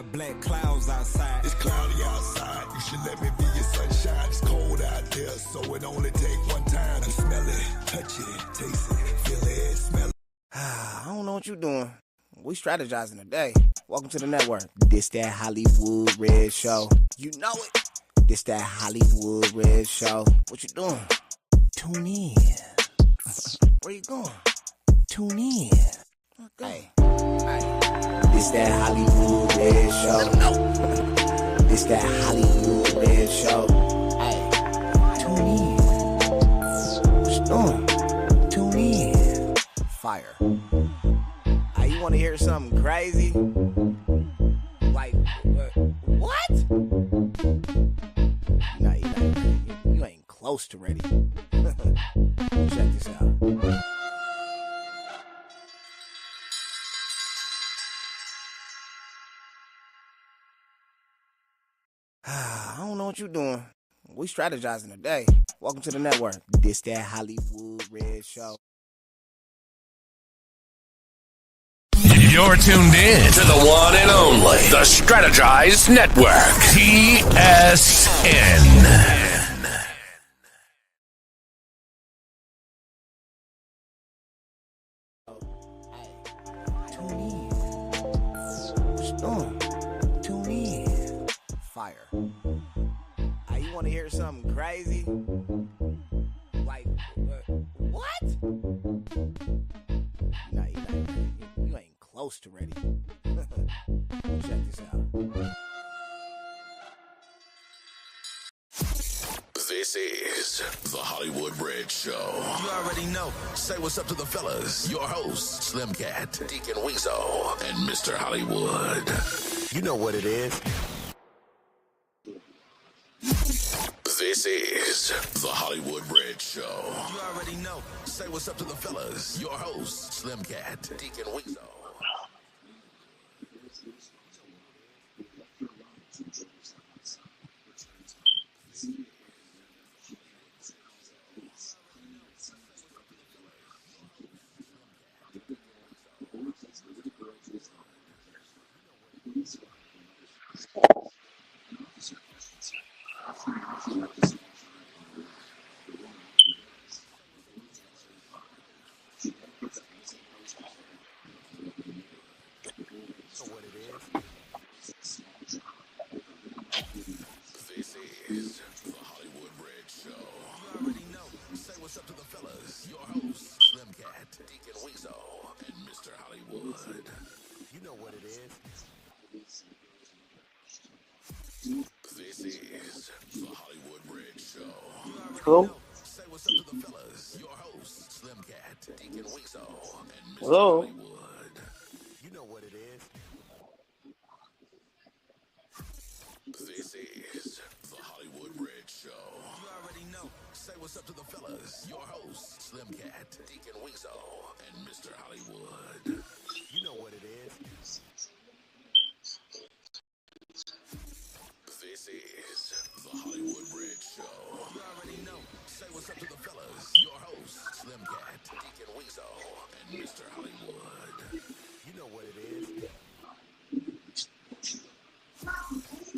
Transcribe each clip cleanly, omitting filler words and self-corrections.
got black clouds outside. It's cloudy outside, you should let me be your sunshine. It's cold out there, so it only take one time to smell it, touch it, taste it, feel it, smell it. I don't know what you doing. We strategizing today. Welcome to the network. This that Hollywood Red Show. You know it. This that Hollywood Red Show. What you doing? Tune in. Where you going? Tune in. Okay. Hey. This that Hollywood Red Show. This that Hollywood Red Show. Hey. Tune in. What you doing? Tune in. Fire. Hey, you want to hear something crazy? Like, what? No, you ain't close to ready. Check this out. I don't know what you doing. We strategizing today. Welcome to the network. This that Hollywood Red Show. You're tuned in to the one and only, the Strategized Network, TSN. Tune in. Fire. Hey, you want to hear something crazy? Like, what? No, you ain't close to ready. Check this out. This is the Hollywood Red Show. You already know. Say what's up to the fellas. Your hosts, Slim Cat, Deacon Weezo, and Mr. Hollywood. You know what it is. This is the Hollywood Red Show. You already know. Say what's up to the fellas. Your hosts, Slim Cat, Deacon Weezo. Hello? Hello? You know what it is. This is the Hollywood Red Show. You already know. Say what's up to the fellas. Your hosts, Slim Cat, Deacon Weezo, and Mr. Hollywood. You know what it is. This is the Hollywood Red Show. You already know. Say what's up to the fellas. Your hosts, Slim Cat, Deacon Weezo, and Mr. Hollywood. You know what it is.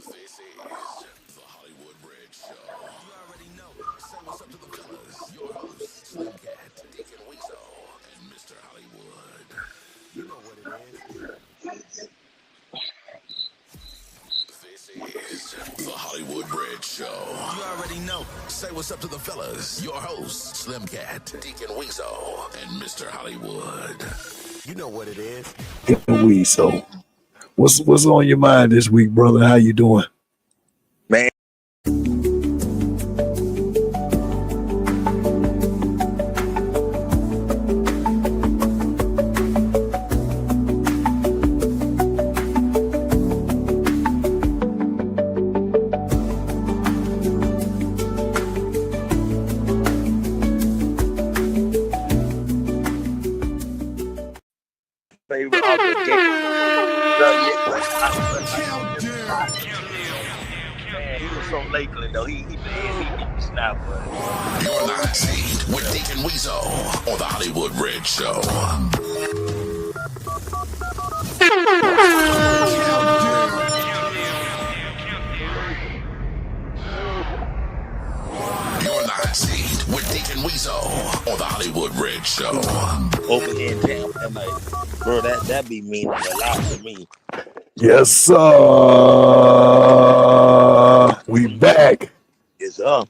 This is the Hollywood Red Show. You already know. Say what's up to the fellas. Your hosts, Slim Cat, Deacon Weezo, and Mr. Hollywood. You know what it is. This is the Hollywood Red Show. You already know. Say what's up to the fellas. Your hosts, Slim Cat, Deacon Weezo, and Mr. Hollywood. You know what it is. Weezo, what's on your mind this week, brother? How you doing? Man. Favorite of the game. Man, he was from Lakeland though. He snap, but You're the hot seat with Deacon Weezo on the Hollywood Red Show. hot seat with Deacon Weezo on the Hollywood Red Show. Over here in town, I'm like, bro, that be meaning a lot to me. Yes, sir. We back. It's up.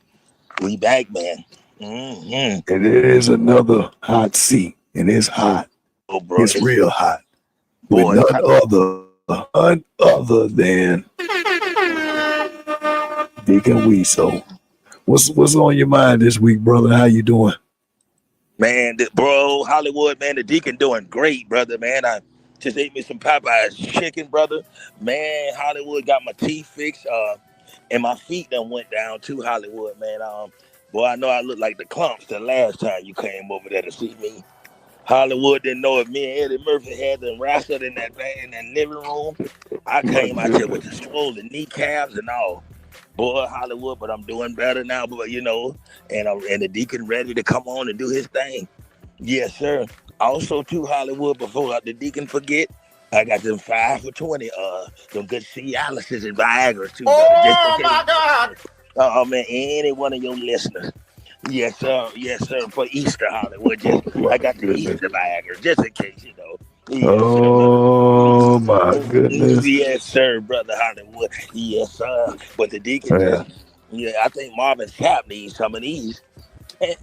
We back, man. Mm-hmm. And it is another hot seat. And it's hot. Oh, bro, It's real hot. boy, With none other than Deacon Weezo. What's on your mind this week, brother? How you doing? man, bro, Hollywood, man, the Deacon doing great, brother, man. I just ate me some Popeye's chicken, brother. Man, Hollywood got my teeth fixed, and my feet done went down too, Hollywood, man. Boy, I know I look like the clumps the last time you came over there to see me. Hollywood didn't know if me and Eddie Murphy had them wrestled in that living room. I came out there with the swollen kneecaps and all. Boy, Hollywood, but I'm doing better now, but and the Deacon ready to come on and do his thing. Yes, sir. Also, too, Hollywood, before the Deacon forget, I got them 5 for 20, them good Cialises and Viagra's too. Oh my God! Oh man, any one of your listeners. Yes, sir. For Easter, Hollywood, I got the Easter Viagra just in case, Yes, oh my goodness. Yes, sir, brother Hollywood. Yes, sir. But the Deacon, I think Marvin Sapp needs some of these. And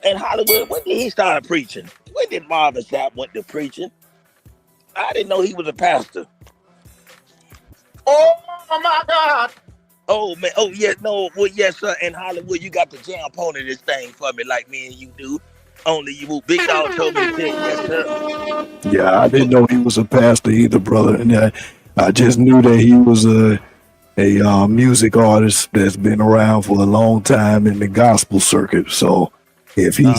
and Hollywood, when did he start preaching? When did Marvin Sapp went to preaching? I didn't know he was a pastor. Oh my God. Oh man. Oh yeah. No. Well, yes, sir. And Hollywood, you got to jam on this thing for me, like me and you do. Only you, Big Dog told me to say yes, sir. Yeah, I didn't know he was a pastor either, brother. And I just knew that he was a music artist that's been around for a long time in the gospel circuit. So if he's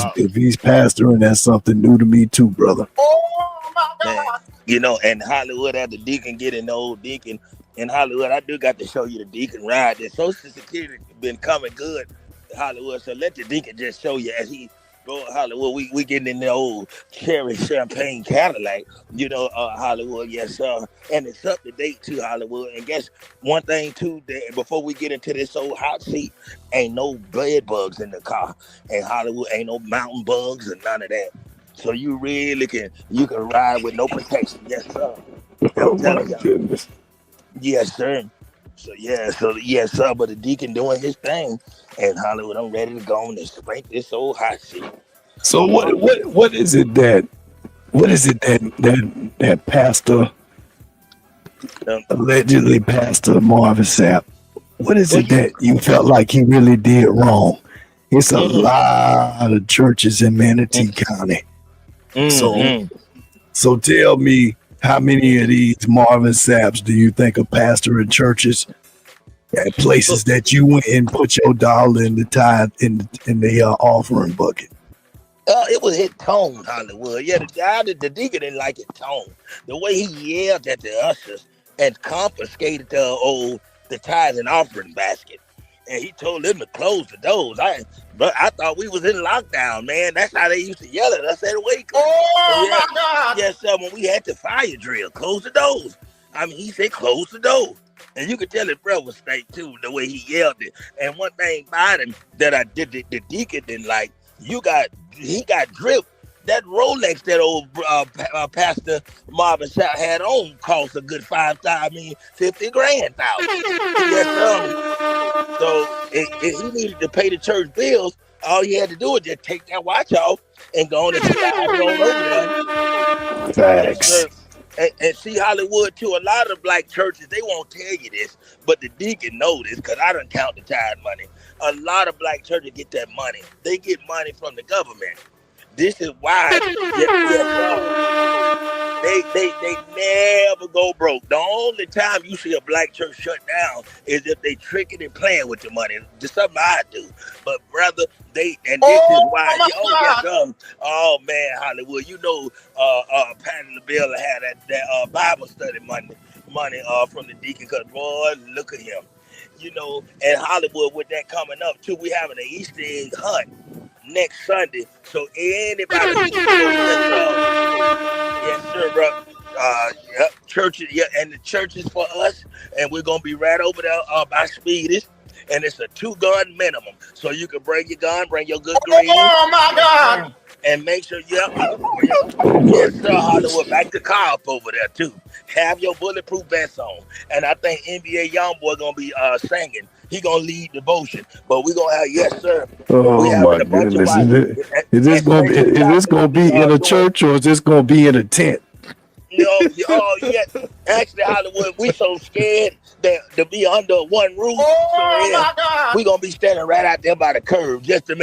pastoring, that's something new to me too, brother. Oh my God. Man, and Hollywood had the Deacon getting the old Deacon. In Hollywood, I do got to show you the Deacon ride. The Social Security been coming good, Hollywood. So let the Deacon just show you as he go Hollywood. We getting in the old cherry champagne Cadillac, Hollywood. Yes, sir. And it's up to date too, Hollywood. And guess one thing too, that before we get into this old hot seat, ain't no bed bugs in the car. And Hollywood ain't no mountain bugs and none of that. So you really can ride with no protection. Yes, sir. Oh my goodness. Yes, sir. So yes, sir. But the Deacon doing his thing, and Hollywood, I'm ready to go and spank this old hot seat. So what is it that pastor, allegedly Pastor Marvin Sapp, what is it that you felt like he really did wrong? It's a lot of churches in Manatee County. So tell me, how many of these Marvin Sapps do you think are pastoring churches at places that you went and put your dollar in the tithe in the offering bucket? It was his tone, Hollywood. Yeah, the Deacon didn't like his tone. The way he yelled at the ushers and confiscated the tithe and offering basket. And he told them to close the doors. But I thought we was in lockdown, man. That's how they used to yell at us at the wake. Oh my God! Yes, sir. When we had the fire drill, close the doors. I mean, he said close the door, and you could tell his breath was stank too, the way he yelled it. And one thing about him that I did the Deacon didn't like, he got dripped. That Rolex that old Pastor Marvin Sapp had on cost a good $50 grand. Yes, so if he needed to pay the church bills, all he had to do was just take that watch off and go on and slide it on over there. Facts. And see, Hollywood too, a lot of black churches, they won't tell you this, but the Deacon know this because I done count the tithe money. A lot of black churches get that money. They get money from the government. This is why they never go broke. The only time you see a black church shut down is if they tricking and playing with your money. Just something I do. But brother, this is why. Oh man, Hollywood, Patty LaBelle had that Bible study money from the Deacon. Cause boy, look at him. And Hollywood with that coming up too, we having an Easter egg hunt next Sunday. So anybody yes, sir, bro. Churches, and the church is for us, and we're gonna be right over there by Speedies. and it's a 2-gun minimum. So you can bring your gun, bring your good green. Oh my God! And make sure yes, Oh my sir, goodness. Hollywood, back to Carl up over there too. Have your bulletproof vest on, and I think NBA YoungBoy gonna be singing. He gonna lead devotion, but we gonna have yes, sir. We Oh having my a bunch of goodness. white Is this and gonna be Sexy is this Chocolate gonna gonna be be in a doing. church or is this gonna be in a tent? Oh yeah. Actually, Hollywood, we so scared that to be under one roof. So Oh yeah, my God! we gonna be standing right out there by the curb just in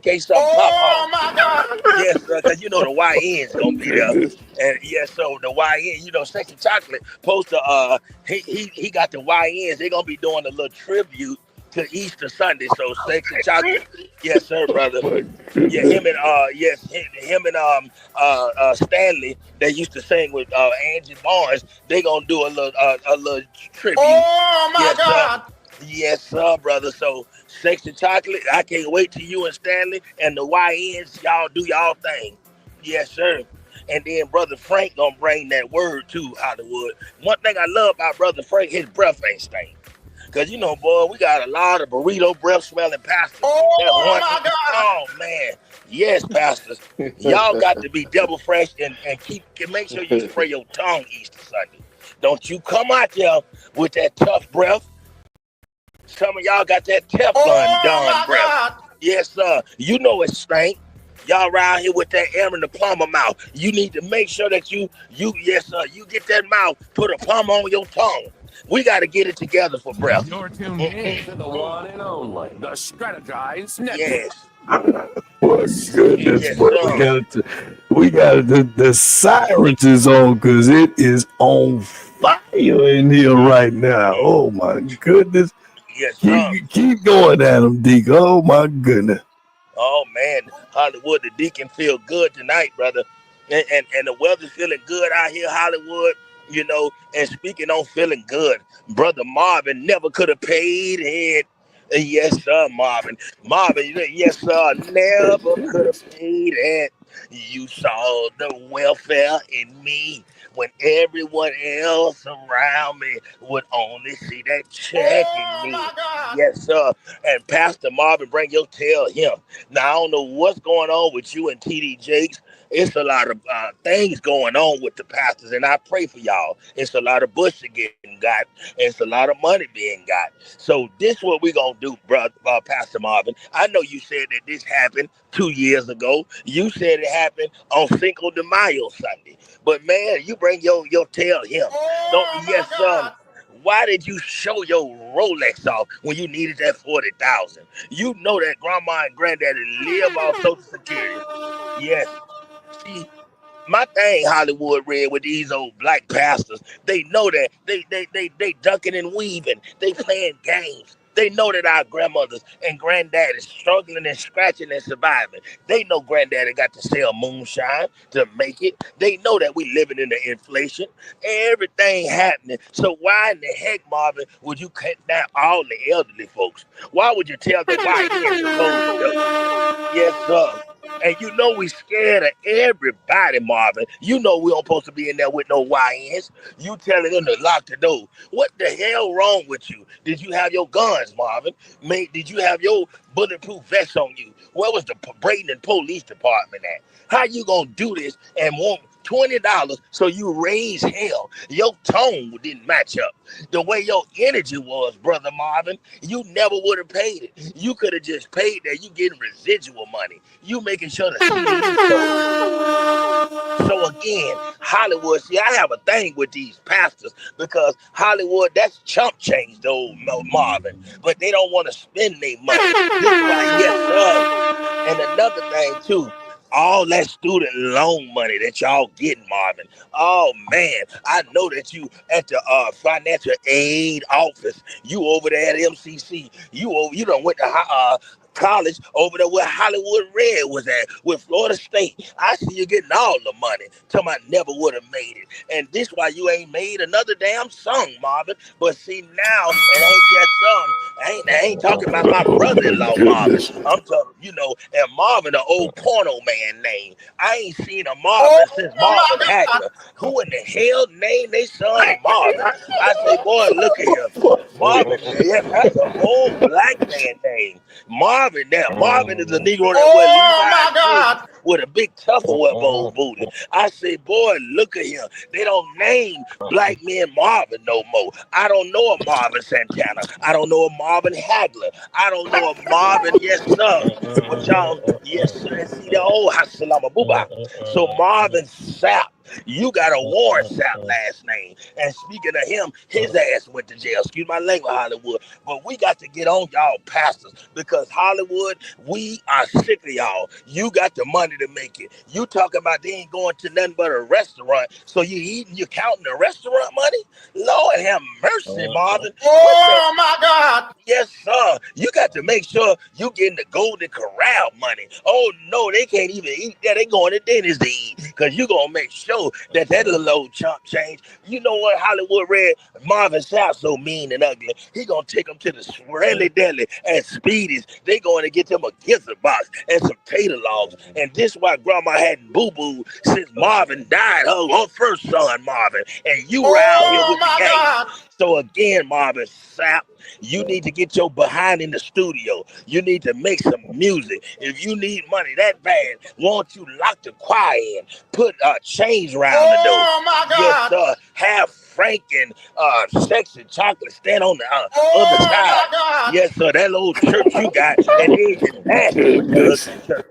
case something pop Oh off. my God! Yes, sir, because you know the YN's Oh gonna be there. goodness. And yes, so the YN, Sexy Chocolate poster, he got the YNs. They're gonna be doing a little tribute to Easter Sunday. So Sexy Chocolate, yes, sir, brother. My Yeah, goodness. him and Stanley, they used to sing with Angie Barnes. They gonna do a little tribute. Oh my Yes, sir. God! Yes, sir, brother. So Sexy Chocolate, I can't wait till you and Stanley and the YNs, y'all do y'all thing. Yes, sir. And then Brother Frank gonna bring that word to Hollywood. One thing I love about Brother Frank, his breath ain't stink. Cause boy, we got a lot of burrito breath smelling pastors. Oh my God! Oh man, yes, pastors. Y'all got to be double fresh and make sure you spray your tongue Easter Sunday. Don't you come out there with that tough breath. Some of y'all got that Teflon Oh Don my breath. God! Yes, sir. You know it stank. Y'all around here with that Aaron the plumber mouth. You need to make sure that you yes, sir, you get that mouth, put a plumber on your tongue. We got to get it together for breath. You're tuned in to the one and only, the Strategize Network. Yes, My goodness, yes, boy, sir. we got the sirens is on because it is on fire in here right now. Oh my goodness. Yes, sir. Keep going at them, Deke. Oh my goodness. Oh man, Hollywood, the deacon feel good tonight, brother. And the weather's feeling good out here, Hollywood. And speaking on feeling good, brother Marvin never could have paid it. Yes, sir, Marvin. Marvin, yes, sir, never could have paid it. You saw the welfare in me when everyone else around me would only see that check in Oh me. my God! Yes, sir. And Pastor Marvin, bring your tail him. Now, I don't know what's going on with you and TD Jakes. It's a lot of things going on with the pastors, and I pray for y'all. It's a lot of bush getting got. It's a lot of money being got. So this what we gonna do, brother, Pastor Marvin. I know you said that this happened 2 years ago. You said it happened on Cinco de Mayo Sunday. But man, you bring your tail him. Don't Oh my yes, God! why did you show your Rolex off when you needed that 40,000? You know that grandma and granddaddy live off Social Security. Yes. See, my thing, Hollywood Red, with these old black pastors, they know that they ducking and weaving. They playing games. They know that our grandmothers and granddaddies struggling and scratching and surviving. They know granddaddy got to sell moonshine to make it. They know that we living in the inflation. Everything happening. So why in the heck, Marvin, would you cut down all the elderly folks? Why would you tell the YNs to close the door? Yes, sir. And we scared of everybody, Marvin. We don't supposed to be in there with no YNs. You telling them to lock the door. What the hell wrong with you? Did you have your guns, Marvin? Did you have your bulletproof vest on you? Where was the Braden Police Department at? How you gonna do this and want $20 so you raise hell? Your tone didn't match up. The way your energy was, brother Marvin, you never would have paid it. You could have just paid that. You getting residual money. You making sure the CD sold. So again, Hollywood, see, I have a thing with these pastors because Hollywood, that's chump change, though, Marvin. But they don't want to spend their money. This is why, yes, sir. And another thing, too, all that student loan money that y'all getting, Marvin. Oh man, I know that you at the financial aid office. You over there at MCC. You done went to college over there where Hollywood Red was at, with Florida State. I see you getting all the money. Tell me I never would have made it. And this why you ain't made another damn song, Marvin. But see now, it ain't just some. I ain't talking about my Oh brother-in-law Marvin. goodness. I'm talking, and Marvin, the old porno man name. I ain't seen a Oh Marvin since my Marvin God. Hagler. Who in the hell named their son Marvin? I say, boy, look at him. Marvin, yeah, that's an old black man name. Marvin, now Marvin is a Negro that wear Oh Levi's my jeans God. with a big Tupperware booty. I say, boy, look at him. They don't name black men Marvin no more. I don't know a Marvin Santana. I don't know a Marvin Hagler. I don't know a Marvin, yes sir. But y'all, yes sir, and see the old Hassalama Booba. So Marvin Sapp. You got a Warren Sapp last name. And speaking of him, his ass went to jail. Excuse my language, Hollywood. But we got to get on y'all pastors because Hollywood, we are sick of y'all. You got the money to make it. You talking about they ain't going to nothing but a restaurant. So you counting the restaurant money? Lord have mercy, Marvin. What the Oh my God. Yes, sir. You got to make sure you getting the Golden Corral money. Oh no, they can't even eat that. They going to Denny's to eat because you gonna make sure that little old chump change. You know what, Hollywood Red Marvin Sapp so mean and ugly. He gonna take them to the Swirly Deli and Speedies. They going to get them a gizzard box and some tater logs. And this why Grandma hadn't boo boo since Marvin died. Her first son Marvin, and you around here Oh with the my gang. God. So again, Marvin Sapp, you need to get your behind in the studio. You need to make some music. If you need money that bad, won't you lock the choir in? Put chains around the door. Oh my Yes, God. sir. Have Frank and Sexy Chocolate stand on the other Oh side. my God. Yes, sir. That little church you got, and then you dance with your Goodness. ugly church.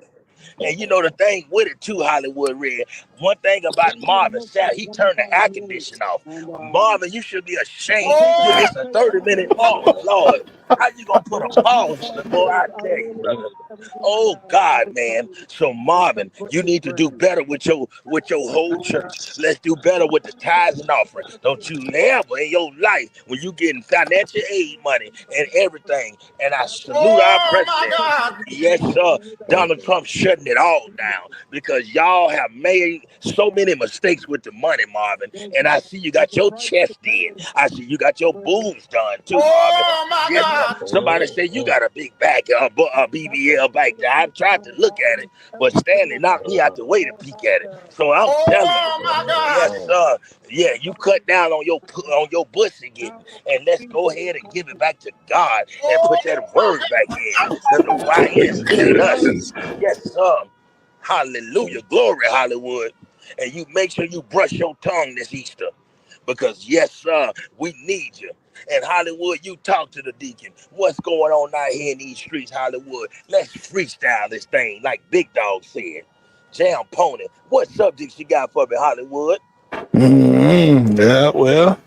And you know the thing with it too, Hollywood Red. One thing about Marvin Sapp, he turned the air condition off. Marvin, you should be ashamed. Oh, It's a 30-minute pause, Lord. How you gonna put a pause on it, boy? I tell you, brother. Oh God, man. So Marvin, you need to do better with your whole church. Let's do better with the tithes and offering. Don't you ever in your life when you getting financial aid money and everything. And I salute our oh my president. God. Yes, sir. Donald Trump shutting it all down because y'all have made so many mistakes with the money, Marvin. And I see you got your chest did. I see you got your boobs done too, Marvin. Oh my Yes, sir. God. Somebody said you got a big back, BBL back there. I tried to look at it, but Stanley knocked me out the way to peek at it. So I'm telling you, Oh my yes, God. sir. Yeah, you cut down on your bussy getting, and let's go ahead and give it back to God and put that word back in. Because the YNs ain't us. Goodness. Yes, sir. Hallelujah. Glory, Hollywood. And you make sure you brush your tongue this Easter. Because, yes, sir, we need you. And Hollywood, you talk to the deacon. What's going on out here in these streets, Hollywood? Let's freestyle this thing, like Big Dog said. Jam Pony. What subjects you got for me, Hollywood? Yeah, well,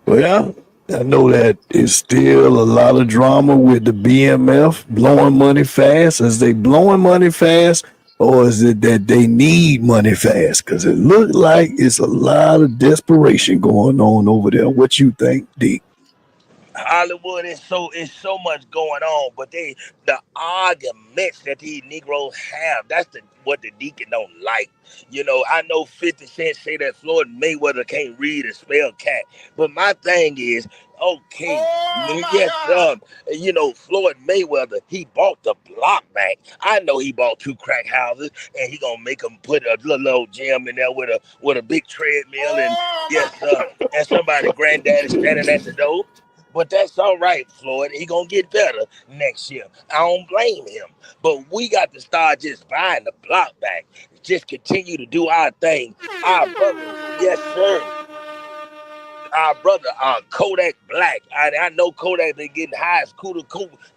I know that it's still a lot of drama with the BMF blowing money fast. Is they blowing money fast, or is it that they need money fast? Because it looked like it's a lot of desperation going on over there. What you think, D? Hollywood is so much going on, but the arguments that these Negroes have, that's what the deacon don't like. I know 50 Cent say that Floyd Mayweather can't read and spell cat, but my thing is, okay, Oh my yes, God. Floyd Mayweather, he bought the block back. I know he bought 2 crack houses, and he gonna make them put a little old gym in there with a big treadmill, and Oh yes, my and somebody granddaddy standing at the door. But that's all right, Floyd. He gonna get better next year. I don't blame him. But we got to start just buying the block back. Just continue to do our thing. Our brother, yes, sir. Our brother, Kodak Black. I know Kodak been getting high as Kuda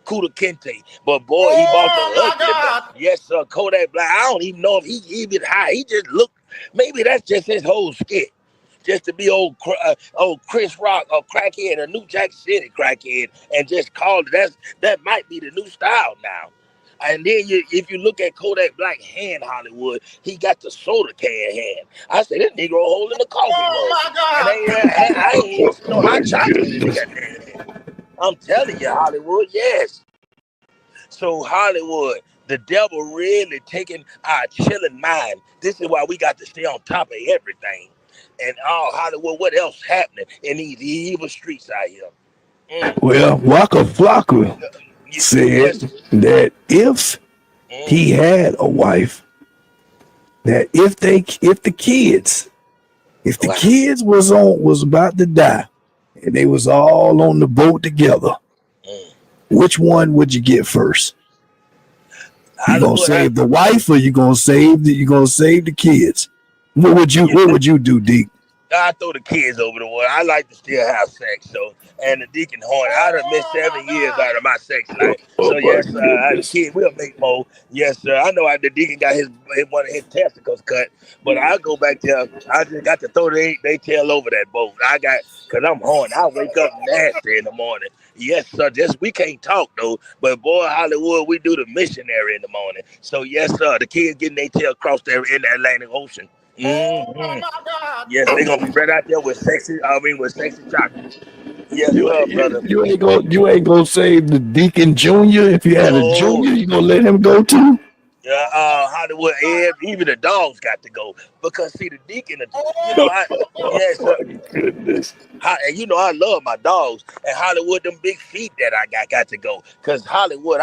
Kente, but boy, he bought the Oh my ugly back. God. Yes, sir. Kodak Black. I don't even know if he even high. He just looked. Maybe that's just his whole skit just to be old Chris Rock or crackhead, a New Jack City crackhead, and just call it. That might be the new style now. And then if you look at Kodak Black hand, Hollywood, he got the soda can hand. I said, this Negro holding the coffee Oh mug. my And God. I ain't even no My hot chocolate in the goodness. goddamn hand. I'm telling you, Hollywood, yes. So Hollywood, the devil really taking our chilling mind. This is why we got to stay on top of everything. And oh, Hollywood, what else happening in these evil streets out here? Mm. Well, Waka Flocka said Yes. that if he Mm. had a wife, that if the Wow. kids was about to die and they was all on the boat together, Mm. which one would you get first? You gonna Hollywood, save the wife or you gonna save the kids? you What would you do, Deke? I throw the kids over the wall. I like to still have sex, so and the Deacon Horn. I done missed 7 years out of my sex life. Oh So my yes, the goodness. kid will make more. Yes, sir. I know the Deacon got one of his testicles cut, but I go back there. I just got to throw they tail over that boat. Cause I'm horny. I wake up nasty in the morning. Yes, sir. Just we can't talk though, but boy, Hollywood, we do the missionary in the morning. So yes, sir. The kids getting their tail crossed there in the Atlantic Ocean. Hmm. Yes, they gonna be right out there with sexy chocolate. Yes, sir, brother. You ain't gonna save the Deacon Junior. If you had a No, junior, you gonna let him go too? Hollywood, even the dogs got to go because see the deacon, you know, yes, Oh my goodness. and you know I love my dogs and Hollywood, them big feet that I got to go because Hollywood,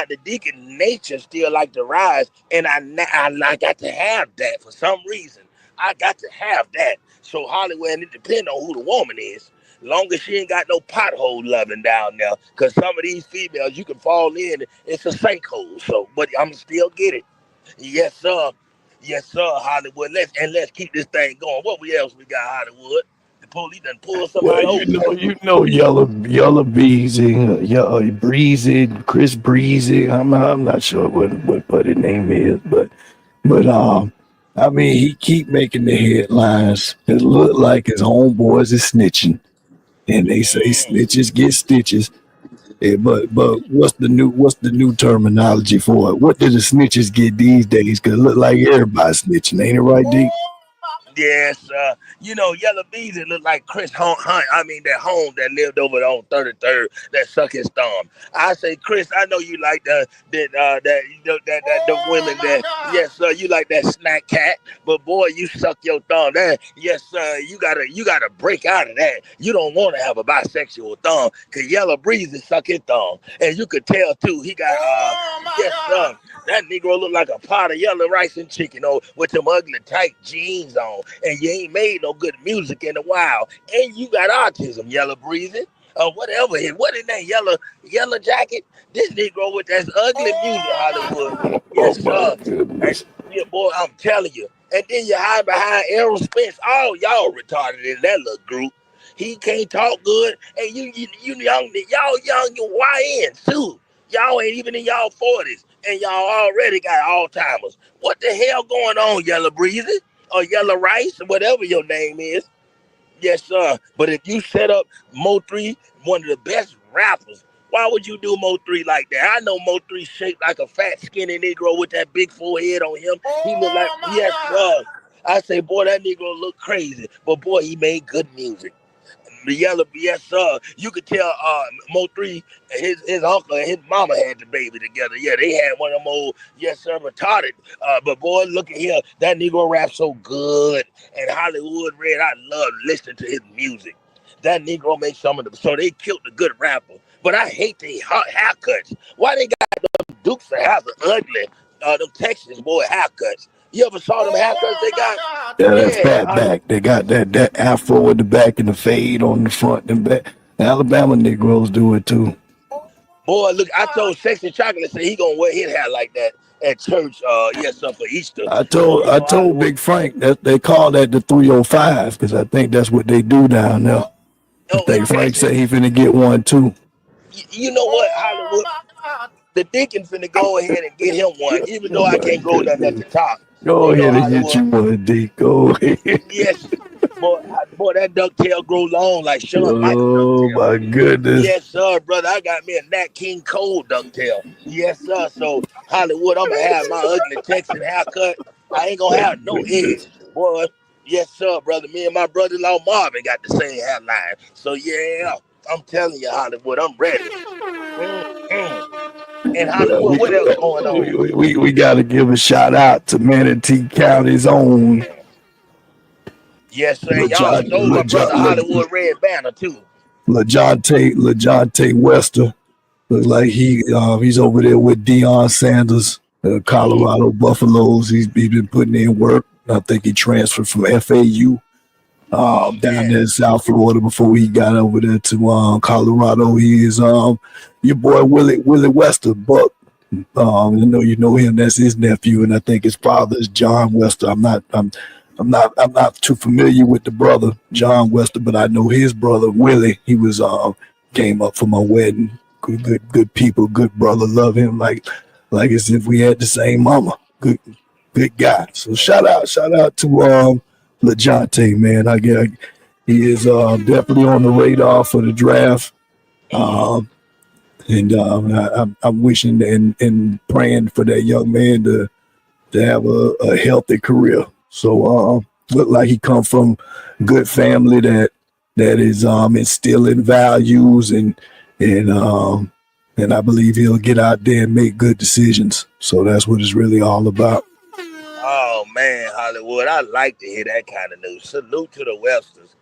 the deacon nature still like to rise, and I got to have that for some reason. I got to have that. So Hollywood, and it depends on who the woman is. Long as she ain't got no pothole loving down there, because some of these females you can fall in, it's a sinkhole. So, but I'm still get it. Yes, sir. Yes, sir, Hollywood. Let's keep this thing going. Else we got, Hollywood? The police done pull Well, somebody over. you know, Yellow Breezy, Breezy, Chris Breezy. I'm not sure what his name is, but I mean, he keep making the headlines. It look like his homeboys is snitching, and they say Mm. snitches get stitches. But what's the new terminology for it? What do the snitches get these days? Cause it look like everybody snitching, ain't it right, D? Yes, Yellow Bees, it looked like Chris Hunt. I mean, that home that lived over on 33rd that suck his thumb. I say, Chris, I know you like the women that, yes, sir, you like that snack cat, but boy, you suck your thumb. That, yes, sir, you gotta break out of that. You don't want to have a bisexual thumb, cause Yellow Breeze suck his thumb, and you could tell too. He got yes, sir. That Negro look like a pot of yellow rice and chicken, with them ugly tight jeans on, and you ain't made no good music in a while, and you got autism, Yellow Breezy, or whatever. What is that yellow jacket? This Negro with that ugly music, Hollywood. Oh Yes, my sir. And goodness. yeah, boy, I'm telling you. And then you hide behind Errol Spence. All y'all retarded in that little group. He can't talk good, and you young, y'all young, you YNs too. Y'all ain't even in y'all 40s, and y'all already got Alzheimer's. What the hell going on, Yellow Breezy? Or Yellow Rice, or whatever your name is? Yes, sir. But if you set up Mo 3, one of the best rappers, why would you do Mo 3 like that? I know Mo 3 shaped like a fat, skinny Negro with that big forehead on him. He look like, yes, sir. I say, boy, that Negro look crazy. But boy, he made good music. The Yellow, yes, sir. You could tell Mo 3, his uncle and his mama had the baby together. Yeah, they had one of them old, yes, sir, retarded. But boy, look at here. That Negro rap so good. And Hollywood Red, I love listening to his music. That Negro makes some of them. So they killed the good rapper. But I hate the haircuts. Why they got them Dukes of Hazzard ugly? Them Texas boy haircuts. You ever saw them haircuts they got? Yeah, that Yeah, fat back. They got that afro in the back and the fade on the front and back. Alabama Negroes do it too. boy, look, I told Sexy Chocolate say he gonna wear his hair like that at church. Yes, sir, for Easter. So I told Hollywood. Big Frank that they call that the 305 because I think that's what they do down there. I Oh, in think Frank Texas, said he finna get one too. you know what, Hollywood? The Deacon finna go ahead and get him one, even Oh though I my can't grow nothing at goodness. the top. Go You know, ahead and get Hollywood. you one, D. Go ahead. Yes, boy, that ducktail grow long like Shawn Michael Oh ducktail. my goodness. Yes, sir, brother. I got me a Nat King Cole ducktail. Yes, sir. So Hollywood, I'm gonna have my ugly Texan haircut. I ain't gonna My have no goodness. edge, boy. Yes, sir, brother. Me and my brother-in-law Marvin got the same hairline. So yeah, I'm telling you, Hollywood, I'm ready. Mm-mm. And Hollywood, what else going on? We got to give a shout out to Manatee County's own Yes, sir. And y'all stole my brother Hollywood Red Banner too. LaJonte Wester. Looks like he's over there with Deion Sanders, Colorado Buffaloes. He's been putting in work. I think he transferred from FAU down there in South Florida before he got over there to Colorado. He is your boy Willie Wester, Buck. You know him. That's his nephew, and I think his father is John Wester. I'm not too familiar with the brother John Wester, but I know his brother Willie. He was came up for my wedding. Good people, good brother. Love him like as if we had the same mama. Good guy. So shout out to LaJonte, man. He is definitely on the radar for the draft. I'm wishing and praying for that young man to have a healthy career. So look like he come from good family that is instilling values and I believe he'll get out there and make good decisions. So that's what it's really all about. Oh man, Hollywood, I like to hear that kind of news. Salute to the Websters.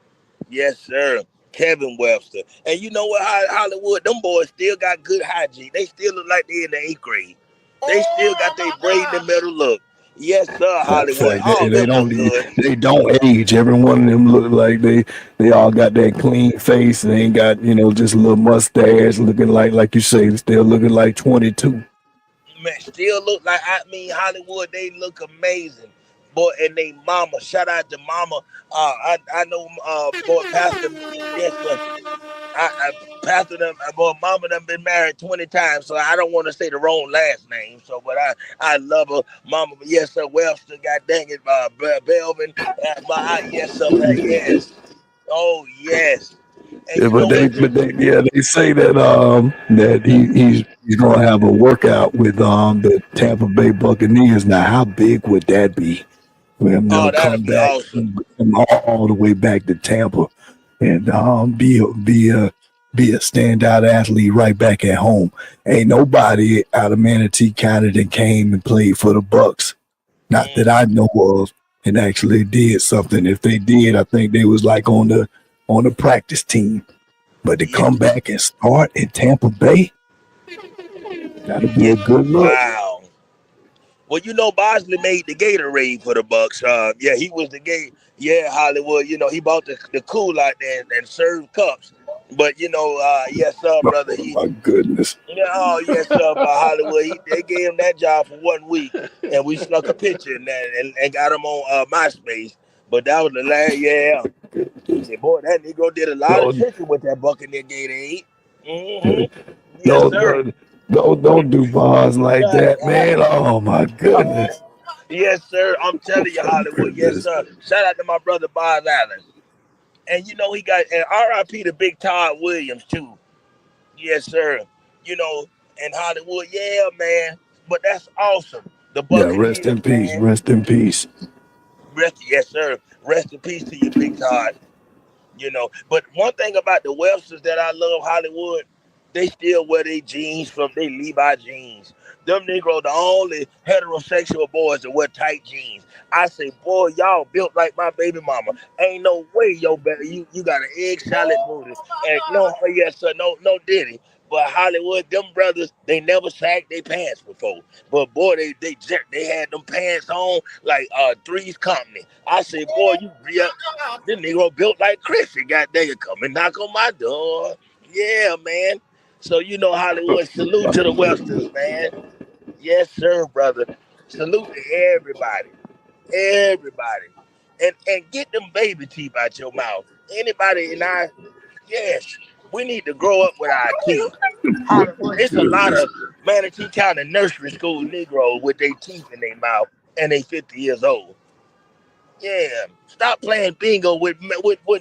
Yes, sir. Kevin Webster. And you know what, Hollywood, them boys still got good hygiene. They still look like they're in the 8th grade. They still got their braid in the middle look. Yes, sir, Hollywood. They don't age. Every one of them look like they all got that clean face. They ain't got, just a little mustache looking like you say, still looking like 22. Man, still look like, Hollywood, they look amazing. Boy, and they mama, shout out to mama. I know, boy, Pastor, yes, Pastor them, boy, mama done been married 20 times, so I don't want to say the wrong last name. So, but I love her, mama. Yes, sir, Webster, God dang it, Belvin. Yes, sir, yes. Oh, yes. Yeah, they say that he's gonna have a workout with the Tampa Bay Buccaneers. Now, how big would that be for him to come back awesome. All the way back to Tampa and be a standout athlete right back at home? Ain't nobody out of Manatee County that came and played for the Bucks, not that I know of, and actually did something. If they did, I think they was like on the practice team. But to come back and start in Tampa Bay, that'll be a good look. Wow. Well, Bosley made the Gatorade for the Bucks. He was the gate. Yeah, Hollywood. He bought the cool out there and served cups. But yes, sir, brother. My goodness. Yes, sir, Hollywood. They gave him that job for 1 week, and we snuck a picture in that and got him on MySpace. But that was the last, yeah. Boy, that Negro did a lot of tricking with that Buccaneer Gatorade. Mm-hmm. Yes, sir. Don't do bars like that, man. Oh my goodness. Yes, sir. I'm telling you, Hollywood. Yes, sir. Shout out to my brother Boz Allen. And he got and R.I.P. to Big Todd Williams too. Yes, sir. And Hollywood, yeah, man. But that's awesome. The Buccaneers, rest in peace. Man. Rest in peace. Yes, sir. Rest in peace to you, Big Todd. But one thing about the Websters that I love, Hollywood, they still wear their jeans from their Levi jeans. Them Negro, the only heterosexual boys that wear tight jeans. I say, boy, y'all built like my baby mama. Ain't no way, you got an egg salad booty. And yes, sir, no Diddy. But Hollywood, them brothers, they never sagged their pants before. But boy, they had them pants on like Three's Company. I say, boy, this Negro built like Chrissy. God dang it, come and knock on my door. Yeah, man. So Hollywood, salute to the Websters, man. Yes, sir, brother. Salute to everybody. Everybody. And get them baby teeth out your mouth. Anybody yes, we need to grow up with our teeth. It's a lot of Manatee County nursery school Negroes with their teeth in their mouth and they 50 years old. Yeah. Stop playing bingo with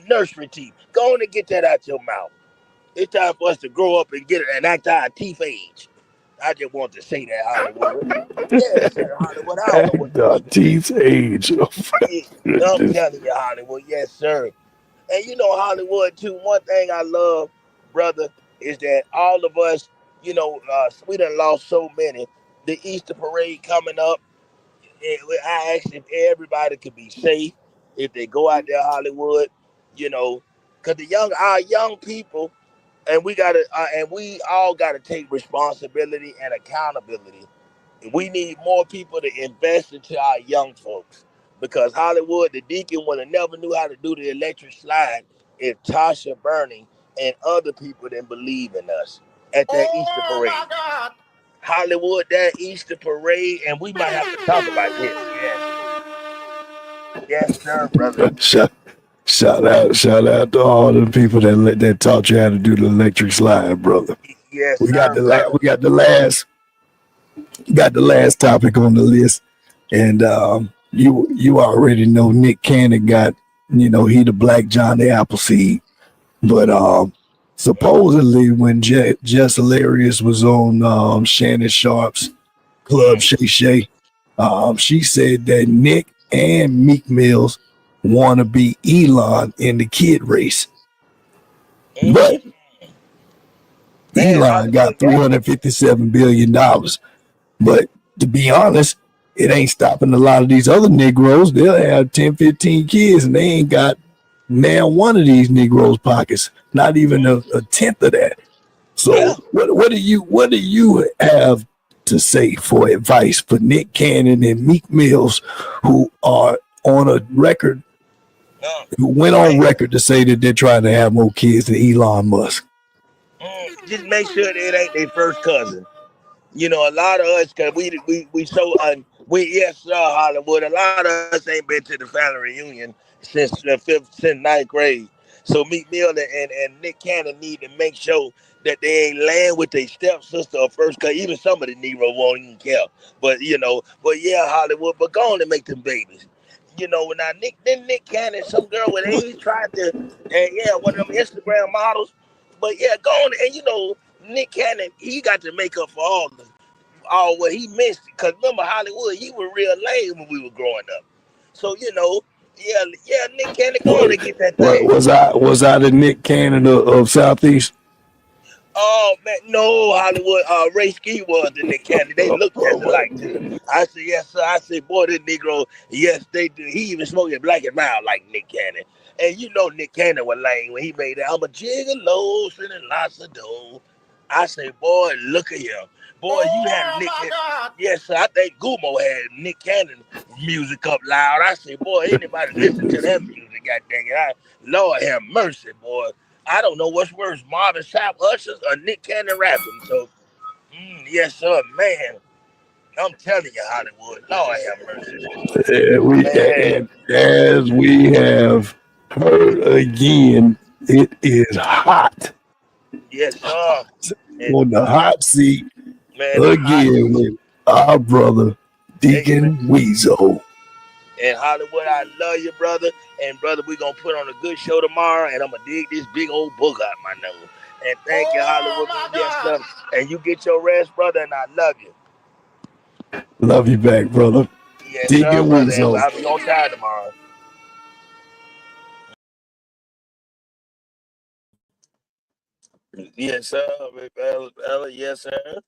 nursery teeth. Go on and get that out your mouth. It's time for us to grow up and get it and act our teeth age. I just want to say that, Hollywood. Yes, sir, Hollywood. I don't know what our teeth age. I'm telling you, Hollywood. Yes, sir. And Hollywood, too, one thing I love, brother, is that all of us We done lost so many. The Easter parade coming up. I asked if everybody could be safe if they go out there, Hollywood. You know, because our young people, and we all gotta take responsibility and accountability. We need more people to invest into our young folks because Hollywood, the Deacon would have never knew how to do the electric slide if Tasha Burning and other people didn't believe in us at that Easter Oh my parade. God. Hollywood, that Easter parade, and we might have to talk about this. Yes, yes, sir, brother. Shout, shout out to all the people that taught you how to do the electric slide, brother. Yes, We got sir, the brother. last topic on the list, and you already know Nick Cannon got, he the Black Johnny Appleseed, but supposedly when Jess Hilarious was on Shannon Sharp's Club Mm, Shay Shay, she said that Nick and Meek Mills want to be Elon in the kid race, but mm. Man, Elon got Hollywood got it. $357 billion. But to be honest, it ain't stopping a lot of these other Negroes. They'll have 10, 15 kids and they ain't got now one of these Negroes' pockets, not even a tenth of that. Yeah. So what do you have to say for advice for Nick Cannon and Meek Mills, who are on a record, Uh, who went on man, record to say that they're trying to have more kids than Elon Musk? just make sure that it ain't their first cousin. A lot of us, cause we so we yes sir Hollywood. A lot of us ain't been to the family reunion since ninth grade. So Meek Mill and Nick Cannon need to make sure that they ain't laying with their stepsister or first cousin. Even some of the Negro won't even care. But yeah, Hollywood. But go on and make them babies. Now Nick Cannon, some girl with age tried to, and yeah, one of them Instagram models. But yeah, go on and Nick Cannon, he got to make up for all what he missed. Cause remember Hollywood, he was real lame when we were growing up. So yeah, Nick Cannon, go on What, and get that thing. was I the Nick Cannon of Southeast? Oh man, no Hollywood. Ray Ski was the Nick Cannon. They look just alike too. I said yes, sir. I said, boy, this Negro, yes, they do. He even smoked it black and mild like Nick Cannon. And Nick Cannon was lame when he made that. I'm a gigolo, sending lots of dough. I say, boy, look at him. Boy, you had Oh Nick my Cannon. God. Yes, sir. I think Gumo had Nick Cannon music up loud. I say, boy, anybody listen to that music, god dang it. Lord have mercy, boy. I don't know what's worse, Marvin Sapp Ushers or Nick Cannon rapping. So, yes, sir, man. I'm telling you, Hollywood. Lord have mercy. Man, And as we have heard again, it is hot yes, sir. And on the hot seat man, the hot again with our brother hey man. Deacon Weasel. And Hollywood, I love you, brother. And brother, we're gonna put on a good show tomorrow, and I'm gonna dig this big old book out my nose. And thank you, Oh Hollywood. my Yes, God. sir. And you get your rest, brother, and I love you. Love you back, brother. Yes, sir, Deacon brother. And Weasel. I'll be on time tomorrow. Yes, sir, Bella. Yes, sir.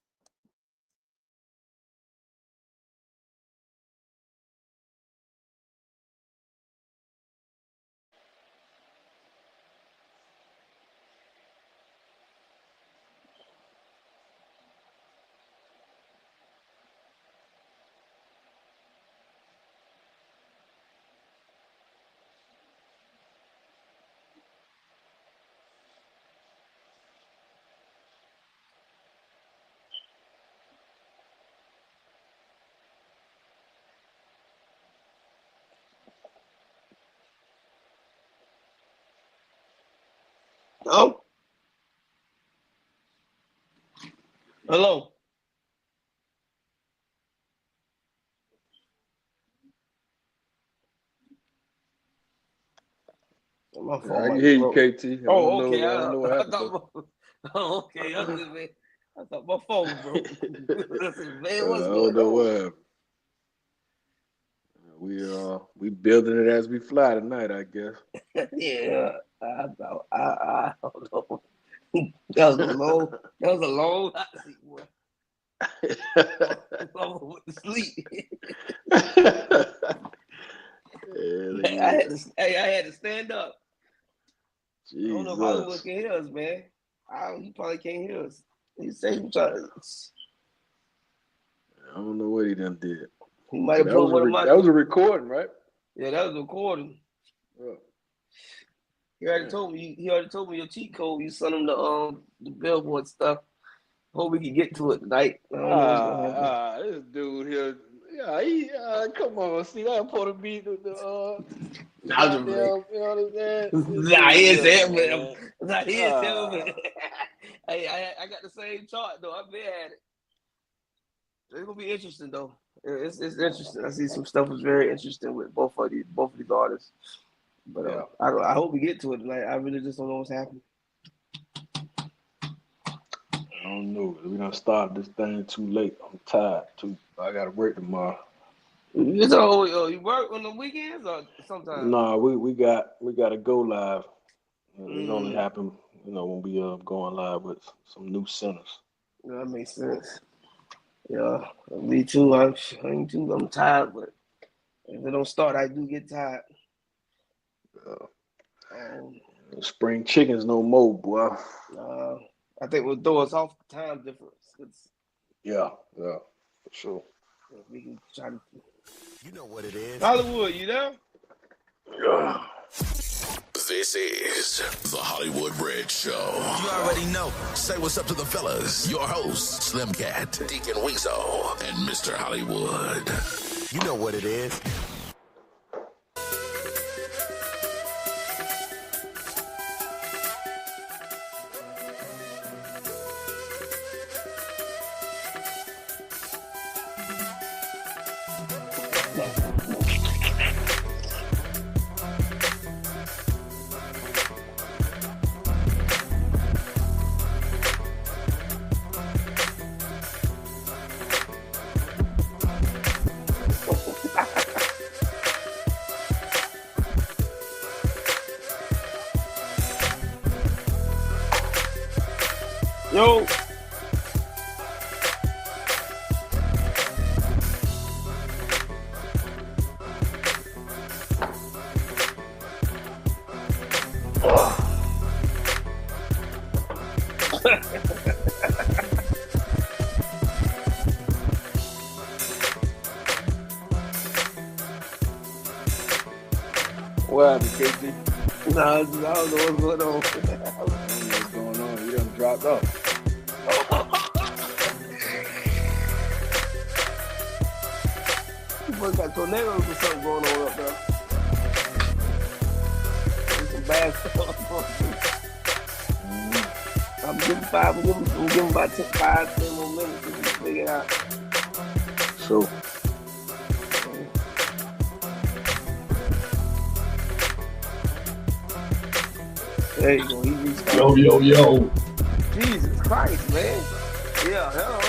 Oh, hello. My Yeah, I phone can might be hear you, broke. KT. I don't Oh, know. okay. I don't know what I happened thought. though. Oh, okay. I said, man, I thought my phone was broke. I said, man, I what's don't going know what on? happened. We building it as we fly tonight, I guess. Yeah, I don't know. That was a long hot seat, boy. I went to sleep. I had to stand up. Jesus. I don't know if Hollywood can hear us, man. He probably can't hear us. He said he tried. I don't know what he done did. He might have put one of my. That was a recording, right? Yeah, that was a recording. Yeah. He already told me. He already told me your cheat code. You sent him the billboard stuff. Hope we can get to it tonight. This dude here. Yeah, come on. See that part of me. You know what I'm saying? Nah, he is there, man. Nah, he is there, man. Hey, I got the same chart though. I've been at it. It's gonna be interesting though. It's interesting. I see some stuff was very interesting with both of these artists. But I hope we get to it tonight. I really just don't know what's happening. I don't know. We done started this thing too late. I'm tired too. I gotta work tomorrow. So you work on the weekends or sometimes? Nah, we got to go live. It only happen, when we going live with some new centers. Yeah, that makes sense. Yeah, me too. I'm tired, but if it don't start, I do get tired. Spring chickens no more, boy. I think we'll throw us off the time difference. Yeah, for sure. We can try to. You know what it is. Hollywood, you there? Yeah. This is the Hollywood Bridge Show. You already know. Say what's up to the fellas. Your hosts, Slim Cat, Deacon Weezo, and Mr. Hollywood. You know what it is. Yo. What happened, KG? Nah, I don't know what's going on. What's going on? You done dropped off. You must got tornadoes or something going on up there. There's some bad stuff. I'm giving about 10 more minutes to figure it out. So. There you go. He restarted. Yo. Jesus Christ, man. Yeah, hello.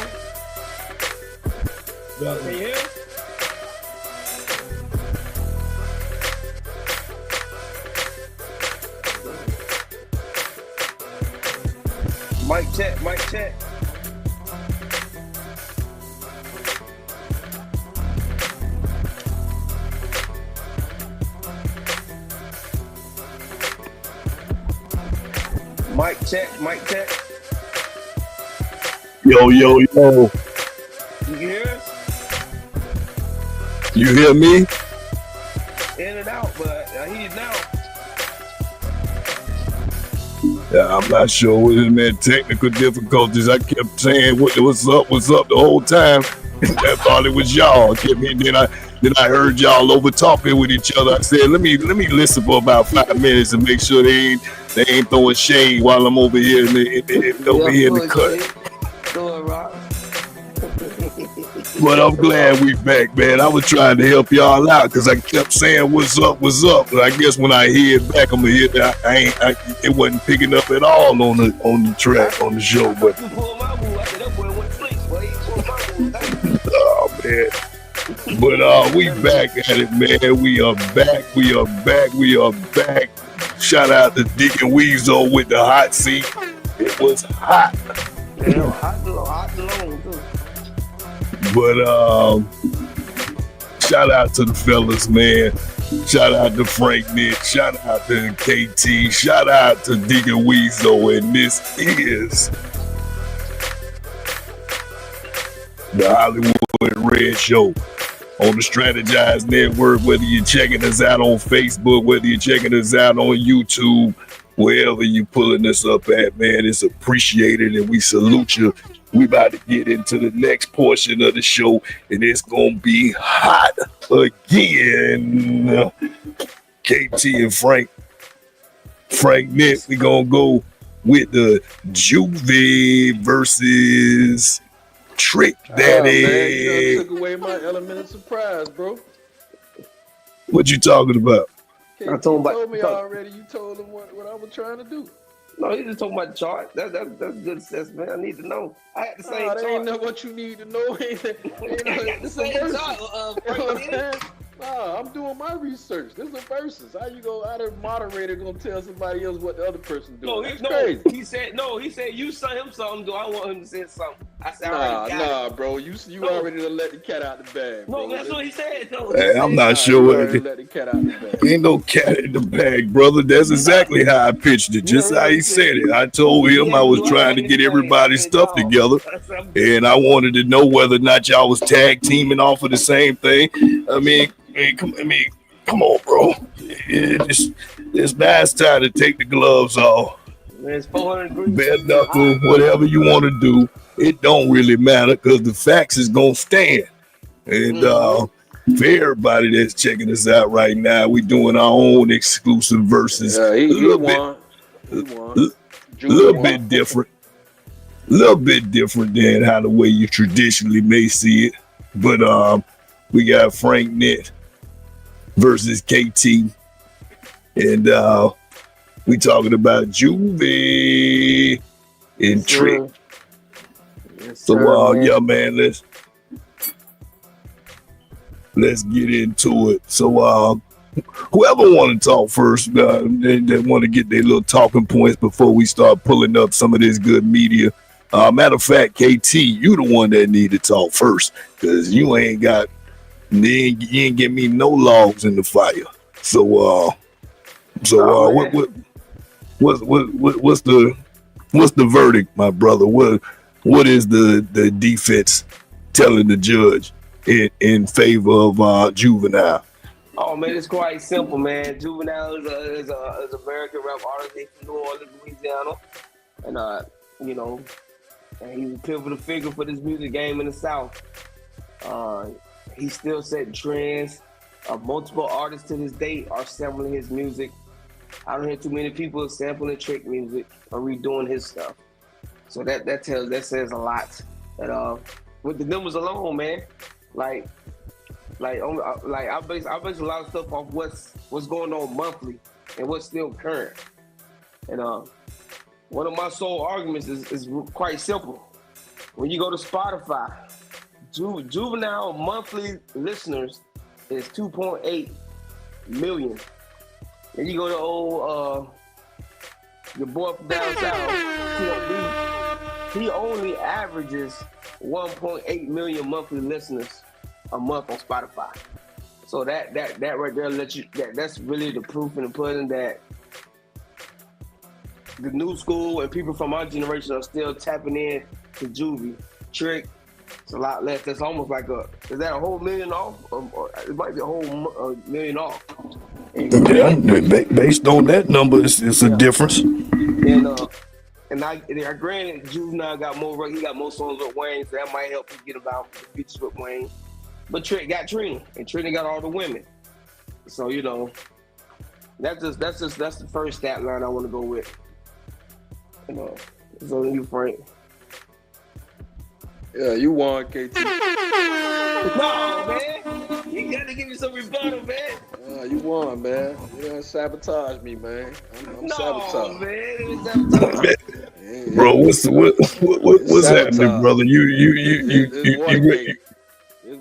Can you hear? Mic check. Mic check. Yo. You can hear us? You hear me? In and out, but I hear you now. Yeah, I'm not sure what it meant. Technical difficulties. I kept saying what's up the whole time. I thought it was y'all. Then I heard y'all over talking with each other. I said, let me listen for about 5 minutes and make sure they ain't throwing shade while I'm over here in the cut. But I'm glad we back, man. I was trying to help y'all out because I kept saying what's up. But I guess when I hear it back, I'm gonna hear that it wasn't picking up at all on the track on the show. But oh man. But we back at it, man. We are back. Shout out to Deacon Weezo with the hot seat. It was hot. Yeah, hot and long too. But shout out to the fellas, man. Shout out to Frank Nick. Shout out to KT. Shout out to Deacon Weezo. And this is the Hollywood Red Show on the Strategize Network. Whether you're checking us out on Facebook, whether you're checking us out on YouTube, wherever you're pulling us up at, man, it's appreciated and we salute you. We about to get into the next portion of the show, and it's gonna be hot again. KT and Frank Nick, we gonna go with the Juvie versus Trick Daddy. Man, you took away my element of surprise, bro. What you talking about? You told me already. You told him what I was trying to do. No, he just talking about the chart. That's good sense, man. I need to know. I had the same chart. That ain't know what you need to know. I got the same chart. Nah, I'm doing my research. This is a versus. How the moderator gonna tell somebody else what the other person doing? Crazy. He said you sent him something. Do I want him to say something? I said, nah, bro. You already done let the cat out the bag. No, that's what he said. No, hey, I'm not sure. Let the cat out the bag. Ain't no cat in the bag, brother. That's exactly how I pitched it. Just how he said it. I told him I was trying to get everybody's stuff together, and I wanted to know whether or not y'all was tag teaming off of the same thing. I mean, come on, bro. It's nice time to take the gloves off. It's 400 degrees. Bare knuckle, whatever you want to do. It don't really matter because the facts is going to stand. And for everybody that's checking us out right now, we doing our own exclusive verses. Yeah, he won. A little bit different. A little bit different than how the way you traditionally may see it. But we got Frank Nick versus KT. And we talking about Juvie and Trick. Yes, So yeah, man, let's get into it. So whoever want to talk first, they want to get their little talking points before we start pulling up some of this good media. Matter of fact, KT, you the one that need to talk first because you ain't give me no logs in the fire. So what's the verdict, my brother? What is the defense telling the judge in favor of Juvenile? Oh man, it's quite simple, man. Juvenile is a American rap artist. He's from New Orleans, Louisiana, and and he's a pivotal figure for this music game in the South. He's still setting trends. Multiple artists to this date are sampling his music. I don't hear too many people sampling Trick music or redoing his stuff. So that says a lot. And with the numbers alone, man, I base a lot of stuff off what's going on monthly and what's still current. And one of my sole arguments is quite simple. When you go to Spotify, Juvenile monthly listeners is 2.8 million. And you go to your boy from down south, he only averages 1.8 million monthly listeners a month on Spotify. So that right there that's really the proof in the pudding that the new school and people from our generation are still tapping in to Juvie. Trick, it's a lot less. That's almost like is that a whole million off? Or it might be a whole million off. Based on that number, it's a difference. And I granted, Juvenile got more. He got more songs with Wayne, so that might help him get about the features with Wayne. But Trick got Trina, and Trina got all the women. So that's the first stat line I want to go with. It's on you, Frank. Yeah, you won, KT. No, man. You got to give me some rebuttal, man. You won, man. You done sabotaged me, man. I'm sabotaged. Man. It was sabotage. Bro, what's happening, brother? It's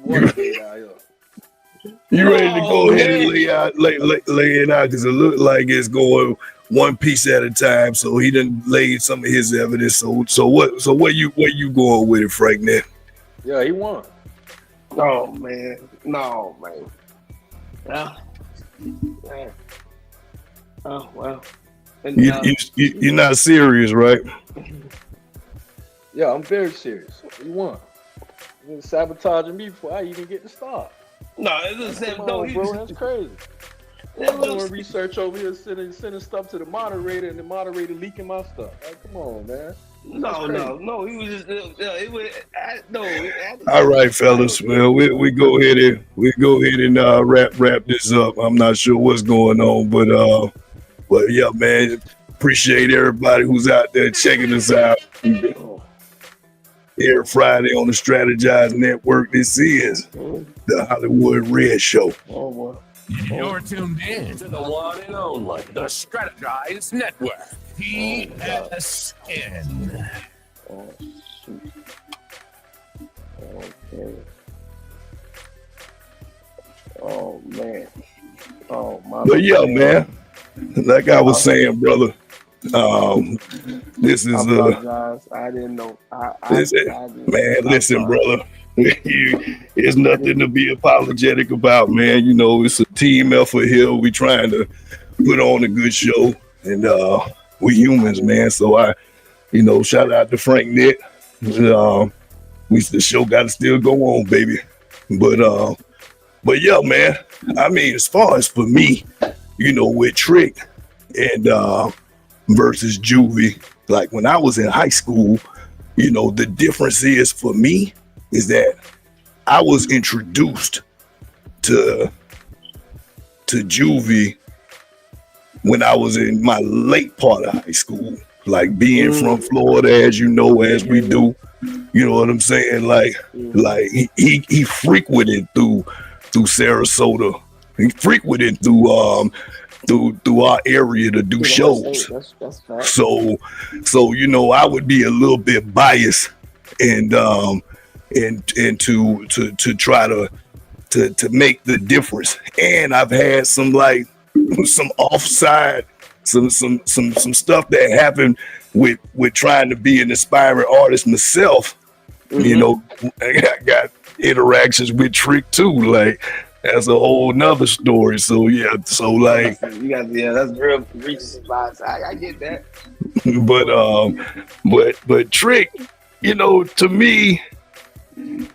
Watergate out here. You ready to go ahead and lay it out because it look like it's going one piece at a time. So he done laid some of his evidence. So where you going with it, Frank? Now? Yeah, he won. Oh man, no man. Yeah. Oh well. And, You're not serious, right? Yeah, I'm very serious. He won. He was sabotaging me before I even get to start. No, it's the same. No, bro, that's crazy. I'm doing research over here, sending stuff to the moderator, and the moderator leaking my stuff. Like, come on, man. No. He was just All right, fellas. Well, we go ahead and wrap this up. I'm not sure what's going on, but yeah, man. Appreciate everybody who's out there checking us out. Every Friday on the Strategize Network. This is the Hollywood Red Show. Oh boy. You're tuned in to the one and only, the Strategize Network, PSN. Oh, shoot. Okay. Oh, man. Oh, my. But yeah, man, like I was saying, brother, this is I didn't know. Listen, brother. It's nothing to be apologetic about, man. You know, it's a team effort here. We trying to put on a good show, and we humans, man. So shout out to Frank Nick. The show got to still go on, baby. But yeah, man. I mean, as far as for me, with Trick and versus Juvie, like when I was in high school, the difference is for me is that I was introduced to Juvie when I was in my late part of high school, like being from Florida, as we do, you know what I'm saying? Like he frequented through Sarasota, he frequented through our area to do shows. That's fact. So I would be a little bit biased and to try to make the difference. And I've had some offside, some stuff that happened with trying to be an aspiring artist myself. I got interactions with Trick too, like that's a whole nother story. So yeah, that's real reaches spots. I get that. but Trick, to me,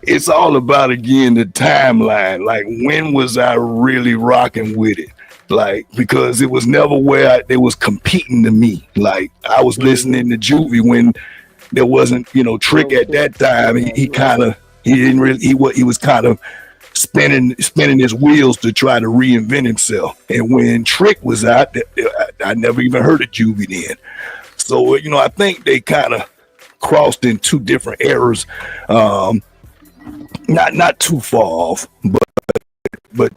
it's all about, again, the timeline. Like, when was I really rocking with it? Like, because it was never where it was competing to me. Like, I was listening to Juvie when there wasn't, Trick at that time. He was kind of spinning his wheels to try to reinvent himself. And when Trick was out, I never even heard of Juvie then. So, I think they kind of crossed in two different eras. Not too far off, but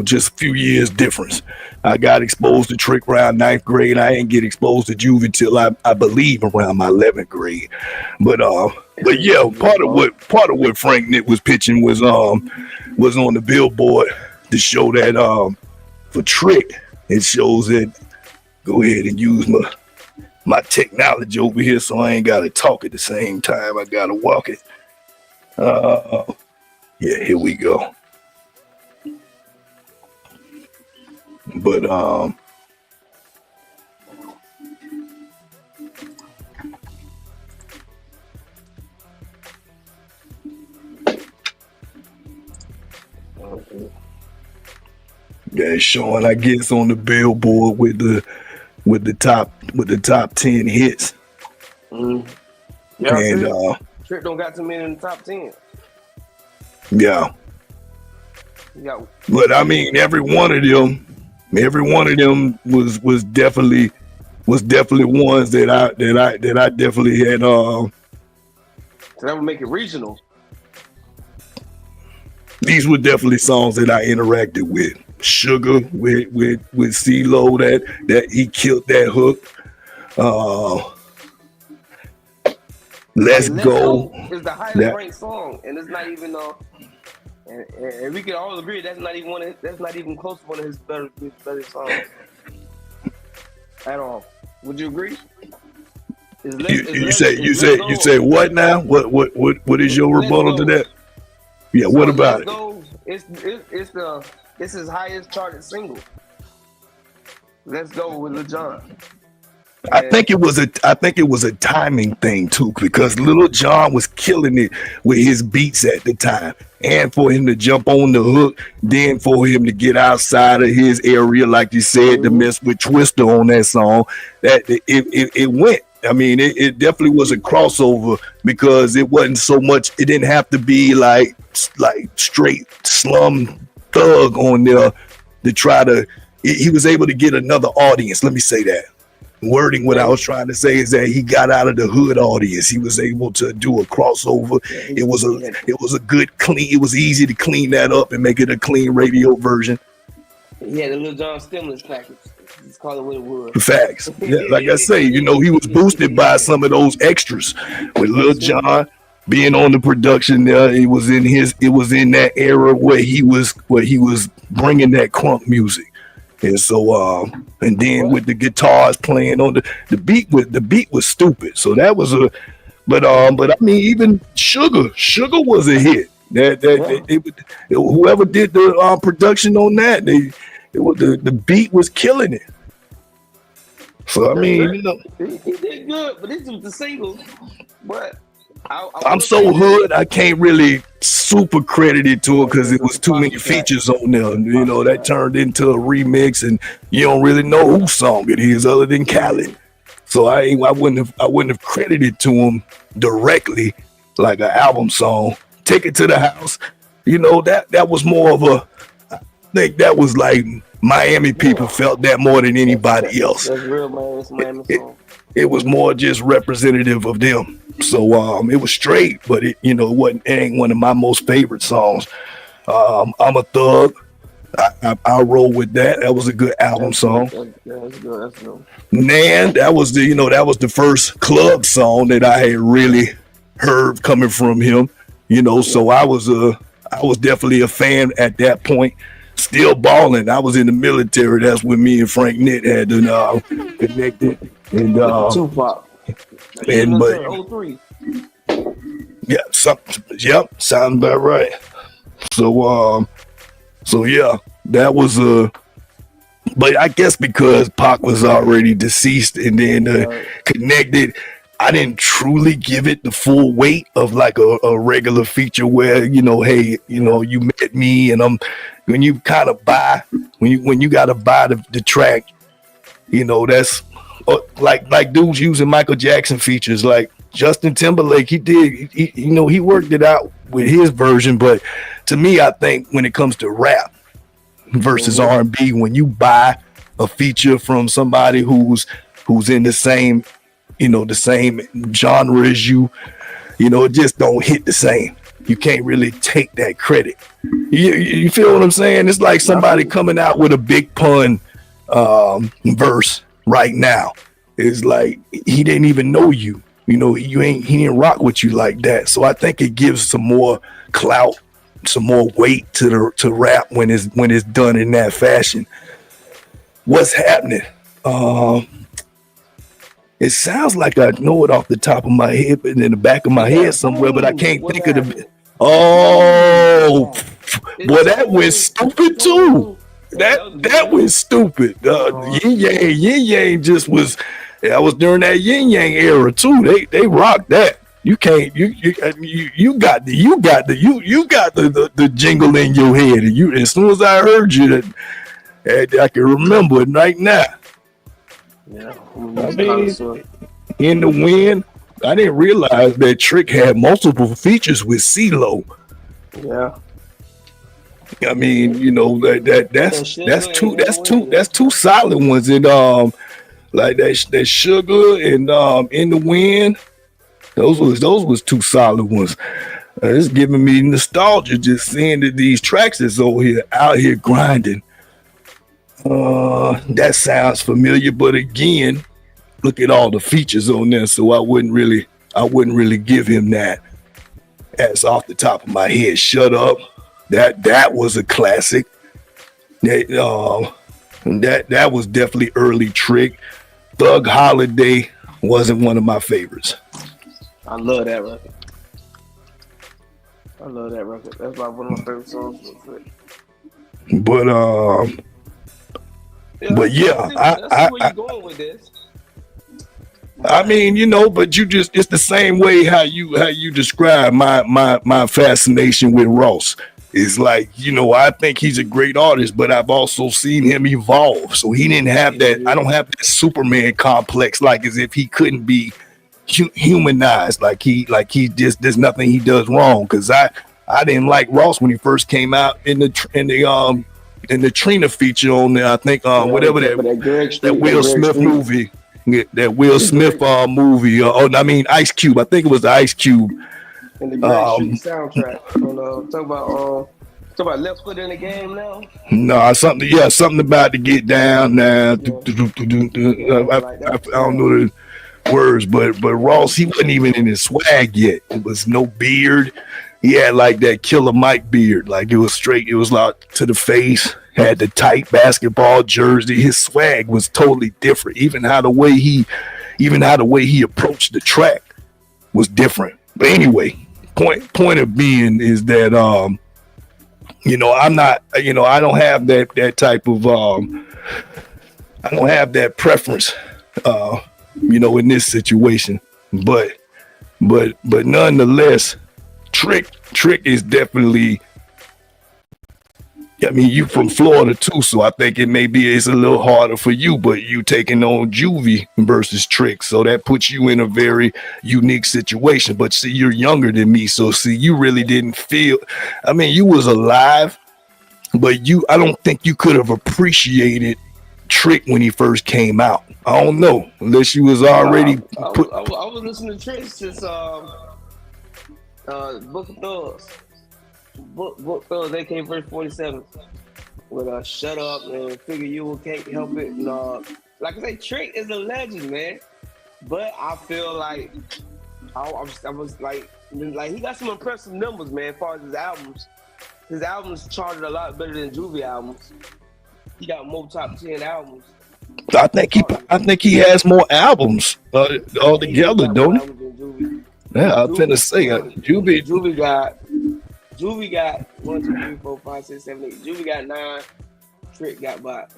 just a few years difference. I got exposed to Trick around 9th grade. I didn't get exposed to Juvie until I believe around my 11th grade. But yeah, part of what Frank Nick was pitching was on the Billboard to show that for Trick, it shows that. Go ahead and use my technology over here, so I ain't gotta talk at the same time. I gotta walk it. Yeah, here we go. But yeah, it's showing, I guess, on the Billboard with the top 10 hits. Yeah, and Trick don't got too many in the top 10. Yeah. Yeah. But I mean, every one of them was definitely ones that I definitely had. So that would make it regional. These were definitely songs that I interacted with. Sugar with CeeLo, that he killed that hook. Let's Go is the highest ranked song, and it's not even and we can all agree that's not even close to one of his better songs. at all. Would you agree? You say what now? What is your rebuttal to that? Yeah, So what about Let's Go, it's his highest charted single. Let's Go with Lil Jon. I think it was a timing thing too, because Little John was killing it with his beats at the time, and for him to jump on the hook, then for him to get outside of his area, like you said, to mess with Twister on that song, that it went. I mean, it definitely was a crossover, because it wasn't so much. It didn't have to be like straight slum thug on there to try to. He was able to get another audience. Let me say that. Wording what I was trying to say is that he got out of the hood audience. He was able to do a crossover. It was a good clean. It was easy to clean that up and make it a clean radio version. He had a Lil Jon stimulus package. Let's call it what it was. Facts. Yeah, like I say, he was boosted by some of those extras with Lil Jon being on the production there. It was in that era where he was bringing that crunk music. And so, and then with the guitars playing on the beat was stupid. So that was but I mean, even Sugar was a hit. Whoever did the production on that, the beat was killing it. So I mean, he did good, but this was the single. But I'm so hood, I can't really super credit it to it because it was too many features on there. That turned into a remix, and you don't really know whose song it is other than Khaled. So I wouldn't have credited to him directly like an album song. Take It to the House, that was more of a. I think that was like Miami people felt that more than anybody else. That's real, man. It's Miami song. It was more just representative of them. So it was straight, but it ain't one of my most favorite songs. I'm a Thug. I'll roll with that. That was a good album song. That's good. Nan, that was the first club song that I had really heard coming from him. So I was definitely a fan at that point. Still balling. I was in the military. That's when me and Frank Nitt had connected. And Tupac. And but 03. Sounds about right. So yeah, that was but I guess because Pac was already deceased and then connected, I didn't truly give it the full weight of like a regular feature where hey, you met me, and when you kind of buy when you gotta buy the track, that's like dudes using Michael Jackson features. Like Justin Timberlake, he worked it out with his version, but to me, I think when it comes to rap versus R&B, when you buy a feature from somebody who's in the same genre as you, it just don't hit the same. You can't really take that credit. You feel what I'm saying? It's like somebody coming out with a Big Pun verse right now. It's like he didn't even know you. He didn't rock with you like that. So I think it gives some more clout, some more weight to rap when it's done in that fashion. What's happening? It sounds like I know it off the top of my head, but in the back of my head somewhere, but I can't think of the. Oh, boy, that went stupid too. That was stupid. Yin Yang just was. I was during that Yin Yang era too. They rocked that. You can't. You got the jingle in your head, and as soon as I heard you, I can remember it right now. Yeah, I mean, In the Wind. I didn't realize that Trick had multiple features with CeeLo. Yeah. I mean, that's two solid ones, and like that Sugar and In the Wind. Those was two solid ones. It's giving me nostalgia just seeing that these tracks is out here grinding. That sounds familiar, but again, look at all the features on there. So I wouldn't really give him that. That's off the top of my head. Shut Up. That was a classic. That was definitely early Trick. Thug Holiday wasn't one of my favorites. I love that record. That's like one of my favorite songs. But I see where you're going with this. I mean, but it's the same way how you describe my fascination with Ross. It's like, I think he's a great artist, but I've also seen him evolve. So he didn't have that. I don't have that Superman complex, like as if he couldn't be humanized, like he just, there's nothing he does wrong. Cause I didn't like Ross when he first came out in the Trina feature on there. I think whatever that Will Smith movie. That Will Smith movie. Ice Cube. I think it was the Ice Cube. And the Greg Street soundtrack. Talk about left foot in the game now. No, something about to get down now. I don't know the words, but Ross, he wasn't even in his swag yet. It was no beard. He had like that Killer Mike beard. Like it was straight. It was like to the face. Had the tight basketball jersey. His swag was totally different. Even how the way he approached the track was different. But anyway, point of being is that I'm not, I don't have that type of I don't have that preference in this situation. But nonetheless, Trick is definitely, I mean, you from Florida too, so I think it's a little harder for you, but you taking on Juvie versus Trick, so that puts you in a very unique situation. But see, you're younger than me, so see, you really didn't feel, I mean, you was alive, but I don't think you could have appreciated Trick when he first came out. I don't know, unless you was already I was listening to Trick since Book of Thugs. Book Thugs, they came verse 47 with Shut Up and Figure You Can't Help It. Like I say, Trick is a legend, man. But I feel like I was like he got some impressive numbers, man, as far as his albums. His albums charted a lot better than Juvie albums. He got more top 10 albums. I think he has more albums altogether, don't he? Yeah, I was finna say Juvie got 1, 2, 3, 4, 5, 6, 7, 8. Juvie got 9. Trick got about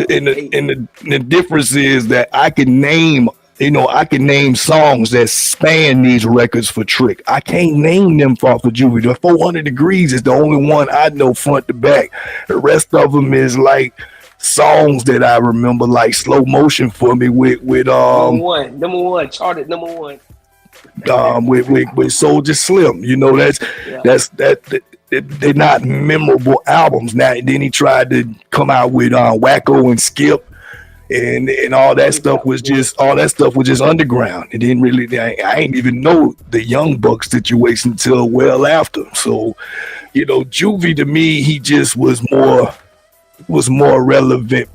and the difference is that I can name songs that span these records for Trick. I can't name them for Juvie. The 400 Degrees is the only one I know front to back. The rest of them is like songs that I remember, like Slow Motion for me with number one charted number one. With Soulja Slim, they're not memorable albums. Now then he tried to come out with Wacko and Skip, and all that stuff was just underground. It didn't really. I ain't even know the Young Buck situation until well after. So, Juvie to me, he just was more relevant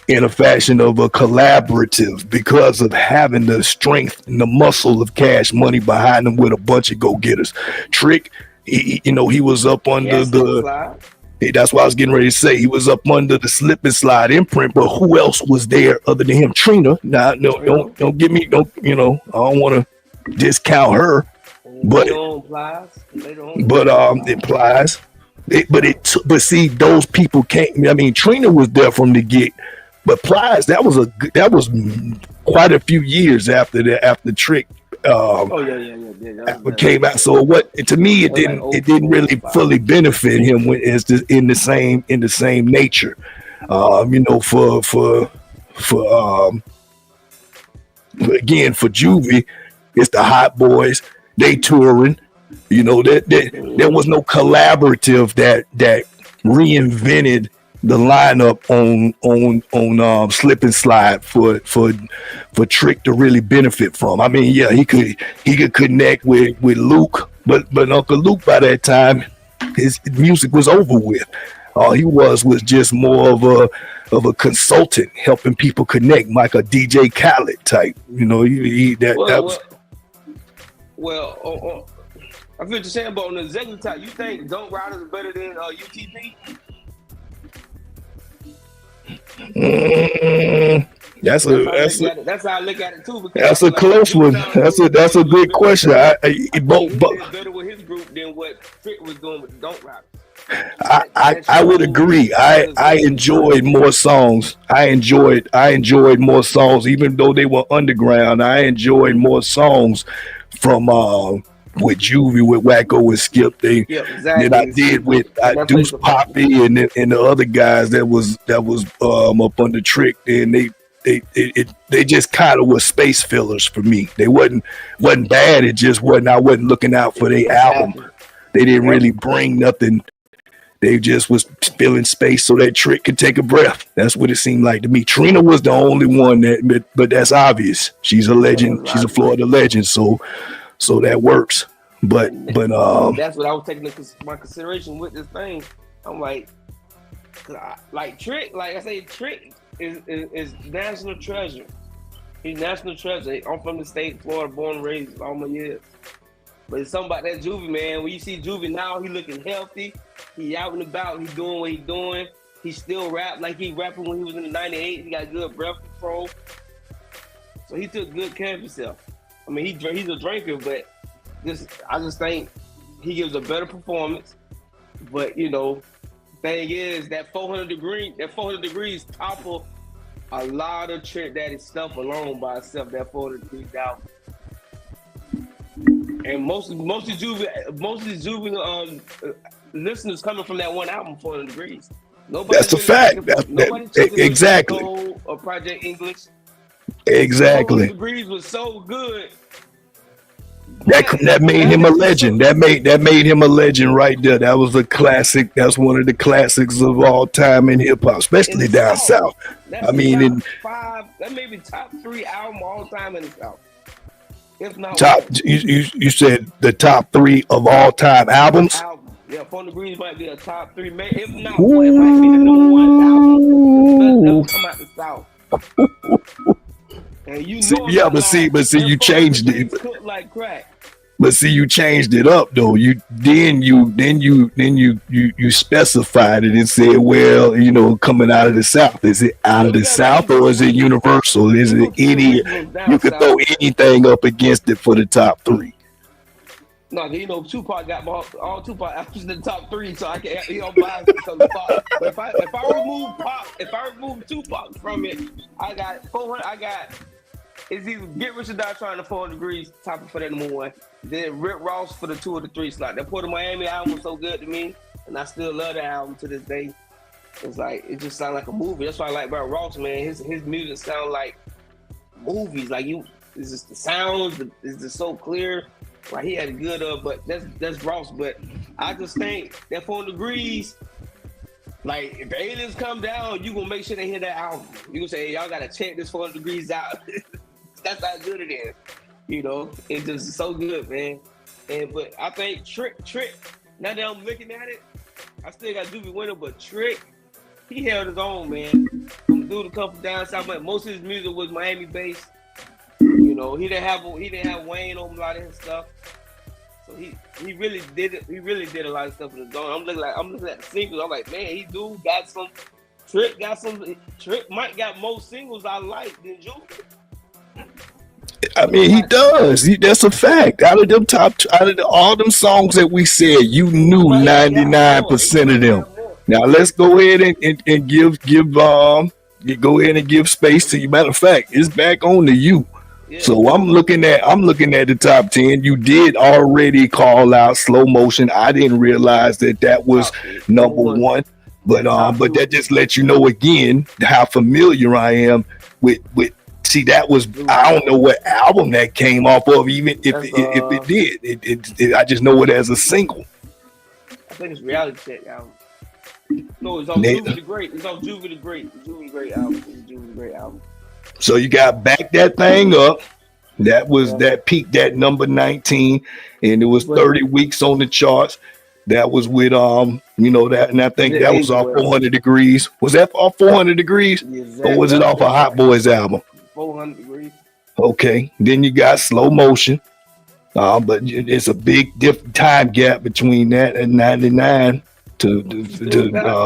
in a fashion of a collaborative because of having the strength and the muscle of Cash Money behind him with a bunch of go-getters. Trick, he was up under that's what I was getting ready to say. He was up under the Slip and Slide imprint, but who else was there other than him? Trina. Now, don't get me, I don't want to discount her, but it implies. But see, those people can't. I mean, Trina was there from the get. But Plies, that was quite a few years after Trick came out. So to me it didn't really fully benefit him in the same nature. Again, for Juvie, it's the Hot Boys, they touring. There was no collaborative that reinvented the lineup on Slip and Slide for Trick to really benefit from. I mean, yeah, he could connect with Luke, but Uncle Luke by that time, his music was over with. All he was just more of a consultant, helping people connect, like a DJ Khaled type. Well, I feel what you're saying, but on the executive type, you think Don't Riders is better than UTP? That's That's how I look at it too. Because I that's feel a like his close group one. sounds That's a a little good bit better. question. I think he But did better with his group than what Trick was doing with Don't Rap. I would agree. I enjoyed more songs. I enjoyed more songs, even though they were underground. I enjoyed more songs from with Juvie, with Wacko, with Skip. Than I did with Deuce Poppy and the other guys that was up on the Trick. And they just kind of were space fillers for me. They wasn't bad. It just wasn't. I wasn't looking out for their album. They didn't really bring nothing. They just was filling space so that Trick could take a breath. That's what it seemed like to me. Trina was the only one but that's obvious. She's a legend. She's a Florida legend. So that works. But that's what I was taking into my consideration with this thing. I'm like Trick, like I say, Trick is national treasure. He's national treasure. I'm from the state of Florida, born and raised all my years. But it's something about that Juvie, man. When you see Juvie now, he looking healthy. He out and about. He doing what he doing. He still rap like he rapping when he was in the 98. He got good breath control. So he took good care of himself. I mean, he's a drinker, but I just think he gives a better performance. But, thing is, that 400 degrees topple a lot of Trick Daddy stuff alone by itself, that 400 degrees album. And most of the Juvie listeners coming from that one album, 400 Degrees. That's a fact. Nobody took it exactly. Or Project English. Exactly. 400 Degrees was so good. That made him a legend. That made him a legend right there. That was a classic. That's one of the classics of all time in hip hop, especially down south. That's that may be top 3 album all time in the South. If not you said the top 3 of all time albums. Yeah, 400 Degrees might be a top 3. If not, it might be the number 1 album that come out the South. And you changed it. Cooked like crack. But see, you changed it up though. You specified it and said, well, coming out of the South. Is it out of the South or is it universal? Is it any? You could throw anything up against it for the top 3. No, Tupac got all Tupac albums in the top 3, so I can't. Biased because of Pop. But if I remove Tupac from it, I got 400. It's either Get Rich or Die Trying to 400 Degrees, top for that number 1. Then Rick Ross for the 2 or the 3 slot. That Port of Miami album was so good to me, and I still love that album to this day. It's like it just sounds like a movie. That's what I like about Ross, man. His music sound like movies. Like it's just the sounds is just so clear. Like he had a good but that's Ross. But I just think that 400 Degrees. Like, if the aliens come down, you gonna make sure they hear that album. You gonna say, hey, y'all gotta check this 400 Degrees out. That's how good it is. It's just so good, man. But I think Trick, now that I'm looking at it, I still got Juvie winner, but Trick, he held his own, man. From dude to come from down south, but most of his music was Miami based. He didn't have Wayne on a lot of his stuff. So he really did it. He really did a lot of stuff in the zone. I'm looking at the singles. I'm like, man, he got some. Trick might got more singles I like than Juvie. I mean, he does. That's a fact. Out of all them songs that we said, you knew 99% of them. Now let's go ahead and give go ahead and give space to you. Matter of fact, it's back on to you. Yeah. So I'm looking at the top 10. You did already call out Slow Motion. I didn't realize that was number 1. But that just lets you know again how familiar I am with. See, that was, I don't know what album that came off of, even if it did. I just know it as a single. I think it's Reality Check album. No, it's on Juvie the Great. It's on Juvie the Great. Juvie the Great album. So you got Back That Thing Up. That was that peaked at number 19, and it was 30 weeks on the charts. That was with that, and I think that was off 400 Degrees. Was that off 400 Degrees, or was it off a Hot Boys album? 400 Degrees. Okay, then you got Slow Motion, but it's a big time gap between that and 99. to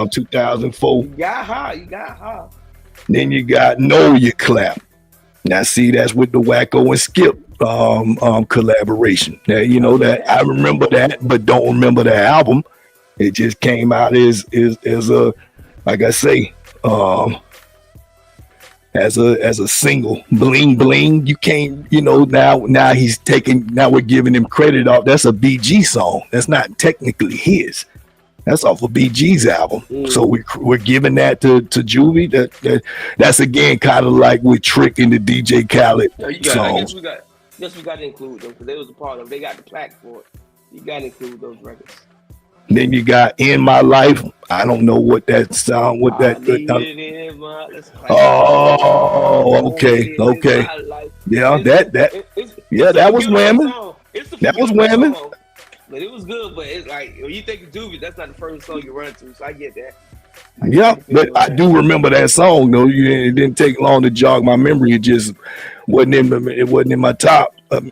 2004. You got high. Then you got Know You Clap. Now see, that's with the Wacko and Skip collaboration. Now you know that I remember that, but don't remember the album. It just came out as a, like I say, as a single. Bling Bling. You can't, now we're giving him credit off. That's a BG song. That's not technically his. That's off of BG's album. So we're giving that to Juvie. That's again kind of like with Trick in the DJ Khaled songs. I guess we got to include them because they was a part of it. They got the plaque for it. You got to include those records. Then you got In My Life. I don't know what that sound. What that? Okay. Yeah, that was whamming. That was whamming. But it was good. But it's like when you think of Juvie, that's not the first song you run to. So I get that. Yeah, but I do remember that song though. It didn't take long to jog my memory. It just wasn't in my top at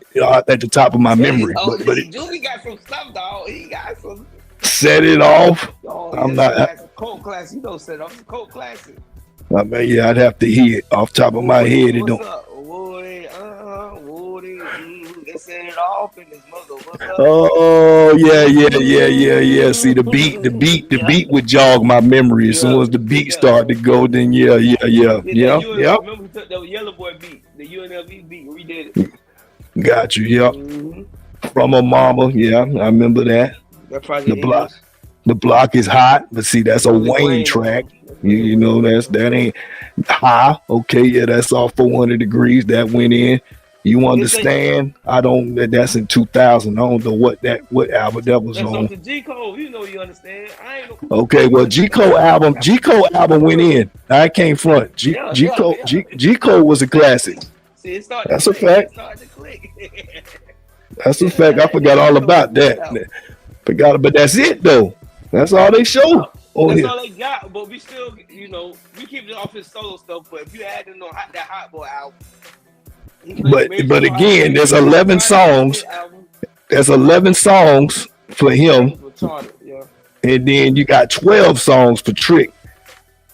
the top of my memory. But Juvie got some stuff, dog. He got some. Set It Off. I'm not cult classic. You know, Set It Off is a cult classic. I mean, yeah, I'd have to hear it off top of my head. It don't. Woody, they set it off in his mother. What's up? Oh yeah. See the beat would jog my memory as soon as the beat started to go. Then yeah. Remember we took the Yellow Boy beat, the UNLV beat, we did it. Got you. Yep. From a Mama. Yeah, I remember that. The block is hot, but see that's a Wayne track. You know that ain't high. Okay, yeah, that's all 400 degrees that went in. You understand? That's in 2000. I don't know what album that was on. That's G Code. You know you understand. Okay, well G Code album went in. I came front. G Code was a classic. See, that's a fact. That's a fact. I forgot all about that. But that's it though. That's all they show. All they got. But we still, we keep it off his solo stuff. But if you add in that Hot Boy album, but again, there's 11 songs. There's 11 songs for him, and then you got 12 songs for Trick.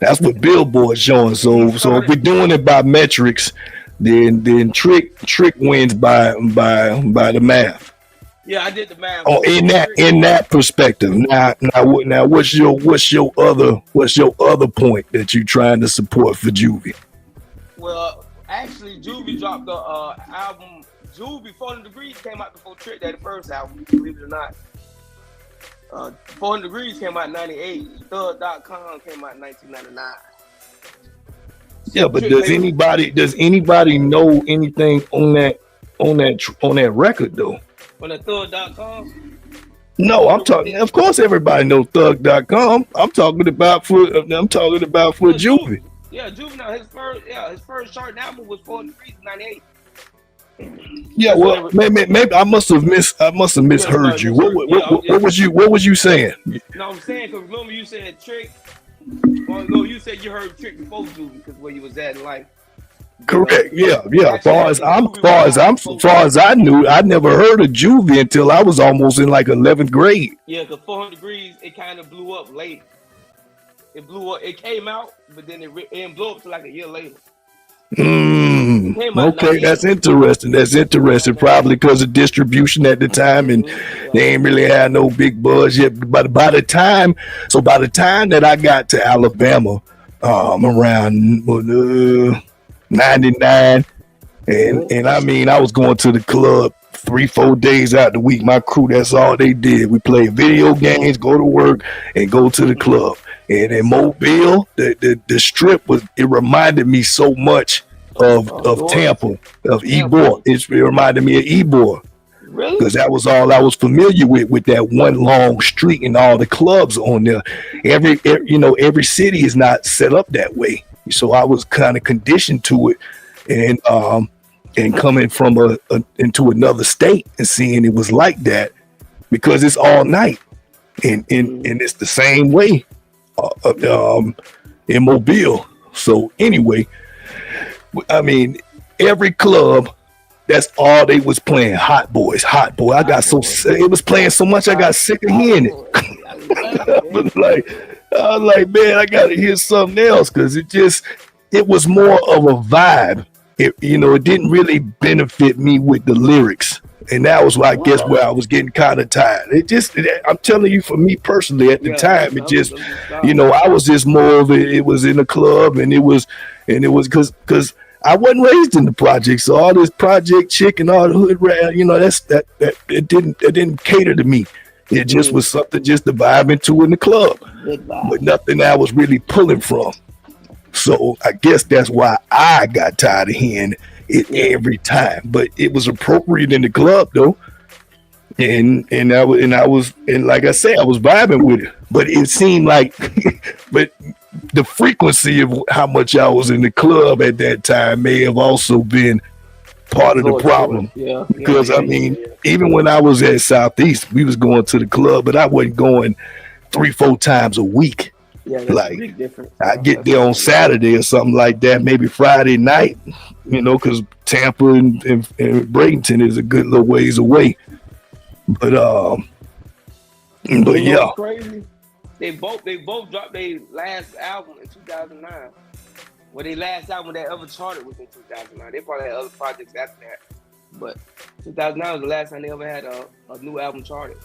That's what Billboard's showing. So if we're doing it by metrics, then Trick wins by the math. Yeah, I did the math. Oh, in that perspective. Now, what's your other point that you're trying to support for Juvie? Well, actually, Juvie dropped the album. Juvie 400 Degrees came out before Trick Daddy first album. Believe it or not. 400 Degrees came out in '98. Thug.com came out in 1999. Yeah, but does anybody know anything on that record though? On the Thug.com? No, I'm talking. Of course, everybody knows Thug.com. I'm talking about for Juvie. Yeah, Juvenile. His first chart album was 400 Degrees in '98. Yeah, well, maybe I must have misheard you. What was you saying? No, I'm saying because remember you said Trick. Well, no, you said you heard Trick before Juvie because where you was at in life. Correct. Yeah. Far as I knew, I never heard of Juvie until I was almost in like 11th grade. Yeah, because 400 Degrees, it kind of blew up late. It blew up. It came out, but then it didn't blow up to like a year later. Okay, that's interesting. Probably because of distribution at the time, and they ain't really had no big buzz yet. But by the time that I got to Alabama, around 99, and I mean I was going to the club 3-4 days out the week. My crew, that's all they did. We played video games, go to work, and go to the club. And in Mobile, the strip it reminded me so much of Tampa, of Ybor. It reminded me of Ybor. Really? Because that was all I was familiar with that one long street and all the clubs on there. Every city is not set up that way. So I was kind of conditioned to it, and coming from into another state and seeing it was like that because it's all night, and it's the same way in Mobile. So anyway, I mean, every club, that's all they was playing. Hot Boy. I got it was playing so much I got sick of hearing it. But I was like, man, I gotta hear something else because it was more of a vibe. It didn't really benefit me with the lyrics. And that was why I guess where I was getting kind of tired. I'm telling you, for me personally, at the time, it just, I was just more of it was in a club, and it was because I wasn't raised in the project, so all this project chick and all the hood rat, that it didn't cater to me. It just was something just to vibe into in the club, but nothing I was really pulling from. So I guess that's why I got tired of hearing it every time. But it was appropriate in the club though, and I was like I said, I was vibing with it. But it seemed like, but the frequency of how much I was in the club at that time may have also been part of the problem. Because even when I was at Southeast, we was going to the club, but I wasn't going 3-4 times a week. Yeah, that's a big difference. I get there on Saturday or something like that, maybe Friday night, because Tampa and Bradenton is a good little ways away. But yeah, crazy. They both dropped their last album in 2009. Well, their last album that ever charted was in 2009. They probably had other projects after that, but 2009 was the last time they ever had a new album charted.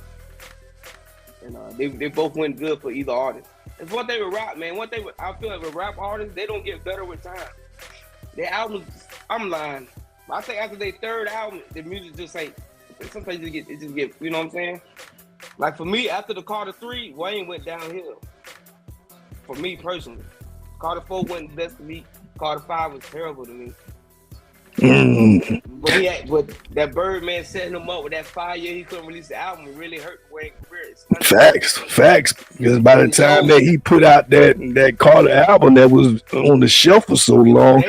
And they both went good for either artist. It's one thing with rap, man. I feel like with rap artists, they don't get better with time. Their albums, I'm lying. I think after their third album, the music just ain't. Sometimes it just get, you know what I'm saying? Like for me, after the Carter 3, Wayne went downhill. For me personally, Carter 4 wasn't the best to me. Carter 5 was terrible to me. But that Birdman setting him up with that 5 year he couldn't release the album, it really hurt Wayne's career. Facts. Because by the time that he put out that Carter album that was on the shelf for so long,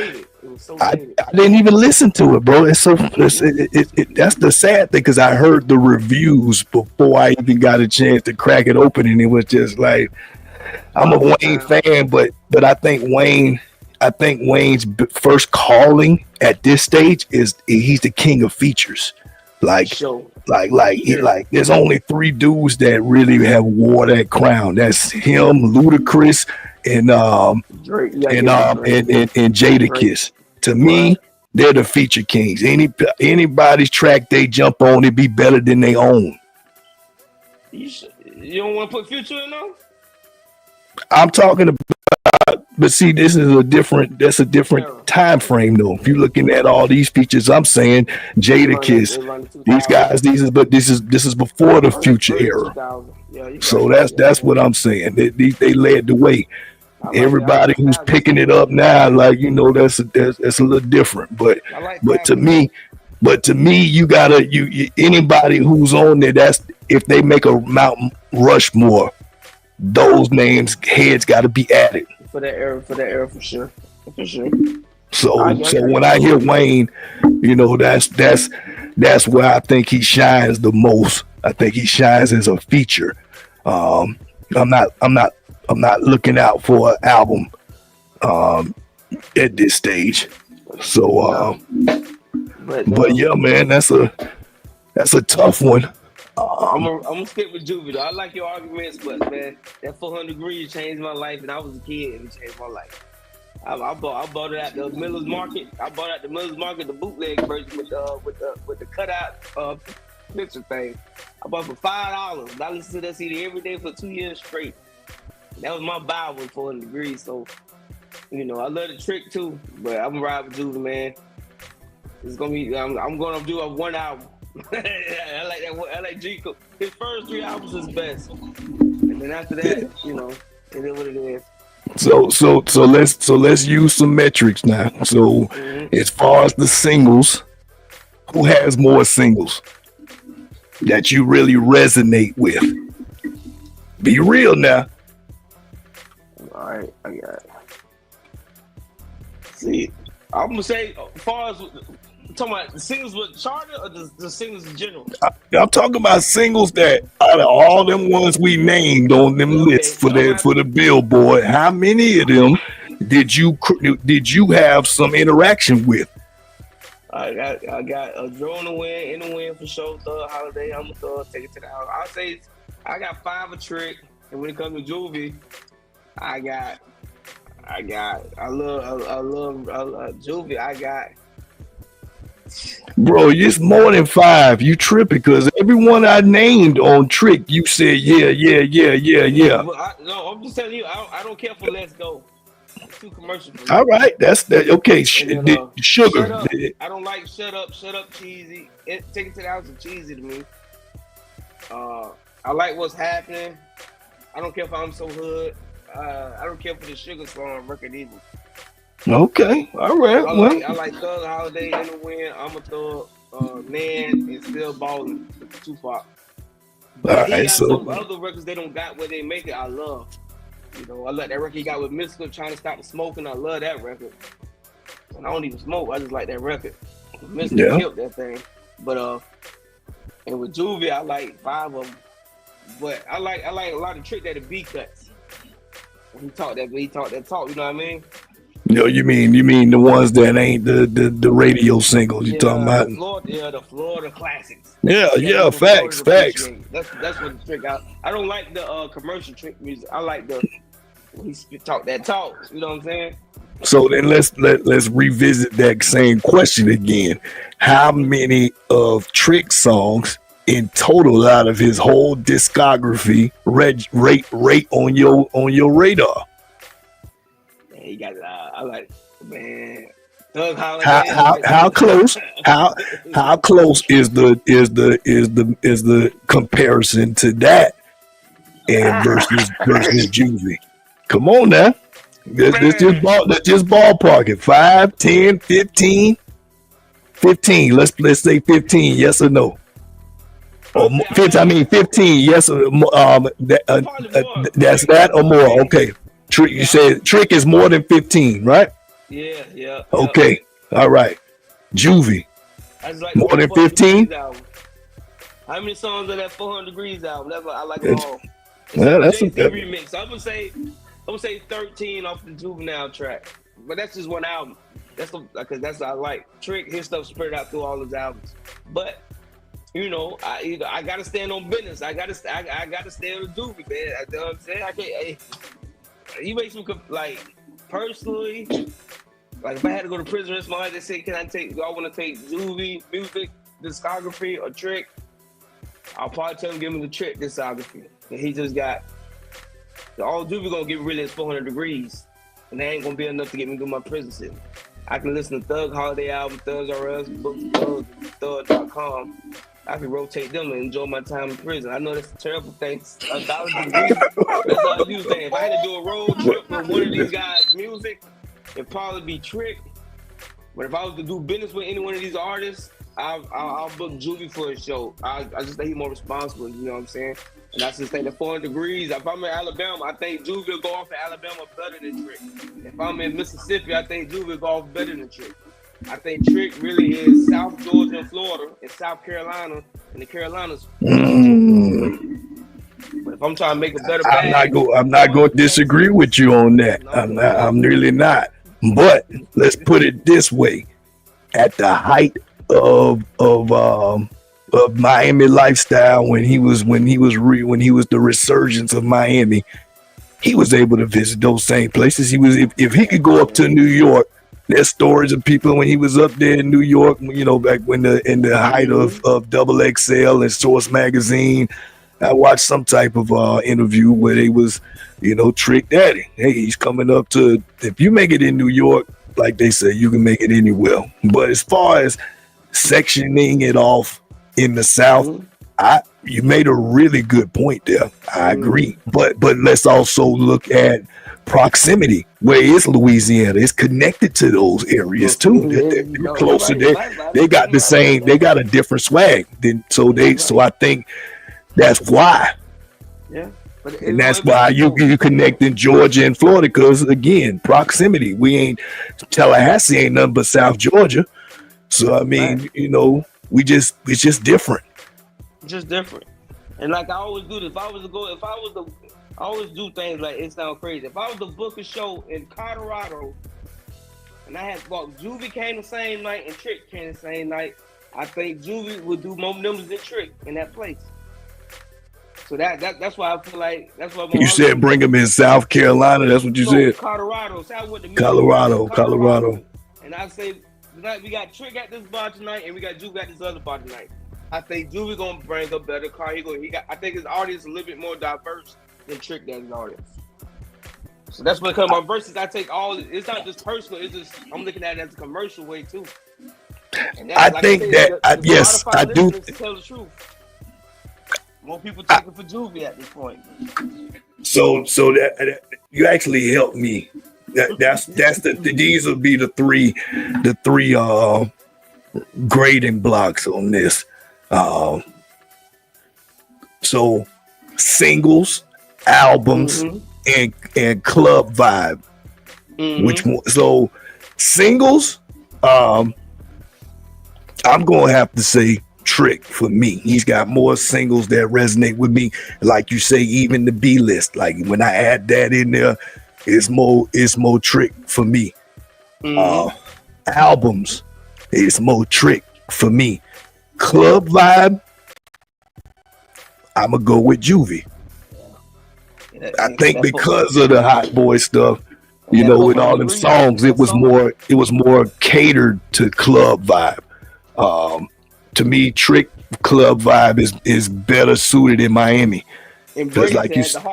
I didn't even listen to it, bro. That's the sad thing, because I heard the reviews before I even got a chance to crack it open, and it was just like, I'm a Wayne fan, but I think Wayne's first calling at this stage is he's the king of features. Like there's only 3 dudes that really have wore that crown. That's him, Ludacris, and Jadakiss. To me, they're the feature kings. Anybody's track they jump on, it be better than they own. You don't want to put Future in though? I'm talking about, but see, that's a different time frame though. If you're looking at all these features, I'm saying Jadakiss, these guys, this is before the Future era. So that's what I'm saying. They led the way. Everybody who's picking it up now, that's a little different. But to me, you gotta anybody who's on there, that's if they make a Mount Rushmore, those names heads got to be added for that era for sure. So when I hear Wayne, that's where I think he shines the most. I think he shines as a feature. I'm not looking out for an album at this stage. So but yeah, man, that's a tough one. I'm gonna stick with Juvie though. I like your arguments, but man, that 400 Degrees changed my life, and I was a kid and it changed my life. I bought it at the Miller's Market. The bootleg version with the cutout picture thing. I bought it for $5. I listened to that CD every day for 2 years straight. That was my buy with 400 Degrees. So, I love the Trick too, but I'm riding with Juvie, man. It's gonna be. I'm gonna do a 1 album. I like that. I like G. His first 3 albums is best, and then after that, it is what it is. So let's use some metrics now. So as far as the singles, who has more singles that you really resonate with? Be real now. All right, I got it. See, I'm gonna say as far as. Talking about the singles with charter or the singles in general? I'm talking about singles that out of all them ones we named on them lists for the Billboard, how many of them did you have some interaction with? I got a Joe in the win for sure. Thug Holiday, I'm gonna take it to the house. I'll say I got 5 a Trick, And when it comes to Juvie, I love Juvie. I got. Bro, it's more than 5. You tripping because everyone I named on Trick, you said yeah. No, I'm just telling you, I don't care for Let's Go. It's too commercial for me. All right, that's that. Okay, Then, Sugar. Shut Up. I don't like Shut Up, cheesy. Take It to the House is cheesy to me. I like What's Happening. I don't care if I'm So Hood. I don't care for the Sugar Song record either. Okay, all right. I like Thug Holiday, In the Wind, I'm a Thug, Man, and Still Ballin', Tupac. But he got some other records they don't got where they make it. I love. You know, I like that record he got with Mystical, Trying to Stop the Smoking. I love that record. And I don't even smoke. I just like that record. Mystical killed that thing. But and with Juvie, I like 5 of them. But I like a lot of Trick that the B cuts. He talk that talk. You know what I mean? No, you mean the ones that ain't the radio singles you talking about? The Florida classics. Yeah, facts. That's what the Trick out. I don't like the commercial Trick music. I like the when he talk that talk. You know what I'm saying? So then let's revisit that same question again. How many of Trick songs in total out of his whole discography rate on your radar? He got I like, man. Thug Holiday. How close? How close is the comparison to that and versus Juvie? Come on now. Let's just ballpark it. 5, 10, 15. 15. Let's say 15. Yes or no? Or 15. Yes or that's that or more. Okay. Trick, you said Trick is more than 15, right? Yeah. Okay. All right. Juvie. Like more than 15? How many songs on that 400 Degrees album? That's what I like them all. Yeah, that's a remix. I would say 13 off the Juvenile track. But that's just one album. That's because that's what I like. Trick, his stuff spread out through all his albums. But you know, I gotta stand on business. I gotta stay on the Juvie, man. You know what I'm saying? I can't. You make some like personally, like if I had to go to prison rest my life, they say, do I want to take Juvie music discography or Trick? I'll probably tell him give me the Trick discography. And he just got all Juvie gonna give really is 400 Degrees, and that ain't gonna be enough to get me through my prison sentence. I can listen to Thug Holiday album, Thugs Hwrs, books, Thug.com. I can rotate them and enjoy my time in prison. I know that's a terrible thing. $1 that's all you think. If I had to do a road trip with one of these guys' music, it'd probably be Trick. But if I was to do business with any one of these artists, I'll book Juvie for a show. I just think he's more responsible. You know what I'm saying? And I just think the 400 Degrees. If I'm in Alabama, I think Juvie will go off in Alabama better than Trick. If I'm in Mississippi, I think Juvie will go off better than Trick. I think Trick really is South Georgia and Florida and South Carolina and the Carolinas. But if I'm trying to make a better bag, I'm not going to disagree with you on that. I'm really not. But let's put it this way: at the height of Miami lifestyle, when he was the resurgence of Miami, he was able to visit those same places. If he could go up to New York. There's stories of people when he was up there in New York, you know, back when in the height of XXL and Source Magazine. I watched some type of interview where they was, you know, Trick Daddy. Hey, he's coming up to, if you make it in New York, like they say, you can make it anywhere. But as far as sectioning it off in the South, you made a really good point there. I agree. But let's also look at proximity. Where is Louisiana? It's connected to those areas too. They're closer. They got the same. They got a different swag. So I think that's why. Yeah. And that's why you connect in Georgia and Florida, because again, proximity. We ain't Tallahassee ain't nothing but South Georgia. So I mean, you know, it's just different. Just different. And like I always do this. I always do things like it sounds crazy. If I was to book a show in Colorado and I had Juvie came the same night and Trick came the same night, I think Juvie would do more numbers than Trick in that place. So that's why I feel like that's why You said bring him in South Carolina. That's what you said. Colorado. So I went to Colorado. And I say tonight we got Trick at this bar tonight, and we got Juve at this other bar tonight. I think Juve gonna bring a better car. I think his audience is a little bit more diverse than Trick does his audience. So that's what my verses. I take all. It's not just personal. It's just I'm looking at it as a commercial way too. And I think yes, I do. To tell the truth, more people taking for Juvie at this point. So that you actually helped me. That's these will be the three grading blocks on this. So singles, albums, and club vibe. Which one? So singles, I'm gonna have to say Trick for me. He's got more singles that resonate with me. Like you say, even the B list. Like when I add that in there, it's more Trick for me. Albums, it's more Trick for me. Club vibe, I'm gonna go with Juvie. I think because of the Hot Boy stuff, you know, with all them songs, it was more catered to club vibe. To me, Trick club vibe is better suited in Miami. Because like you said,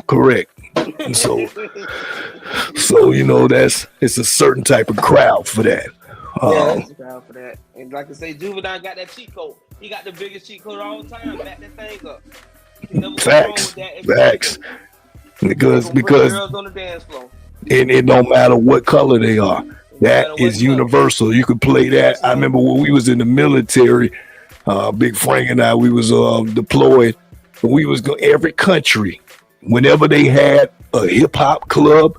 correct. So you know, it's a certain type of crowd for that. That's a crowd for that. And like I say, Juvenile got that cheat code. He got the biggest cheat code all the time. Back that thing up. Facts. Because girls on the dance floor. And it don't matter what color they are. That is universal. You could play that. I remember when we was in the military, Big Frank and I, we was deployed. We was going every country. Whenever they had a hip hop club,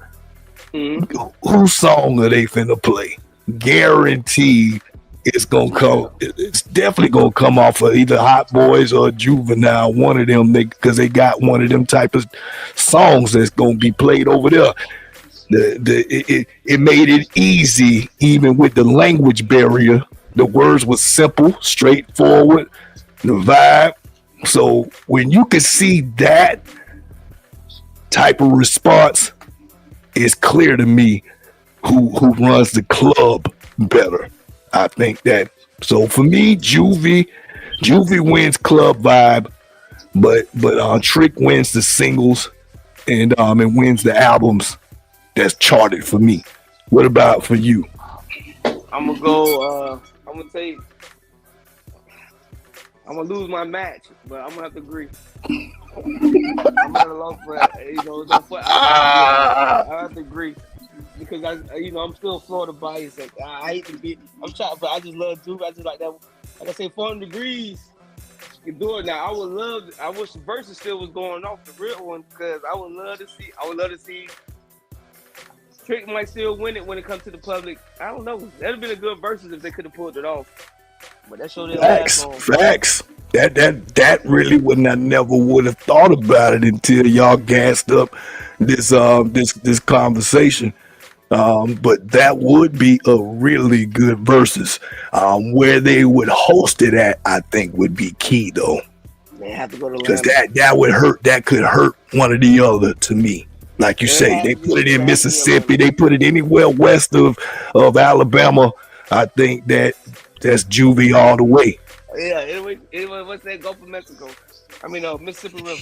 whose song are they finna play? Guaranteed, it's gonna come. It's definitely gonna come off of either Hot Boys or Juvenile. One of them, because they got one of them type of songs that's gonna be played over there. It made it easy, even with the language barrier. The words were simple, straightforward, the vibe. So when you can see that type of response, it's clear to me who runs the club better. I think that. So for me, Juvie wins club vibe, but Trick wins the singles and wins the albums that's charted for me. What about for you? I'm gonna go. I'm gonna lose my match, but I'm gonna have to agree. I'm at a loss for that. You know, I have to agree because I'm still Florida biased. I hate to be. I'm trying, but I just love Duke. I just like that. Like I say, 400 degrees. You can do it now. I wish the versus still was going off the real one because I would love to see. Trick might still win it when it comes to the public. I don't know. That'd have been a good versus if they could have pulled it off. But that showed Facts. That really wouldn't. I never would have thought about it until y'all gassed up this conversation. But that would be a really good versus. Where they would host it at, I think would be key though. They have to go to because that would hurt. That could hurt one or the other to me. Like you say, they put it in Mississippi. They put it anywhere west of Alabama. I think that's Juvie all the way. Yeah, anyway, what's that? Gulf of Mexico. I mean, Mississippi River.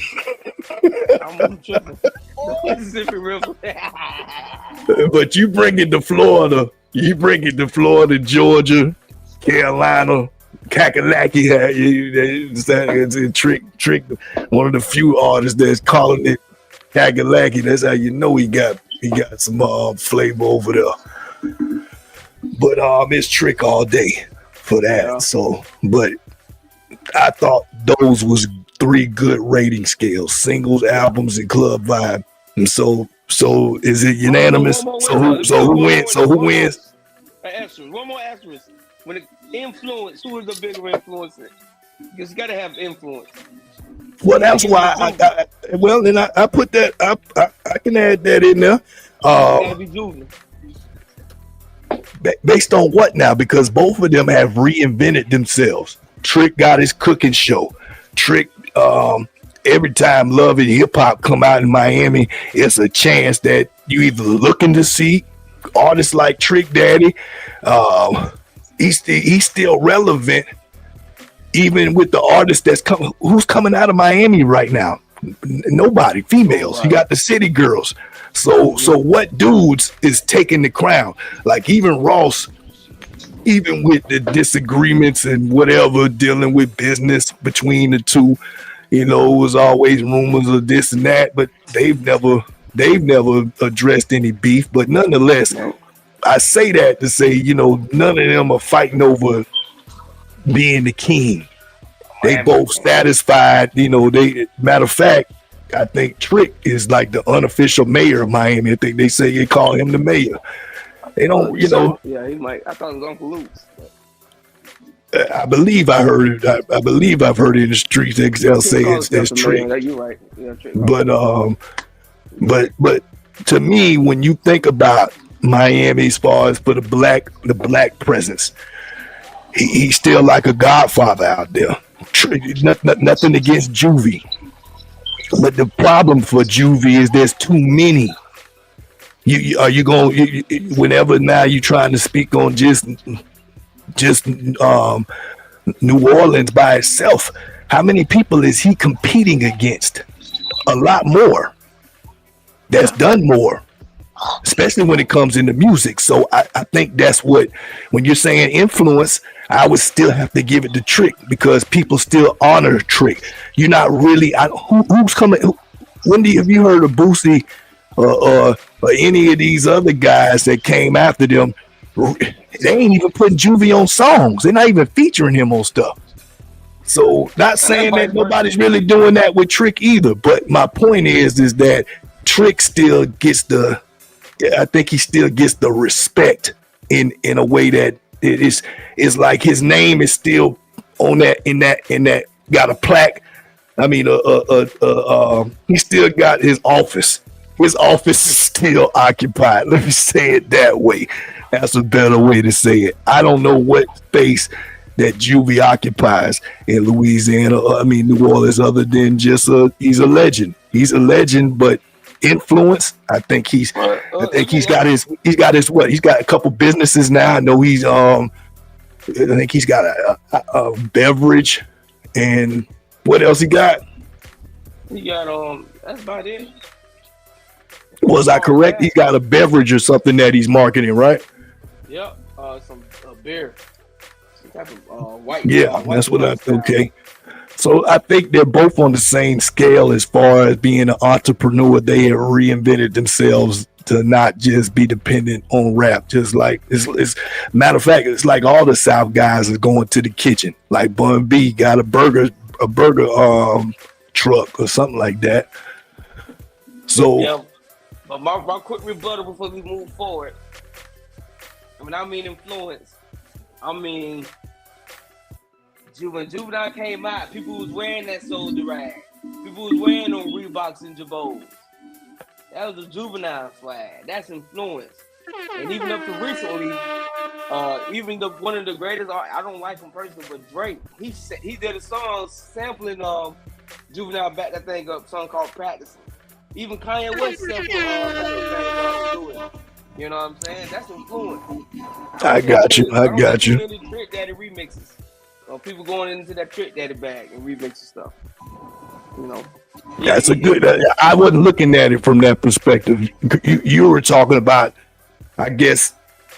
I'm tripping. Mississippi River. But you bring it to Florida. Georgia, Carolina, Kakalaki. Trick. One of the few artists that's calling it Kakalaki. That's how you know he got some flavor over there. But it's Trick all day for that. Yeah. So, but I thought those was 3 good rating scales: singles, albums, and club vibe. And so is it unanimous? So who wins? One more asterisk. When it influence, who is the bigger influencer? Because you got to have influence. Well, that's why I put that. I can add that in there. Based on what now? Because both of them have reinvented themselves. Trick got his cooking show. Trick every time Love and Hip Hop come out in Miami, it's a chance that you either looking to see artists like Trick Daddy. He's still relevant, even with the artists that's coming. Who's coming out of Miami right now? Nobody. Females. You got the city girls. So what dudes is taking the crown? Like even Ross, even with the disagreements and whatever, dealing with business between the two, it was always rumors of this and that, but they've never addressed any beef. But nonetheless, I say that to say, none of them are fighting over being the king. They both satisfied, matter of fact, I think Trick is like the unofficial mayor of Miami. I think they call him the mayor. They don't, Yeah, he might. I thought it was Uncle Luke's. I believe I heard it. I believe I've heard it in the streets. They'll say it's Trick. You're right. Yeah, Trick. But to me, when you think about Miami, as far as for the black presence, he's still like a godfather out there. Nothing against Juvie, but the problem for Juvie is there's too many. You going whenever now you trying to speak on just New Orleans by itself? How many people is he competing against? A lot more. That's done more, especially when it comes into music. So I think that's what, when you're saying influence, I would still have to give it to Trick, because people still honor Trick. You're not really, who's coming? Have you heard of Boosie or any of these other guys that came after them? They ain't even putting Juvie on songs. They're not even featuring him on stuff. So not saying that nobody's really doing that with Trick either. But my point is that Trick still gets I think he still gets the respect in a way that it is like his name is still on that in that got a plaque. I mean, he still got his office. His office is still occupied. Let me say it that way. That's a better way to say it. I don't know what space that Juvie occupies in Louisiana, New Orleans, other than just he's a legend. He's a legend, but influence, I think he's got his what? He's got a couple businesses now. I know I think he's got a beverage, and what else he got? He got that's about it. Was I correct? He's got a beverage or something that he's marketing, right? Yep. Some beer. Some type of white. Yeah, that's what I think. Okay. So I think they're both on the same scale as far as being an entrepreneur. They have reinvented themselves to not just be dependent on rap. Just like it's matter of fact, it's like all the South guys is going to the kitchen. Like Bun B got a burger truck or something like that. So yeah, but my quick rebuttal before we move forward. I mean influence. When Juvenile came out, people was wearing that Soldier rag. People was wearing on Reeboks and Jabos. That was a Juvenile swag. That's influence. And even up to recently, one of the greatest, I don't like him personally, but Drake, he did a song sampling Juvenile, back that thing up, song called Practicing. Even Kanye West sampled that thing do it. You know what I'm saying? That's influence. I got you. Any Trick Daddy remixes. People going into that Trick Daddy bag and remixing stuff. That's a good. I wasn't looking at it from that perspective. You were talking about, I guess,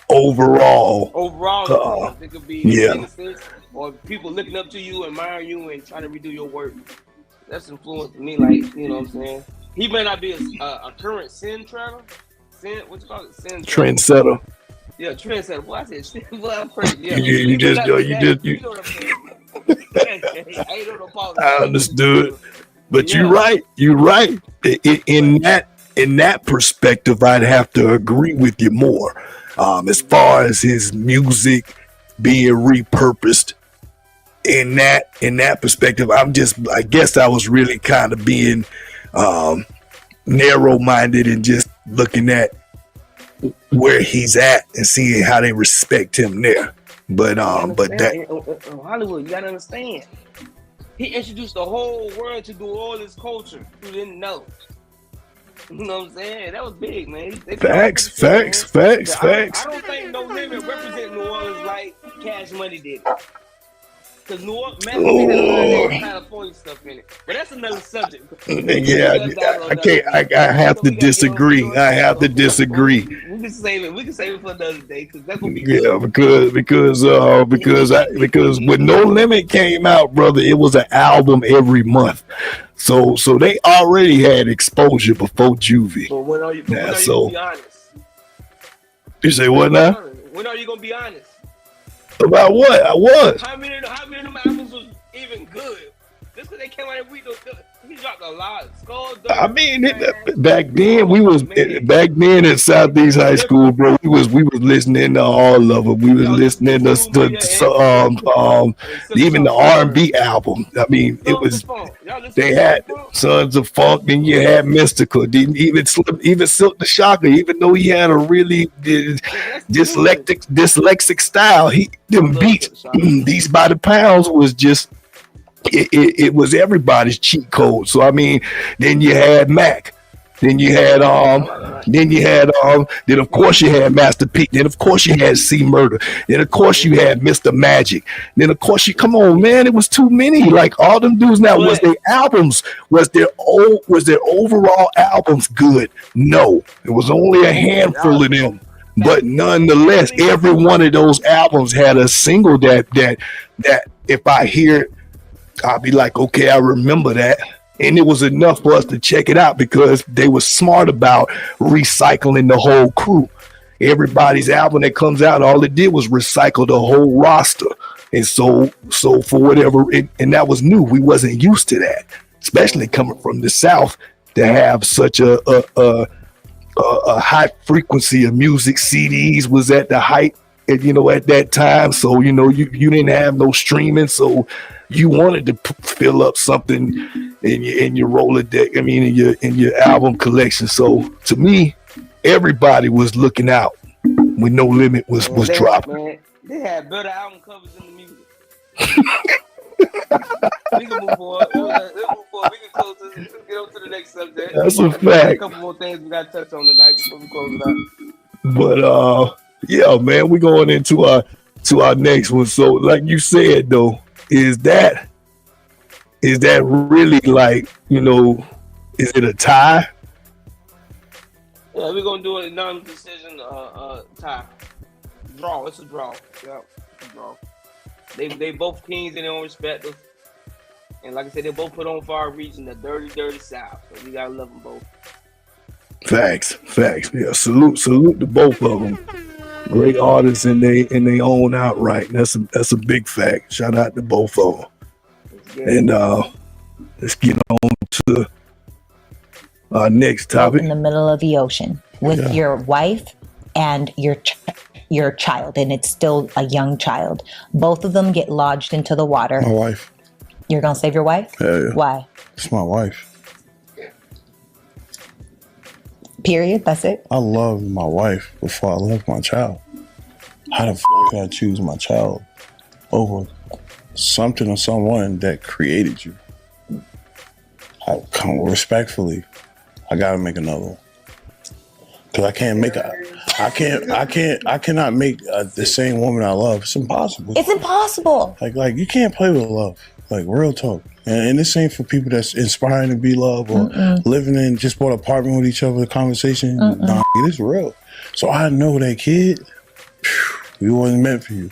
overall. It could be innocence, or people looking up to you, admiring you, and trying to redo your work. That's influence to me. Like, you know what I'm saying? He may not be a current trendsetter. Yeah, trendsetter. Well, I said, I'm crazy. Yeah, you know what I'm saying? I understood, but you're right. In that perspective, I'd have to agree with you more. As far as his music being repurposed, in that perspective, I guess I was really kind of being narrow-minded and just looking at where he's at and seeing how they respect him there. But Hollywood, you gotta understand. He introduced the whole world to New Orleans culture. You didn't know. You know what I'm saying? That was big, man. Facts. I don't think No Limit represent New Orleans like Cash Money did. Because New Orleans, man, had a lot of that California stuff in it. But that's another subject. Yeah, I can't. I have to disagree. I have to disagree. We can save it. We can save it for another day because that's gonna be Yeah, good. because when No Limit came out, brother, it was an album every month. So they already had exposure before Juvie. But when are you gonna be honest? You say what now? When are you gonna be honest? About what? I was. How many of them albums was even good? Just because they came out every week, he dropped a lot. I mean, back then at Southeast High School, bro, we was listening to all of them. We was listening to even the R&B album. I mean, it was they had Sons of Funk, and you had Mystical. Didn't even Silk the Shocker, even though he had a really dyslexic style. Them beats, These by the Pounds was just. It was everybody's cheat code. So I mean, then you had Mac, then you had then of course you had Master P, then of course you had C Murder, then of course you had Mr. Magic, then of course come on, man, it was too many. Like all them dudes now, was their albums, was their overall albums good? No, it was only a handful of them. But nonetheless, every one of those albums had a single that if I hear it, I'll be like, okay, I remember that. And it was enough for us to check it out because they were smart about recycling the whole crew. Everybody's album that comes out, all it did was recycle the whole roster. And so for whatever, and that was new. We wasn't used to that, especially coming from the South to have such a high frequency of music. CDs was at the height, at that time. So, you didn't have no streaming. So you wanted to fill up something in your Rolodex. I mean, in your album collection. So to me, everybody was looking out when No Limit was dropping. Man, they had better album covers than the music. We can move forward. We can close this. Let's get on to the next subject. That's a fact. A couple more things we got to touch on tonight before we close it out. But yeah, man, we're going into our next one. So, like you said, though. Is that really like, is it a tie? Yeah, we're gonna do a non-decision tie. Draw. It's a draw. Yeah, it's a draw. They both kings in their own respect. And like I said, they both put on for our region the dirty South. So we gotta love them both. Facts. Yeah, salute to both of them. Great artists in they own outright. That's a big fact. Shout out to both of them. And let's get on to our next topic. In the middle of the ocean with your wife and your child, and it's still a young child. Both of them get lodged into the water. My wife. You're gonna save your wife? Hell yeah. Why? It's my wife. Period. That's it. I love my wife before I love my child. How the could I choose my child over something or someone that created you? I come respectfully. I gotta make another one because I can't make I cannot make the same woman I love. It's impossible. It's impossible. Like you can't play with love. Like real talk. And this ain't for people that's inspiring to be loved or living in just bought an apartment with each other, conversation. Nah, it is real. So I know that kid, we wasn't meant for you.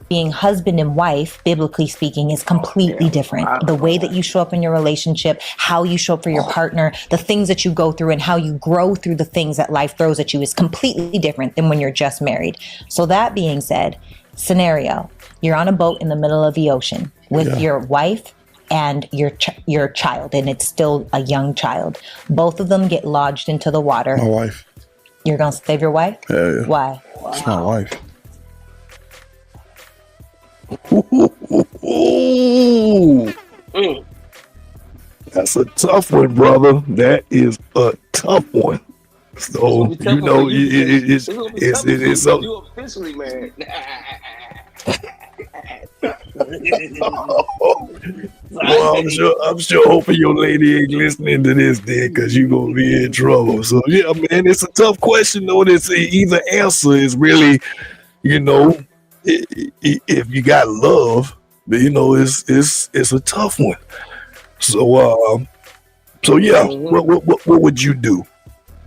Being husband and wife, biblically speaking, is completely different. The way that you show up in your relationship, how you show up for your partner, the things that you go through and how you grow through the things that life throws at you is completely different than when you're just married. So that being said, scenario, you're on a boat in the middle of the ocean with your wife and your child, and it's still a young child. Both of them get lodged into the water. My wife. You're gonna save your wife? Hell yeah. Why? It's my wife. That's a tough one, brother. That is a tough one. So it's you officially married. Well, I'm sure hoping your lady ain't listening to this then, cause you gonna be in trouble. So yeah, man, it's a tough question though. This either answer is really, you know, if you got love, you know, it's a tough one. So so yeah, what would you do?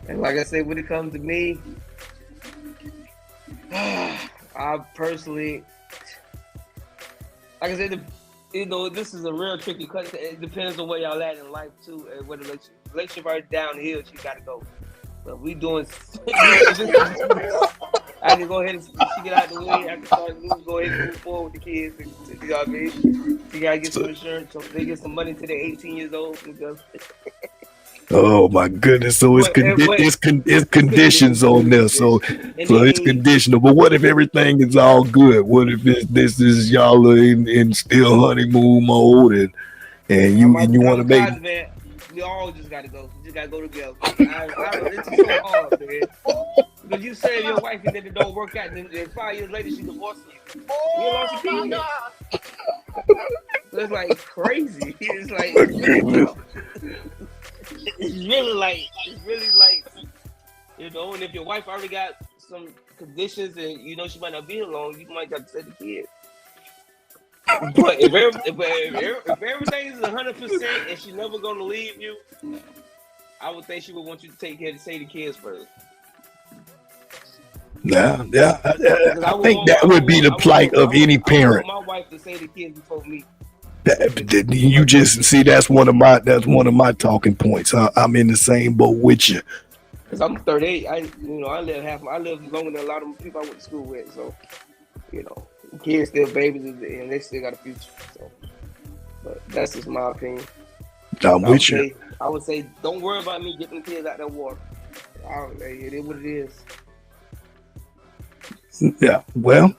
And like I said, when it comes to me, I personally, like I said, you know, this is a real tricky question. It depends on where y'all at in life too, and where the relationship right downhill, she gotta go. But we doing, I can go ahead and she get out the way. I can start go ahead and move forward with the kids. You know what I mean? She gotta get some insurance, so they get some money until they're 18 years old. Because oh my goodness! So it's conditions on there. So it's conditional. But what if everything is all good? What if this is y'all in still honeymoon mode and you want to baby? We all just gotta go. We just gotta go together. It's so hard, man. Because you say your wife and then it don't work out, and then 5 years later she divorces you. You lost your kids. It's like crazy. It's like it's really like, you know. And if your wife already got some conditions, and you know she might not be alone, you might have to say the kid. But if everything is 100% and she's never gonna leave you, I would think she would want you to take care to say the kids first. Yeah. I think that would be the plight of any parent. I want my wife to say the kids before me. You just see that's one of my talking points. I'm in the same boat with you. Cause I'm 38. I live longer than a lot of people I went to school with. So, you know. Kids still babies and they still got a future. So, but that's just my opinion. I'm with you. I would say, don't worry about me getting the kids out that water. It is what it is. Yeah. Well,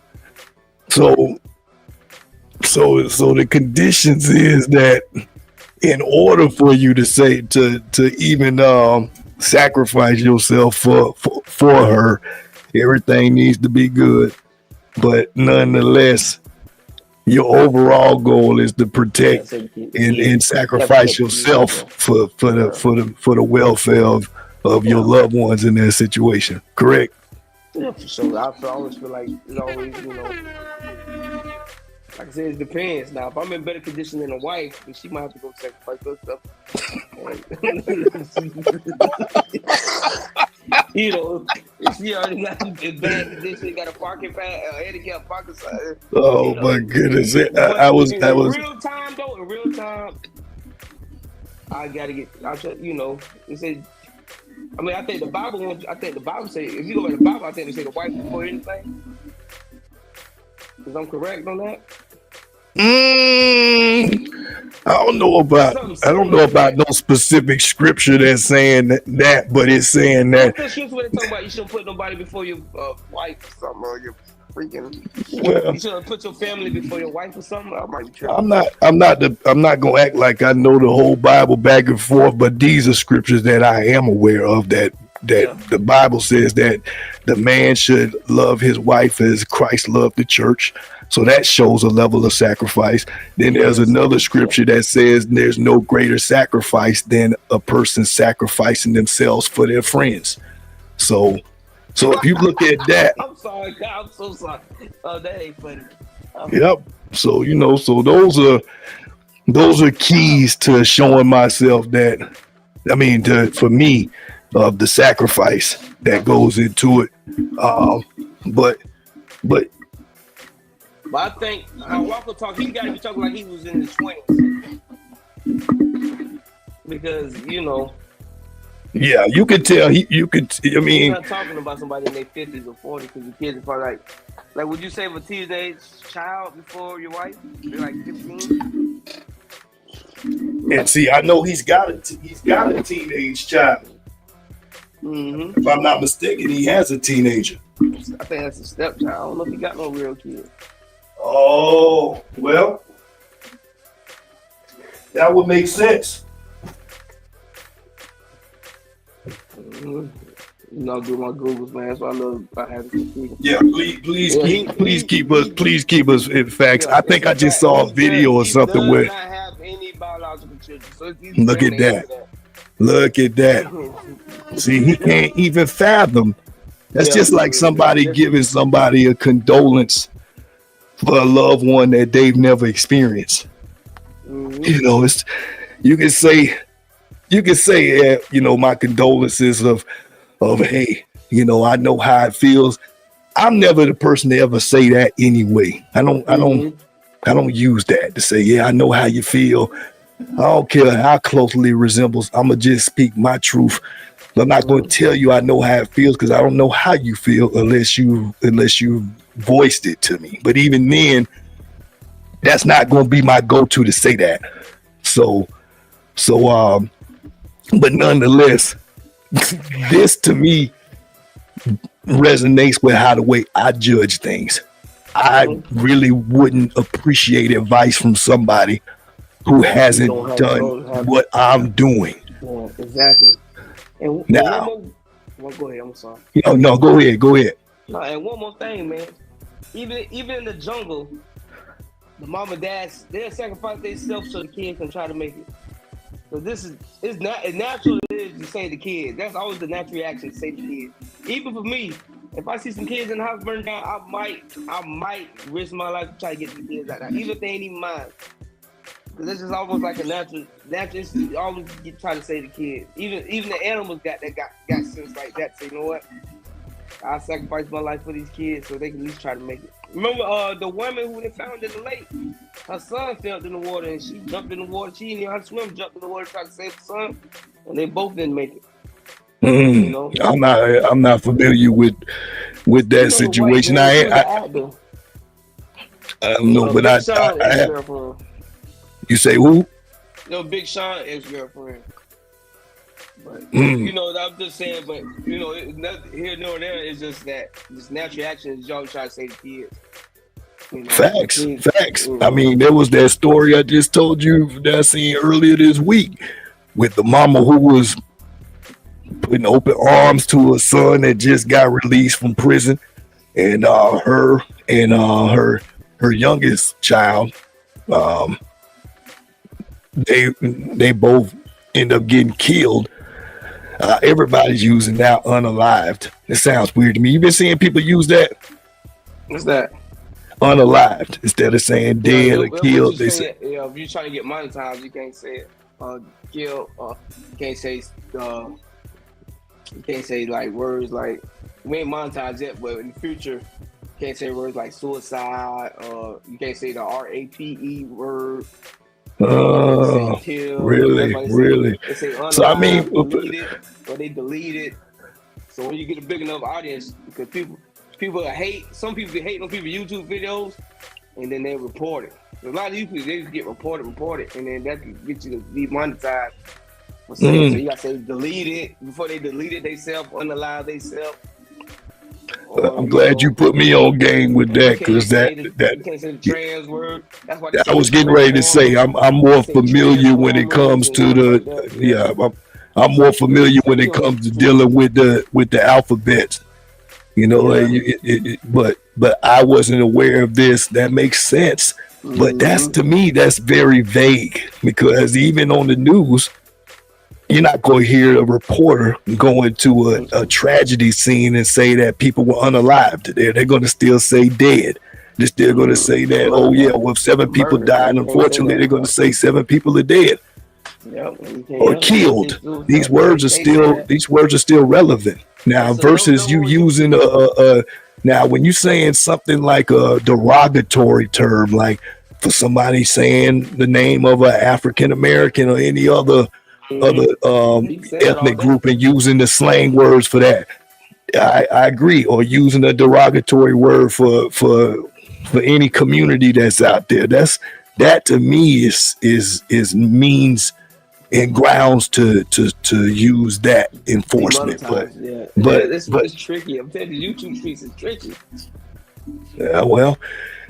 so the conditions is that in order for you to say to even sacrifice yourself for her, everything needs to be good. But nonetheless, your overall goal is to protect and sacrifice yourself for the welfare of your loved ones in that situation. Correct? Yeah, for sure. I always feel like it's always, you know, like I said, it depends. Now, if I'm in better condition than a wife, then she might have to go sacrifice her stuff. You know, if she already got in bad condition, got a parking pad, handicap parking side. Oh, you know, my goodness! I was in real time though. In real time, I gotta get. You know, it said. I mean, I think the Bible say if you go by the Bible, I think they say the wife before anything. Because I'm correct on that. I don't know about no specific scripture that's saying that, but it's saying that. The scripture where they talk about you shouldn't put nobody before your wife or something, or your freaking. Well, you shouldn't put your family before your wife or something. I might be tripping. I'm not gonna act like I know the whole Bible back and forth, but these are scriptures that I am aware of that the Bible says that the man should love his wife as Christ loved the church. So that shows a level of sacrifice. Then there's another scripture that says there's no greater sacrifice than a person sacrificing themselves for their friends. So if you look at that, I'm sorry, God, I'm so sorry. Oh, that ain't funny. Yep. So so those are keys to showing myself that, I mean, for me, of the sacrifice that goes into it. But I think Walker talk, he got to be talking like he was in his 20s. Because, you know. Yeah, you could tell. I mean. He's not talking about somebody in their 50s or 40s because the kids are probably like, would you say of a teenage child before your wife? They're like 15? And see, I know he's got a teenage child. Mm-hmm. If I'm not mistaken, he has a teenager. I think that's a stepchild. I don't know if he got no real kid. Oh, well, that would make sense. Mm-hmm. do my Googles, man. That's why I have to keep. Yeah, please keep us in facts. I think I just saw a video or something where. Not have any biological children. So it's Look at that. Look at that. See, he can't even fathom. That's just like somebody giving somebody a condolence for a loved one that they've never experienced. You know, it's you can say, my condolences of hey, I know how it feels. I'm never the person to ever say that anyway. I don't use that to say, yeah, I know how you feel. I don't care how closely it resembles. I'm gonna just speak my truth. I'm not going to tell you I know how it feels because I don't know how you feel unless you voiced it to me. But even then, that's not going to be my go-to to say that. So, but nonetheless, this to me resonates with how the way I judge things. I really wouldn't appreciate advice from somebody who hasn't done what I'm doing. Yeah, exactly. And now, go ahead. I'm sorry. No, go ahead. No, and one more thing, man. Even in the jungle, the mom and dads, they'll sacrifice themselves so the kids can try to make it. So it's not as natural as it is to say the kids. That's always the natural reaction to say the kids. Even for me, if I see some kids in the house burned down, I might risk my life to try to get the kids out. Even if they ain't even mine. Because this is almost like a natural you always try to say the kids. Even the animals got sense like that. So you know what? I sacrifice my life for these kids so they can at least try to make it. Remember the woman who they found in the lake? Her son fell in the water and she jumped in the water. She didn't know how to swim, jumped in the water, tried to save the son, and they both didn't make it. I'm not familiar with that situation. I don't know, but I you say who? Big Sean ex-girlfriend. But I'm just saying. But here nor there is just that this natural action is y'all try to say to kids. Facts. I mean, there was that story I just told you that I seen earlier this week with the mama who was putting open arms to her son that just got released from prison, and her youngest child. They both end up getting killed. Everybody's using now unalived. It sounds weird to me. You've been seeing people use that? What's that? Unalived instead of saying dead or killed. They say, if you're trying to get monetized, you can't say it. Kill. You can't say like words like we ain't monetized yet, but in the future, you can't say words like suicide. You can't say the RAPE word. Really? They say so I mean, they delete it. So when you get a big enough audience, because people hate, some people hate on people's YouTube videos, and then they report it. So a lot of YouTube they just get reported, and then that can get you to be monetized. So you got to say delete it before they delete it themselves, unalive themselves. I'm glad you put me on game with that, because that you can't say the trans word. That's why I was getting ready to say I'm more familiar when it comes to the I'm more familiar when it comes to dealing with the alphabet. But I wasn't aware of this. That makes sense. But that's, to me, that's very vague, because even on the news, you're not going to hear a reporter going to a tragedy scene and say that people were unalived. They're going to still say dead. They're still going to say that, 7 people died. Unfortunately, they're going to say 7 people are dead or killed. These words are still relevant now. Versus you using now when you're saying something like a derogatory term, like for somebody saying the name of an African American or any other ethnic group and using the slang words for that, I agree. Or using a derogatory word for any community that's out there. That to me is means and grounds to use that enforcement. But it's tricky. I'm telling you, YouTube streets is tricky. Yeah, well,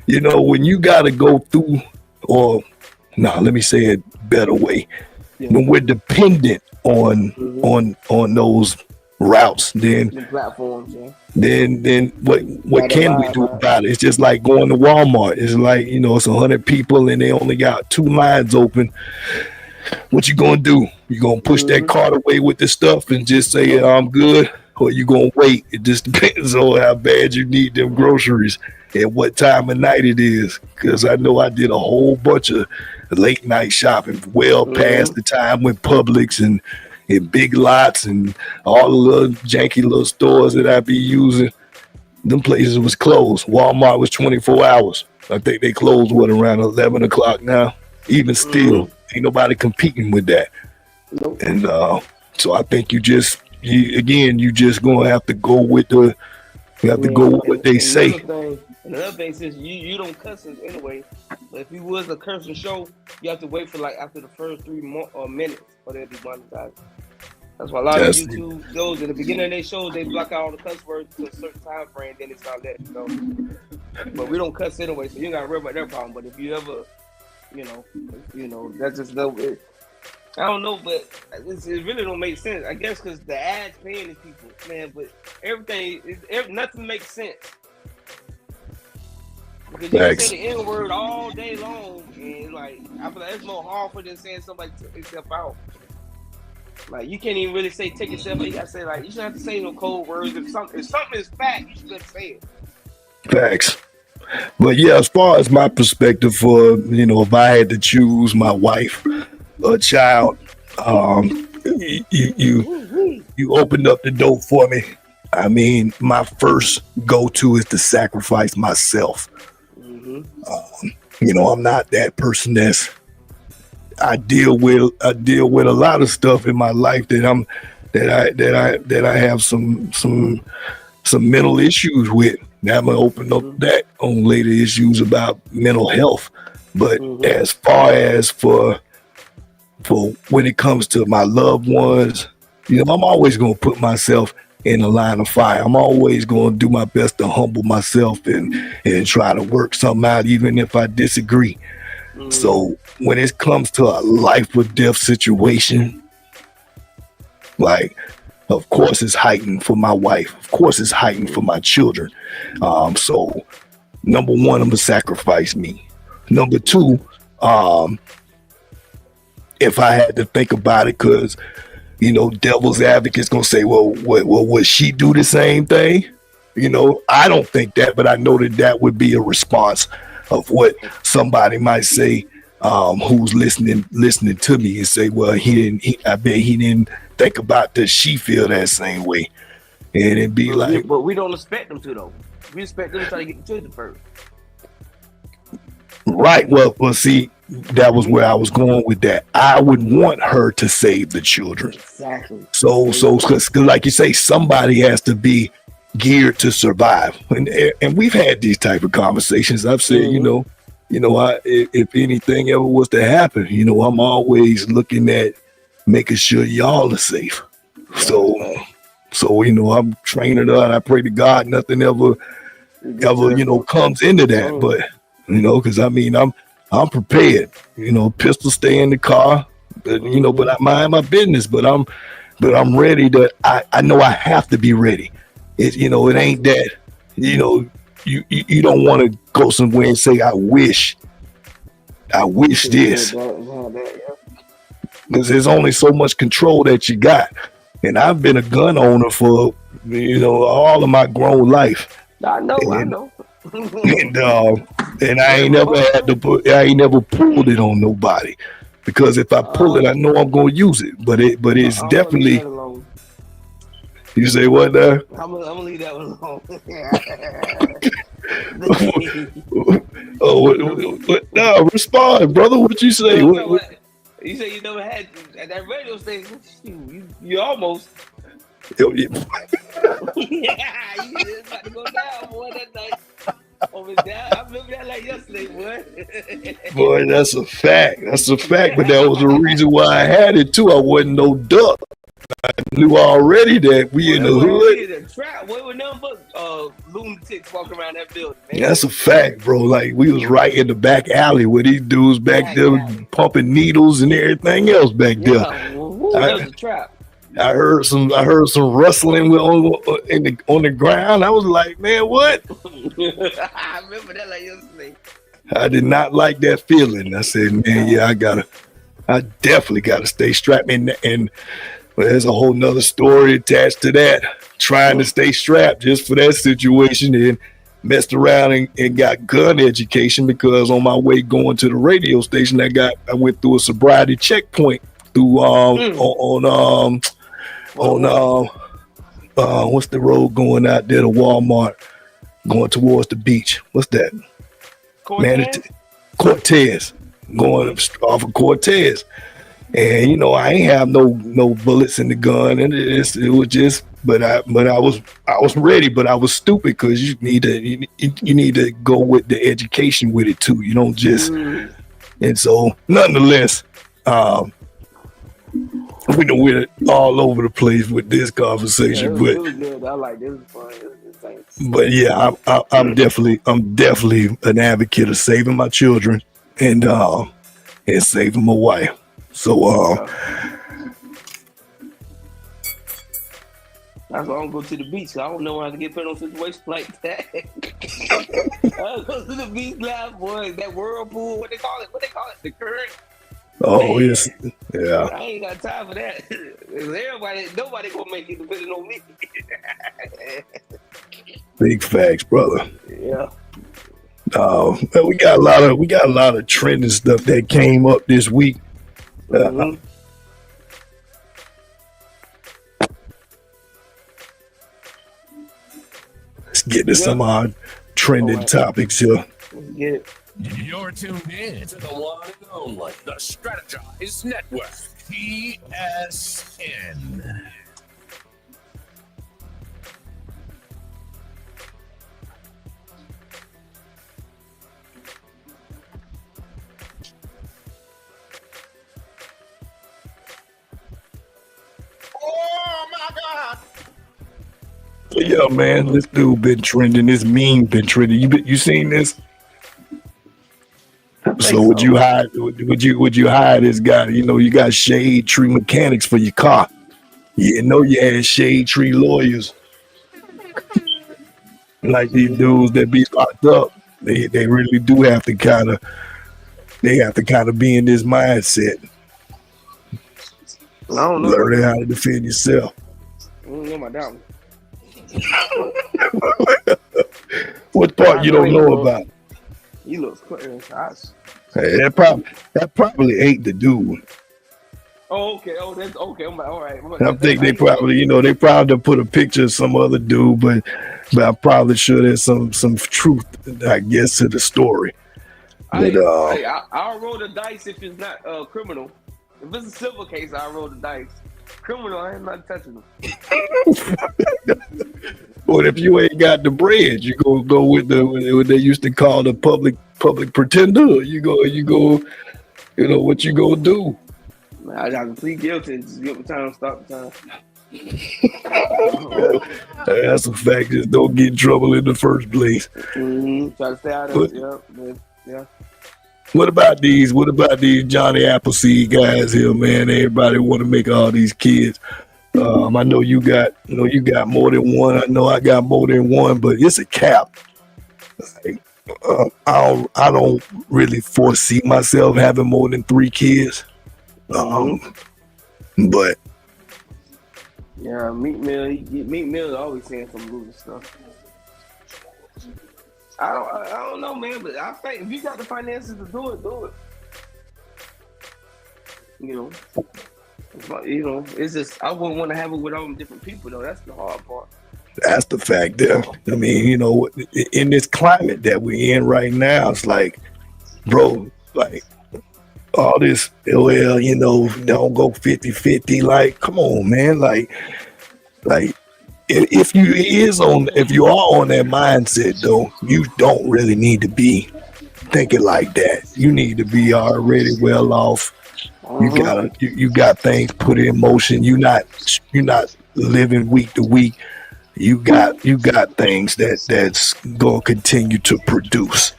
when you got to go through, let me say it better way. When we're dependent on those routes, then The platforms, yeah. then what Right, can we right, do right. about it? It's just like going to Walmart. It's like, it's 100 people and they only got 2 lines open. What you gonna do? You gonna push that cart away with the stuff and just say, I'm good? Or you gonna wait? It just depends on how bad you need them groceries and what time of night it is. Because I know I did a whole bunch of late night shopping well past the time when Publix and Big Lots and all the little janky little stores that I be using, them places was closed. Walmart was 24 hours. I think they closed around 11 o'clock now. Even still, ain't nobody competing with that. Nope. And so I think you just gonna have to go with go with what they say. Another thing, since you don't cuss anyway, but if you was a cursing show, you have to wait for like after the first 3 minutes for they'll be monetized. That's why a lot of YouTube shows at the beginning of their shows they block out all the cuss words to a certain time frame, then they start letting you know. But we don't cuss anyway, so you ain't gotta worry about that problem. But if you ever, that's just no. I don't know, but it really don't make sense. I guess because the ads paying these people, man. But nothing makes sense. Because you can say the N word all day long, and like I feel like it's more harmful than saying somebody took themselves out. Like you can't even really say take yourself out. You gotta say like you shouldn't have to say no cold words. If something is fact, you should say it. Facts. But yeah, as far as my perspective for if I had to choose my wife or child, you opened up the door for me. I mean, my first go-to is to sacrifice myself. I'm not that person I deal with a lot of stuff in my life that I have some mental issues with. Now I'm gonna open up that on later issues about mental health. But as far as for when it comes to my loved ones, I'm always gonna put myself in the line of fire. I'm always going to do my best to humble myself and try to work something out, even if I disagree. So when it comes to a life or death situation, like, of course it's heightened for my wife. Of course it's heightened for my children. So number one, I'm going to sacrifice me. Number two, if I had to think about it, because devil's advocate's gonna say, well, would she do the same thing? I don't think that, but I know that would be a response of what somebody might say, who's listening to me and say, well, I bet he didn't think about does she feel that same way, and it'd be but we don't expect them to though. We expect them to try to get the children first. Right. Well, see, that was where I was going with that. I would want her to save the children. Exactly. So, because like you say, somebody has to be geared to survive, and we've had these type of conversations. I've said, if anything ever was to happen, I'm always looking at making sure y'all are safe. So, I'm training her, and I pray to God nothing ever, comes into that, but. Because I mean, I'm prepared. Pistol stay in the car. But I mind my business. But I'm ready. I know I have to be ready. It ain't that. You don't want to go somewhere and say I wish this, because there's only so much control that you got. And I've been a gun owner for all of my grown life. I know. And I ain't never pulled it on nobody, because if I pull it, I know I'm gonna use it. But it's definitely. You say what now? I'm gonna leave that one alone. No, respond, brother. What you say? You say you never had at that radio station. You almost. Yeah, you about to go down, boy, that night. Over there. I remember that like yesterday, boy. Boy, that's a fact. But that was the reason why I had it too. I wasn't no duck. I knew already that we in the hood. The trap. What were nothing but lunatics walking around that building, man. That's a fact, bro. Like, we was right in the back alley where these dudes back there pumping needles and everything else back there. That was a trap. I heard some rustling on the ground. I was like, man, what? I remember that like yesterday. I did not like that feeling. I said, man, yeah, I definitely gotta stay strapped in. And well, there's a whole nother story attached to that. Trying to stay strapped just for that situation, and messed around and got gun education because on my way going to the radio station, I went through a sobriety checkpoint through what's the road going out there to Walmart, going towards the beach? What's that? Cortez, going off of Cortez. And you know, I ain't have no bullets in the gun, and it was just. But I was ready, but I was stupid because you need to go with the education with it too. You don't just. And so, nonetheless, we're all over the place with this conversation. Yeah, it was good. I like this. But yeah, I'm definitely an advocate of saving my children and saving my wife. So that's why I don't go to the beach. So I don't know how to get put on situations like that. I go to the beach now, boy. That whirlpool, what they call it? The current. Oh, man. Yes, yeah. I ain't got time for that. Nobody gonna make it depending on me. Big facts, brother. Yeah. We got a lot of trending stuff that came up this week. Let's get to some trending topics here. Yeah. You're tuned in to the one and only, the Strategize Network, TSN. Oh my God! Yeah, man, this dude been trending. This meme been trending. You seen this? So would you hire this guy? You know, you got shade tree mechanics for your car. You know you had shade tree lawyers. Like these dudes that be locked up. They really do have to kind of be in this mindset. I don't know. Learning how to defend yourself. I don't know about that one. What part you don't know about? He looks clear. Hey, that probably ain't the dude. Oh, okay. Oh, that's okay. I'm like, all right. I think they probably put a picture of some other dude, but I'm probably sure there's some truth, I guess, to the story. I'll roll the dice if it's not criminal. If it's a civil case, I'll roll the dice. Criminal, I ain't not touching them. But if you ain't got the bread, you go with what they used to call the public pretender. You go. You know what you gonna do? I got to plead guilty and just give the time, stop the time. That's a fact. Just don't get in trouble in the first place. Try to stay out of it. Yeah. What about these Johnny Appleseed guys here, man? Everybody want to make all these kids. I know you got more than one. I know I got more than one, but it's a cap. Like, I don't really foresee myself having more than 3 kids. But yeah, Meat Mill always saying some loser stuff. I don't know, man, but I think if you got the finances to do it. You know, it's just I wouldn't want to have it with all them different people though. That's the hard part. That's the fact there. I mean, you know, in this climate that we're in right now, it's like, bro, like all this, well, you know, don't go 50-50. Like, come on, man. Like if you are on that mindset though, you don't really need to be thinking like that. You need to be already well off. You got things put in motion. You're not living week to week. You got things that's gonna continue to produce.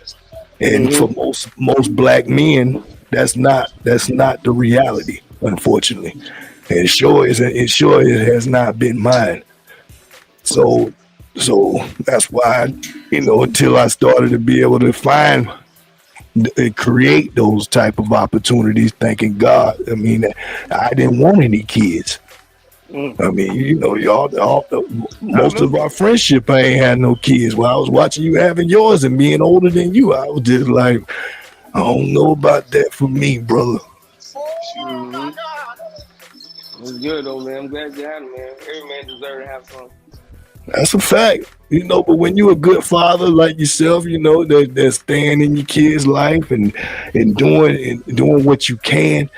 And for most black men, that's not the reality, unfortunately. and it has not been mine. So that's why, until I started to be able to find and create those type of opportunities, thanking God. I mean, I didn't want any kids. I mean, most of our friendship, I ain't had no kids. Well, I was watching you having yours and being older than you, I was just like, I don't know about that for me, brother. It's good though, man. I'm glad you had it, man. Every man deserves to have some. That's a fact, but when you're a good father like yourself, that's staying in your kids' life and doing what you can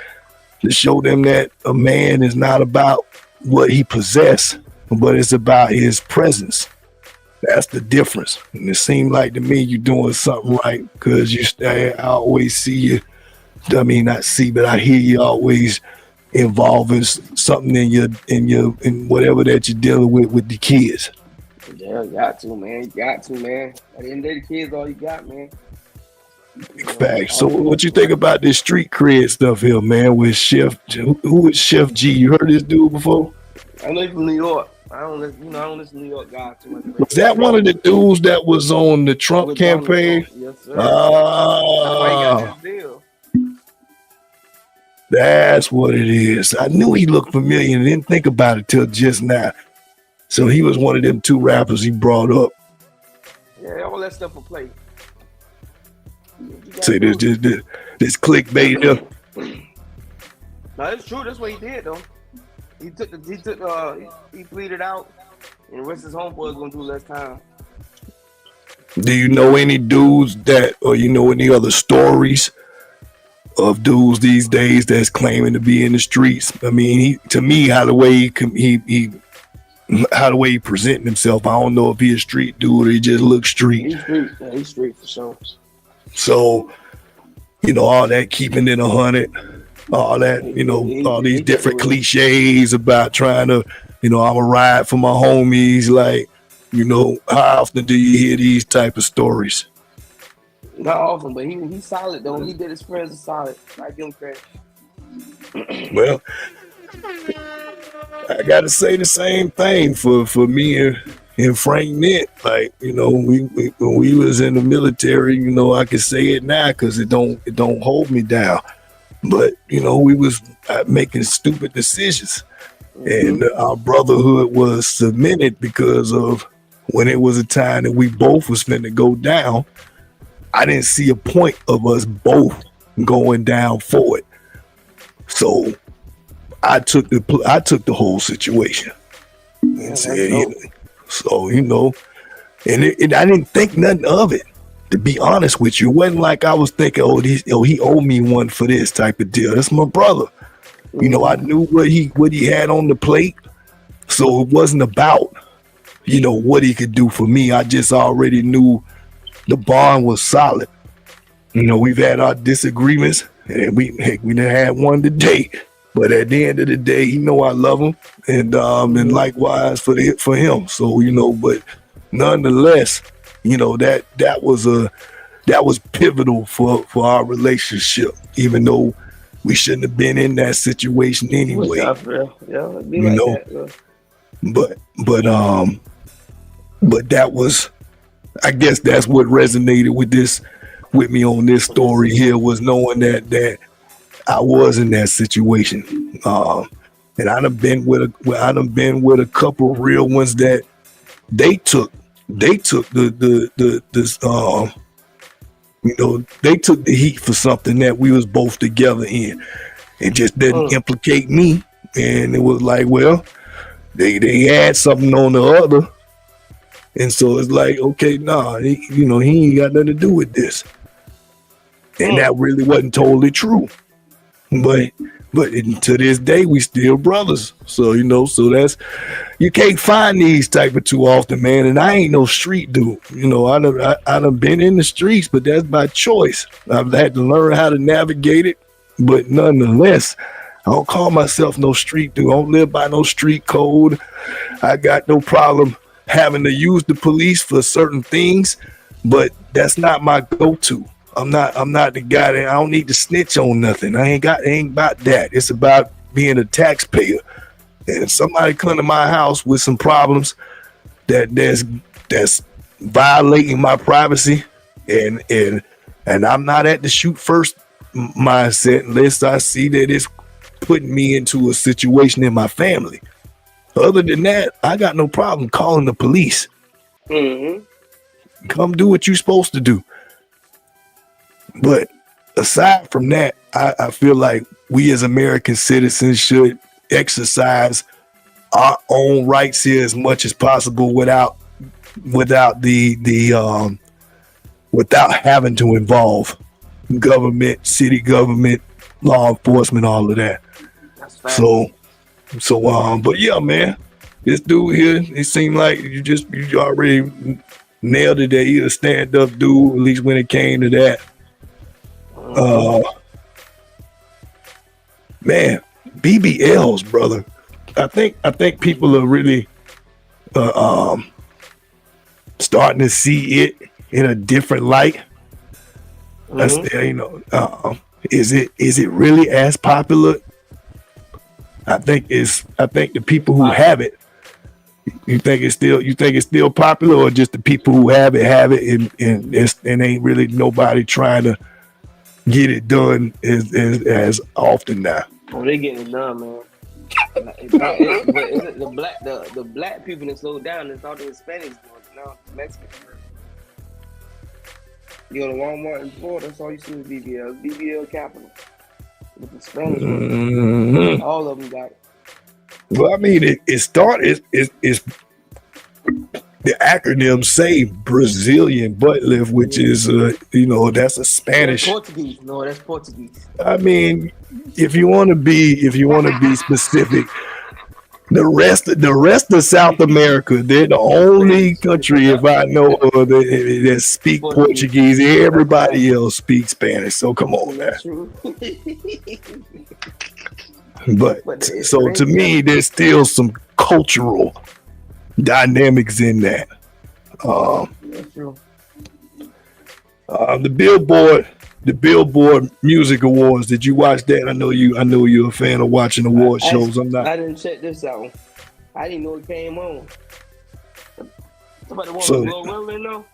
to show them that a man is not about what he possesses, but it's about his presence. That's the difference. And it seemed like to me you're doing something right, because I always see you. I mean, not see, but I hear you always involving something in whatever that you're dealing with the kids. Yeah, you got to, man. At the end of the day, the kids all you got, man. Fact. So what you think about this street cred stuff here, man, with Chef, who is Chef G? You heard this dude before? I know he's from New York. I don't listen to New York guys too much. Was that one of the dudes that was on the Trump campaign? Yes, sir. That's why he got this deal. That's what it is. I knew he looked familiar and didn't think about it till just now. So he was one of them two rappers he brought up. Yeah, all that stuff will play. Say this clickbait up. No, it's true. That's what he did though. He pleaded out, and the rest of his homeboys gonna do less time. Do you know any dudes or any other stories of dudes these days that's claiming to be in the streets? I mean, how the way he presenting himself, I don't know if he a street dude or he just looks street. He's street. Yeah, he's street for sure. So, all that keeping it 100, all that, all these different cliches about trying to, I'm a ride for my homies. Like, how often do you hear these type of stories? Not often, but he's solid though. He did his friends are solid. I give him credit. Well, I gotta say the same thing for me and Frank Nitt. Like, when we was in the military, I can say it now because it don't hold me down. But we was making stupid decisions, and our brotherhood was cemented because of when it was a time that we both was finna go down. I didn't see a point of us both going down for it, so I took the whole situation and said, and I didn't think nothing of it. To be honest with you, it wasn't like I was thinking, he owed me one for this type of deal. That's my brother. I knew what he had on the plate, so it wasn't about what he could do for me. I just already knew the bond was solid. We've had our disagreements, and we done had one today. But at the end of the day, I love him, and likewise for him. So but nonetheless, that was pivotal for our relationship, even though we shouldn't have been in that situation anyway. But that was, I guess that's what resonated with me on this story here, was knowing that I was in that situation, and I done been with a couple of real ones that they took they took the heat for something that we was both together in. It just didn't implicate me, and it was like, well, they had something on the other, and so it's like, okay, he ain't got nothing to do with this, and that really wasn't totally true, but to this day we still brothers. So so that's, you can't find these type of too often, man. And I ain't no street dude. I done been in the streets, but that's by choice. I've had to learn how to navigate it, but nonetheless, I don't call myself no street dude. I don't live by no street code. I got no problem having to use the police for certain things, but that's not my go-to. I'm not the guy that I don't need to snitch on nothing. Ain't about that. It's about being a taxpayer. And if somebody come to my house with some problems that's violating my privacy, and I'm not at the shoot first mindset unless I see that it's putting me into a situation in my family. Other than that, I got no problem calling the police. Come do what you're supposed to do. But aside from that, I feel like we as American citizens should exercise our own rights here as much as possible without having to involve government, city government, law enforcement, all of that. So, but yeah, man, this dude here, it seemed like you already nailed it. That he's a stand-up dude, at least when it came to that. Man, BBLs, brother. I think people are really starting to see it in a different light. Is it really as popular? I think the people who have it. You think it's still popular, or just the people who have it, and ain't really nobody trying to get it done as often now? Oh, they getting it done, man. But is it the black people that slowed down? It's all the Hispanics doing it now. Mexicans. You go to Walmart in Florida, that's all you see is BBL. BBL capital. With the Spanish ones. All of them got it. Well, I mean, it started. It's the acronym say Brazilian butt lift, which is that's a Spanish. That's Portuguese. No, that's Portuguese. I mean, if you want to be specific, the rest of South America, they're the only country, if I know, that speak Portuguese. Everybody else speaks Spanish. So come on, man. But so to me, there's still some cultural dynamics in that. The Billboard Music Awards. Did you watch that? I know you're a fan of watching award shows. I'm not. I didn't check this out. I didn't know it came on. Somebody want to blow Willie now?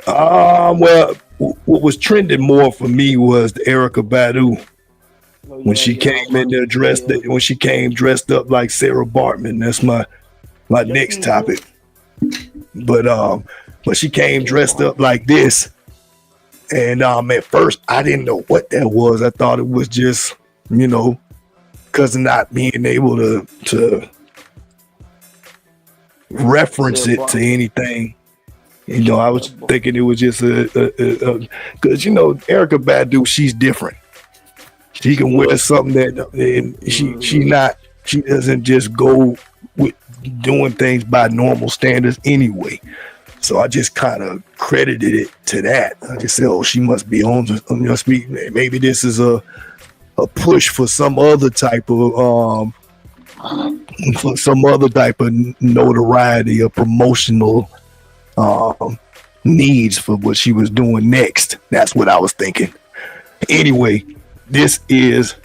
Well, what was trending more for me was the Erykah Badu. When she came in there dressed up like Sarah Bartman. That's my next topic. But she came dressed up like this, and at first I didn't know what that was. I thought it was just because of not being able to reference it to anything. I was thinking it was just because Erykah Badu, she's different. She can wear something that she doesn't just go with doing things by normal standards anyway. So I just kind of credited it to that. I just said, she must be on your speed. Maybe this is a push for some other type of notoriety or promotional needs for what she was doing next. That's what I was thinking. Anyway, this is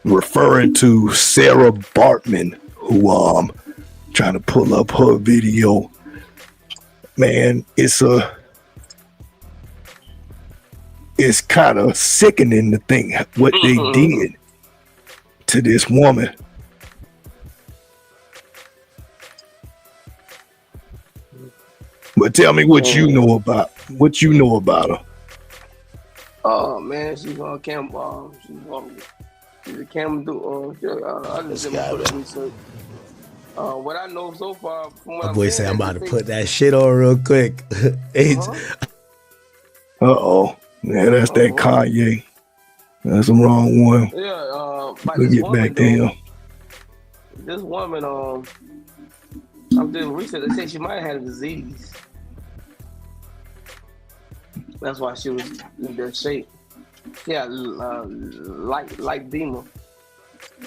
referring to Sarah Bartman, who trying to pull up her video. Man, it's kind of sickening to think what they did to this woman. But tell me what you know about her. Oh man, she's on camera. She's a camera dude. I just did my research. What I know so far, from what my boy said, I'm about to put that shit on real quick. Yeah, that's that Kanye. That's the wrong one. Yeah, we'll get back to him. This woman, I'm doing research. They say she might have had a disease. That's why she was in that shape. Yeah, like lymphedema.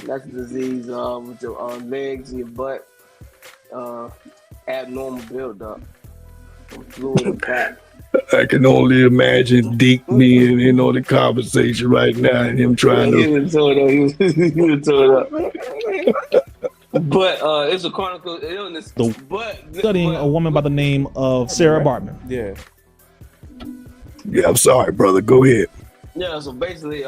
That's a disease with your legs and your butt, abnormal buildup. Blue and Pat. I can only imagine Deke being in on the conversation right now and him trying He to. was told up. He was told up. But it's a chronicle illness. Studying a woman by the name of Sarah Bartman. Yeah. Yeah, I'm sorry, brother. Go ahead. Yeah, so basically,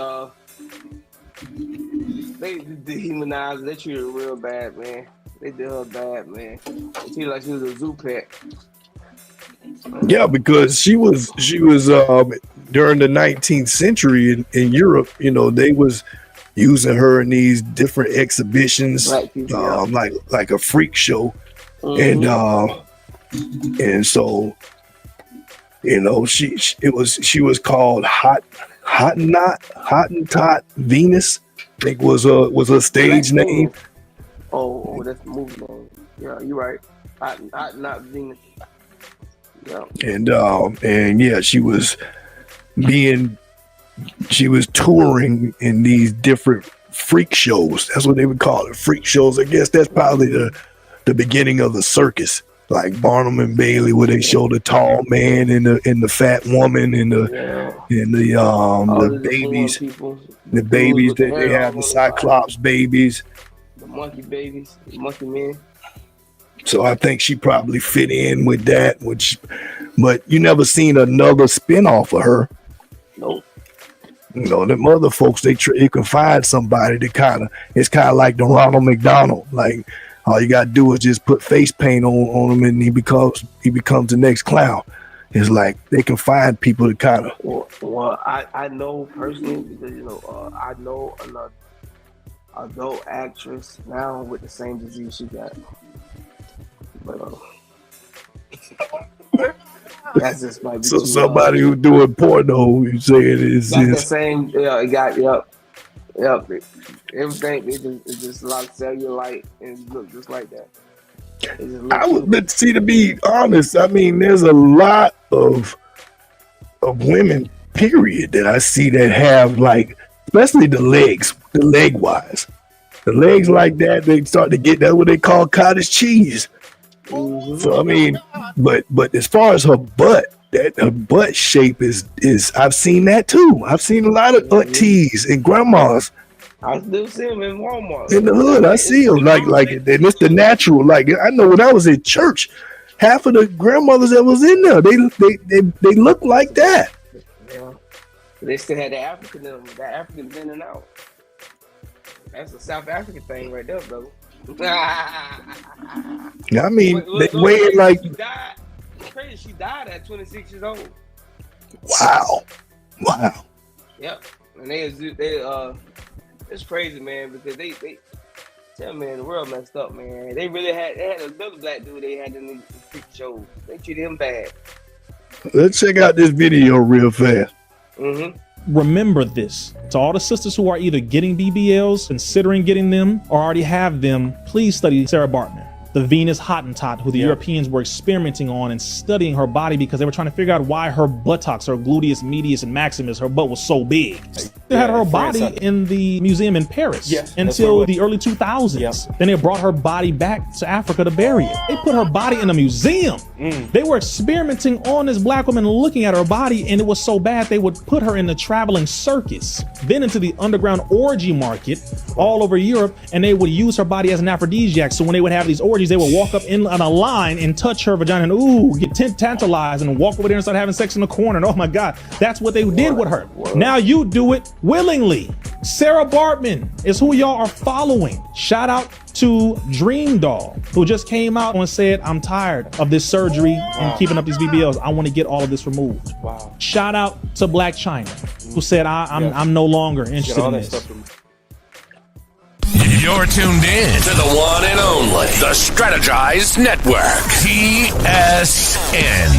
they dehumanized. They treated her real bad, man. They did her bad, man. They treated her like she was a zoo pet. Yeah, because she was during the 19th century in Europe. You know, they was using her in these different exhibitions, like a freak show, and so you know she was called Hottentot Venus. I think was a stage name. Oh, that's the movie name. Yeah, you're right. Hottentot Venus. Yeah. And yeah, she was touring in these different freak shows. That's what they would call it, freak shows. I guess that's probably the beginning of the circus, like Barnum and Bailey, where they show the tall man and the fat woman and the babies, the babies that they have, the Cyclops babies, the monkey babies, the monkey men. So I think she probably fit in with that, but you never seen another spinoff of her. Nope. You know, them other folks, you can find somebody that it's kind of like the Ronald McDonald. Like all you gotta do is just put face paint on him, and he becomes the next clown. It's like they can find people to kind of. Well, I know personally because I know another adult actress now with the same disease she got. But that's just might be so somebody who doing porno, you say it is the same. Yeah, it got yep. Everything it's just a lot of cellulite and it look just like that. But see, to be honest, I mean, there's a lot of women, period, that I see that have like, especially the legs wise, the legs like that. They start to get that's what they call cottage cheese. So I mean, but as far as her butt, her butt shape is I've seen that too. I've seen a lot of aunties and grandmas. I still see them in Walmart. In the hood, I see them like and it's the natural. Like I know when I was in church, half of the grandmothers that was in there, they look like that. Yeah, they still had the African in them, that African in and out. That's a South African thing right there, brother. I mean, they weigh like. She died. It's crazy. She died at 26 years old. Wow. Yep. And they it's crazy, man, because they tell man the world messed up, man. They had another black dude they had in the freak shows. They treated him bad. Let's check out this video real fast. Remember this. To all the sisters who are either getting BBLs, considering getting them, or already have them, please study Sarah Bartman, the Venus Hottentot, who the Europeans were experimenting on and studying her body because they were trying to figure out why her buttocks, her gluteus medius and maximus, her butt was so big. They had her body in the museum in Paris until the early 2000s. Then they brought her body back to Africa to bury it. They put her body in a museum. They were experimenting on this black woman, looking at her body, and it was so bad they would put her in the traveling circus, then into the underground orgy market all over Europe, and they would use her body as an aphrodisiac. So when they would have these orgies, they would walk up in on a line and touch her vagina and get tantalized and walk over there and start having sex in the corner. And oh my God, that's what they did with her. Now you do it willingly. Sarah Bartman is who y'all are following. Shout out to Dream Doll, who just came out and said, I'm tired of this surgery and keeping up these BBLs. I want to get all of this removed. Wow. Shout out to Black China, who said, I'm no longer interested in this. You're tuned in to the one and only, the Strategize Network, TSN.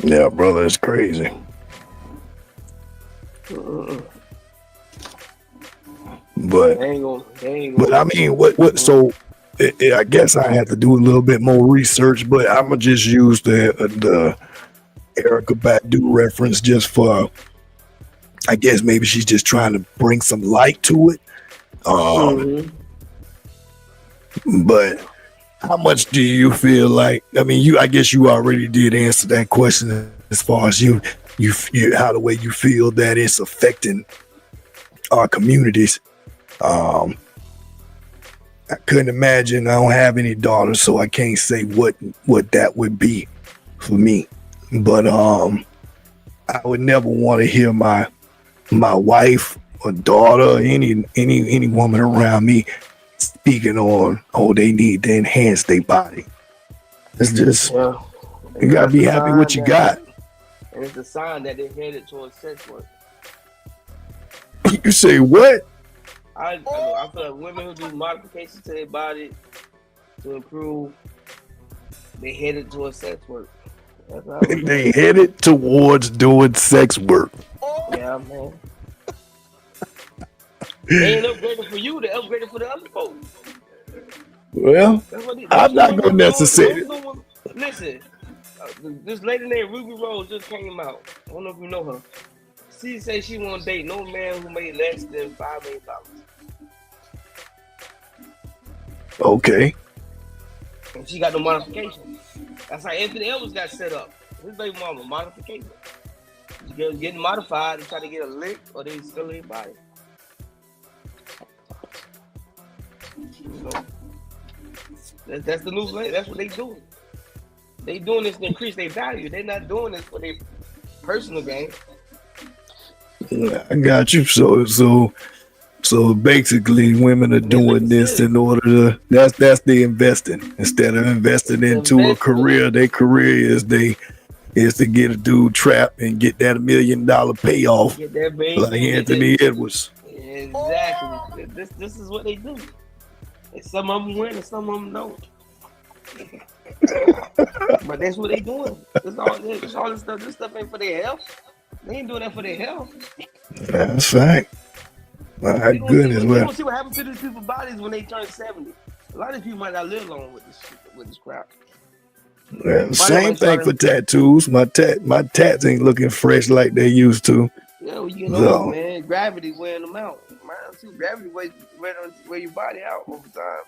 Yeah, brother, it's crazy. But I mean, what? So I guess I have to do a little bit more research, but I'm gonna just use the Erica Badu reference just for. I guess maybe she's just trying to bring some light to it. But how much do you feel like? I mean, I guess you already did answer that question as far as you how the way you feel that it's affecting our communities. I couldn't imagine. I don't have any daughters, so I can't say what that would be for me. But I would never want to hear my wife or daughter or any woman around me speaking on, oh, they need to enhance their body. It's just, you gotta be happy with what you got. And it's a sign that they're headed towards sex work. You say what? I feel like women who do modifications to their body to improve, they headed towards sex work. They headed towards doing sex work. Yeah, man. They ain't upgrading for you, they upgrading for the other folks. Well, I'm not going to necessarily. Listen, this lady named Ruby Rose just came out. I don't know if you know her. She said she won't date no man who made less than $5 million. Okay. And she got no modification. That's how Anthony Edwards got set up. His baby mama, modification. Girls getting modified and trying to get a lick, or they still in their body. You know, that's the new way. That's what they doing. They doing this to increase their value. They're not doing this for their personal gain. I got you. So basically, women are doing this in order to. That's the investing. Instead of investing into a career, their career is to get a dude trapped and get that $1 million payoff, get that baby, like Anthony Edwards. Exactly. This is what they do. And some of them win and some of them don't. But that's what they doing. It's all this stuff. This stuff ain't for their health. They ain't doing that for their health. That's fact. My goodness, well. You don't see what happens to these people's bodies when they turn 70. A lot of people might not live long with this crap. Yeah, same thing for tattoos. My tats ain't looking fresh like they used to. Yeah, well, you know, man, gravity wearing them out. Mine too. Gravity wear your body out over time.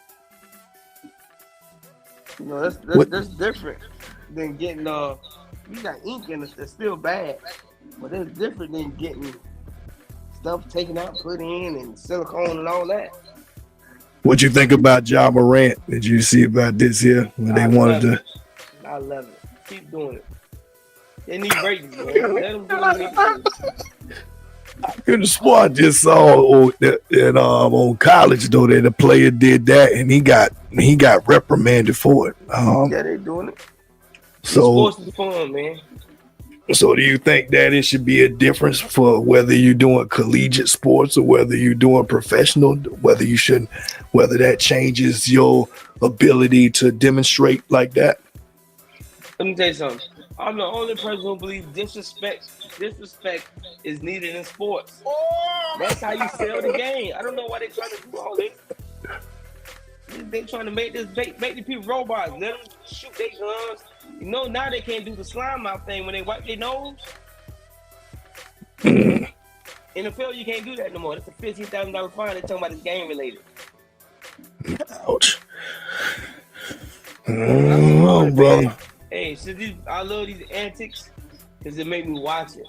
You know, that's different than getting you got ink in it that's still bad, but it's different than getting stuff taken out, put in, and silicone and all that. What you think about Ja Morant? Did you see about this here when they wanted to? I love it. Keep doing it. They need ratings, man. Let them do what they do. I could have sworn I just saw on college though that the player did that and he got reprimanded for it. Yeah, they doing it. So sports is fun, man. So do you think that it should be a difference for whether you're doing collegiate sports or whether you're doing professional, whether that changes your ability to demonstrate like that? Let me tell you something. I'm the only person who believes disrespect is needed in sports. That's how you sell the game. I don't know why they're trying to do all this. They're trying to make the people robots. Let them shoot their guns. You know, now they can't do the slime mouth thing when they wipe their nose. In the field, you can't do that no more. That's a $15,000 fine. They're talking about it's game related. Ouch. Oh, bro. Hey, I love these antics because it make me watch it.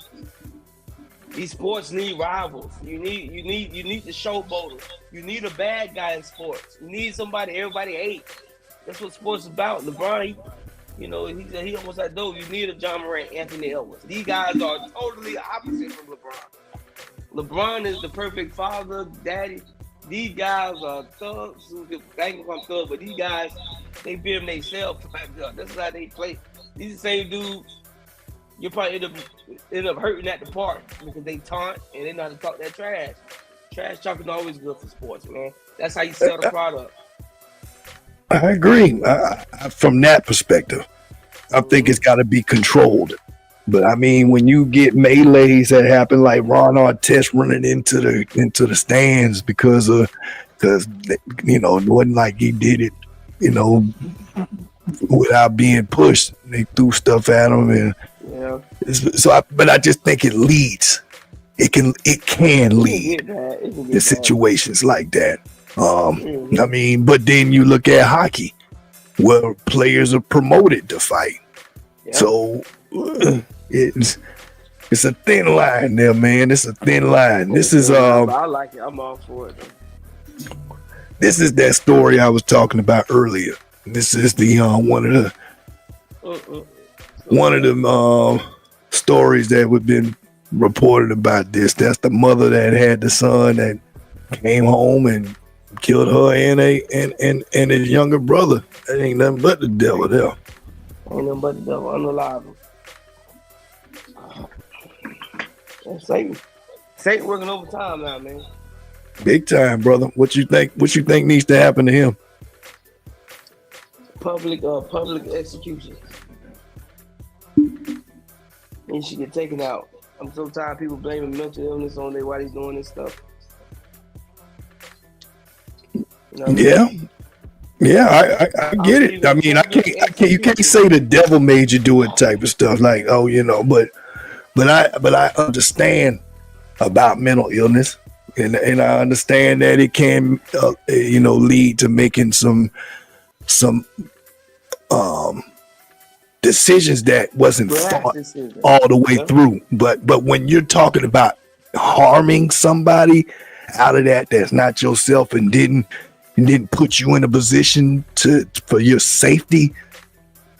These sports need rivals. You need the showboater. You need a bad guy in sports. You need somebody everybody hates. That's what sports is about. LeBron, he almost like those. You need a John Morant, Anthony Edwards. These guys are totally opposite from LeBron. LeBron is the perfect father, daddy. These guys are thugs who can come thugs, but these guys, they build themselves. That's how they play. These the same dudes. You probably end up hurting at the park because they taunt and they know how to talk that trash. Trash talking always good for sports, man. That's how you sell the product. I agree. From that perspective, I think it's got to be controlled. But I mean, when you get melees that happen, like Ron Artest running into the stands because it wasn't like he did it, without being pushed. They threw stuff at him, and but I just think it leads. It can lead to situations like that. I mean, but then you look at hockey, where players are promoted to fight. Yeah. So it's a thin line there, man. It's a thin line. This is I like it. I'm all for it. This is that story I was talking about earlier. This is the one of the stories that have been reported about this. That's the mother that had the son that came home and killed her and his younger brother. That ain't nothing but the devil there. Ain't nothing but the devil, unreliable. That's Satan. Satan working overtime now, man. Big time, brother. What you think needs to happen to him? Public execution. He should get taken out. I'm so tired of people blaming mental illness on why he's doing this stuff. You know I get it. I mean, I can't. You can't say the devil made you do it type of stuff. Like, oh, but I understand about mental illness, and I understand that it can, lead to making some decisions that wasn't thought all the way through. But when you're talking about harming somebody out of that's not yourself and didn't put you in a position for your safety,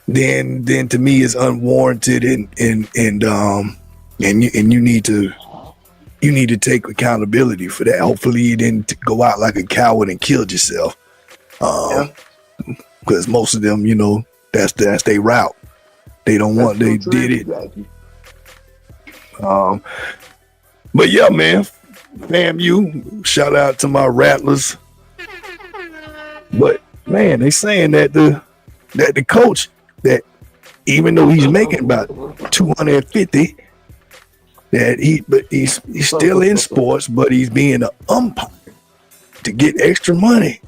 then to me is unwarranted and you need to take accountability for that. Hopefully you didn't go out like a coward and killed yourself. Because most of them, that's their route. They don't want, they did it. But yeah, man, FAMU, shout out to my Rattlers. But man, they saying that the coach, that even though he's making about 250, that he's still in sports, but he's being an umpire to get extra money.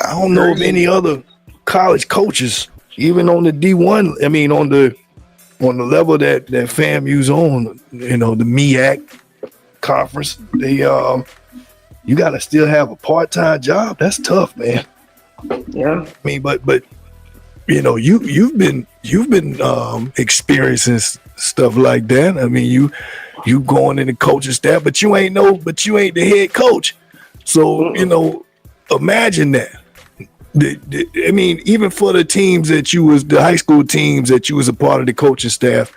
I don't know of any other college coaches, even on the D1. I mean, on the level that FAMU's on, the MEAC conference, you got to still have a part-time job. That's tough, man. Yeah. I mean, but you've been experiencing stuff like that. I mean, you going in the coaching staff, but you ain't the head coach. So imagine that. I mean, even for the teams the high school teams that you was a part of the coaching staff,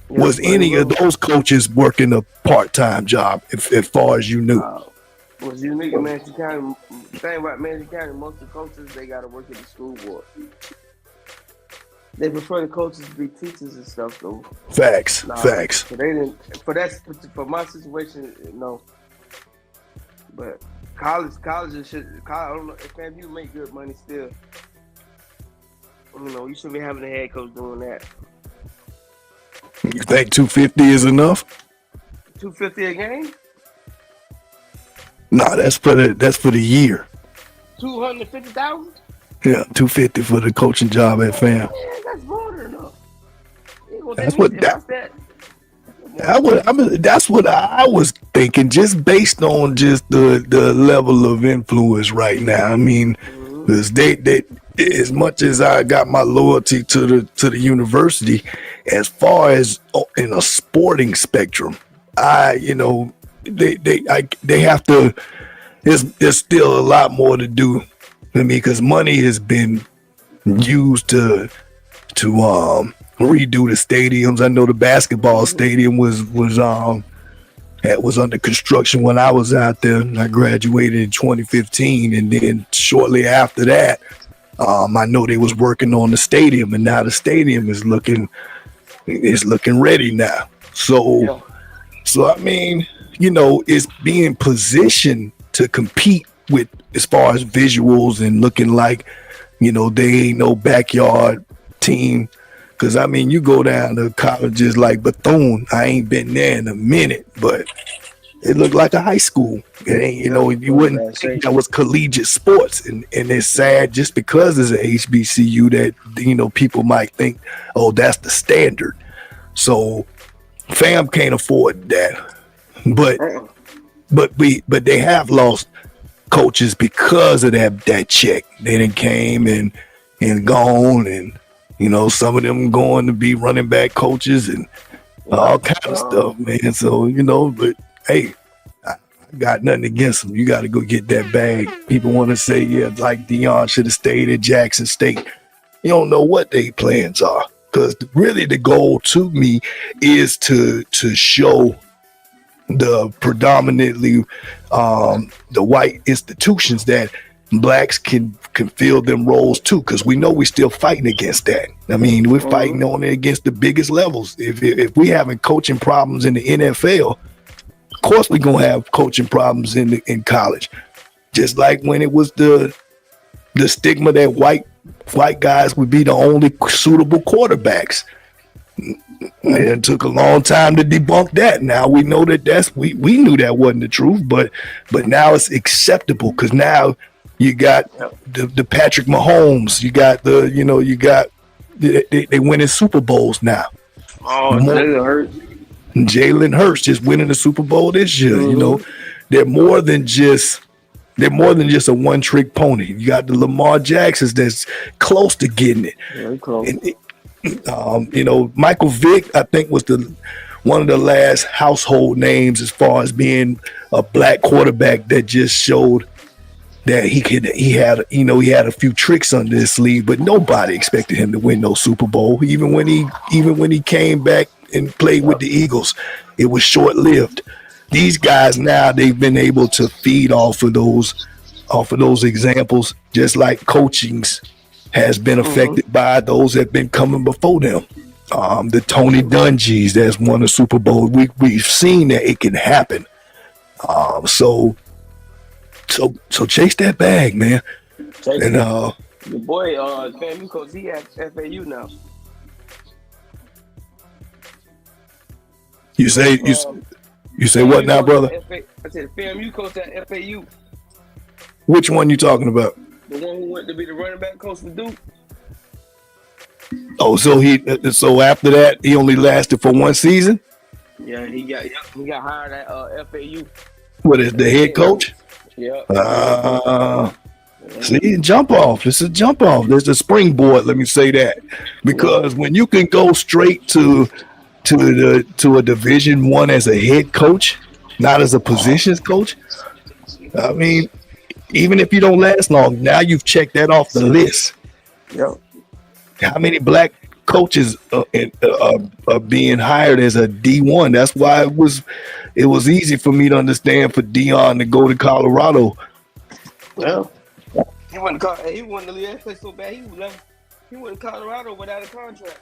was any of those coaches working a part-time job, as far as you knew? Was unique in Manatee County. The thing about Manatee County, most of the coaches, they got to work at the school board. They prefer the coaches to be teachers and stuff, though. Facts. So they didn't. For my situation, no. But colleges should. I don't know if you make good money still. You shouldn't be having a head coach doing that. You think 250 is enough? 250 a game? No, that's for the year. 250,000? Yeah, 250 for the coaching job at FAM. Yeah, that's more than enough. That's what I was thinking, just based on just the level of influence right now. I mean, because they as much as I got my loyalty to the university, as far as in a sporting spectrum, they have to. There's still a lot more to do. I mean, because money has been used to redo the stadiums. I know the basketball stadium was under construction when I was out there. I graduated in 2015, and then shortly after that, I know they was working on the stadium, and now the stadium is looking ready now. So I mean, it's being positioned to compete with, as far as visuals and looking like, they ain't no backyard team. Because I mean, you go down to colleges like Bethune. I ain't been there in a minute, but it looked like a high school. It ain't, you wouldn't think that was collegiate sports, and it's sad just because it's an HBCU that people might think, oh, that's the standard. So FAM can't afford that, but they have lost coaches because of that check. They done came and gone, and you know, some of them going to be running back coaches and all kind of stuff, man. So, you know, but hey, I got nothing against them. You got to go get that bag. People want to say, yeah, like Deion should have stayed at Jackson State. You don't know what their plans are, because really the goal to me is to show the predominantly the white institutions that blacks can fill them roles too, because we know we're still fighting against that. I mean, we're fighting on it against the biggest levels. If we having coaching problems in the NFL, of course we're gonna have coaching problems in college. Just like when it was the stigma that white guys would be the only suitable quarterbacks. It took a long time to debunk that. Now we know that we knew that wasn't the truth, but now it's acceptable, because now you got the Patrick Mahomes, you got they winning Super Bowls now. Jalen Hurts just winning the Super Bowl this year. You know, they're more than just a one-trick pony. You got the Lamar Jacksons that's close to getting it. Very close. And, you know, Michael Vick, I think, was one of the last household names as far as being a black quarterback that just showed that he had a few tricks under his sleeve, but nobody expected him to win no Super Bowl. Even when he came back and played with the Eagles, it was short-lived. These guys now, they've been able to feed off of those examples, just like coachings has been affected by those that have been coming before them. The Tony Dungy's that's won a Super Bowl. We've seen that it can happen. So chase that bag, man. And your boy, FAMU coach, he at FAU now. You say what now, brother? I said FAMU coach at FAU. Which one you talking about? The one who went to be the running back coach for Duke. Oh, so after that he only lasted for one season? Yeah, he got hired at FAU. What is the head coach? Yeah. See, jump off. It's a jump off. There's a springboard. Let me say that, because when you can go straight to a Division I as a head coach, not as a positions coach. I mean, even if you don't last long, now you've checked that off the list. Yep. How many black coaches are being hired as a D1? That's why it was easy for me to understand for Deion to go to Colorado. Well, he wanted to leave that place so bad. He went to Colorado without a contract.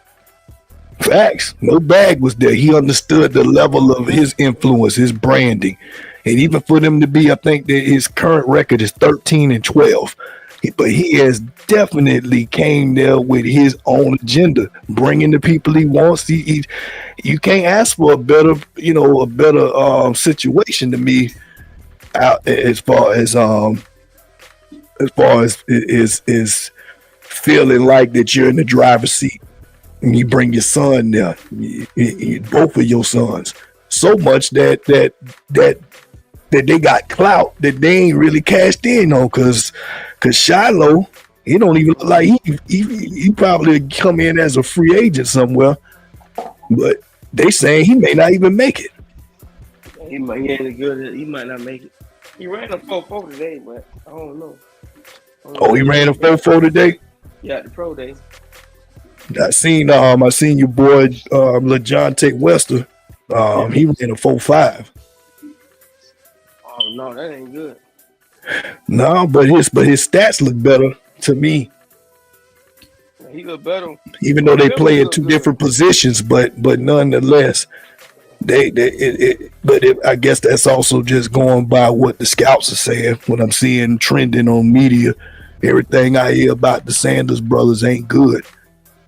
Facts. No bag was there. He understood the level of his influence, his branding. And even for them to be, I think that his current record is 13-12. But he has definitely came there with his own agenda, bringing the people he wants. You can't ask for a better situation to me, out as far as is feeling like that you're in the driver's seat. And you bring your son there, both of your sons, so much that they got clout that they ain't really cashed in on, because Shiloh, he don't even look like he probably come in as a free agent somewhere, but they saying he may not even make it. He ain't good. He might not make it. He ran a 4.4 today, but I don't know. He ran a 4.4 today? Yeah, the pro days. I seen your boy LeJohn Wester. He ran a 4.5. Oh no, that ain't good. No, but his stats look better to me. He look better. Even though they play in two different positions, but nonetheless, I guess that's also just going by what the scouts are saying. What I'm seeing trending on media, everything I hear about the Sanders brothers ain't good.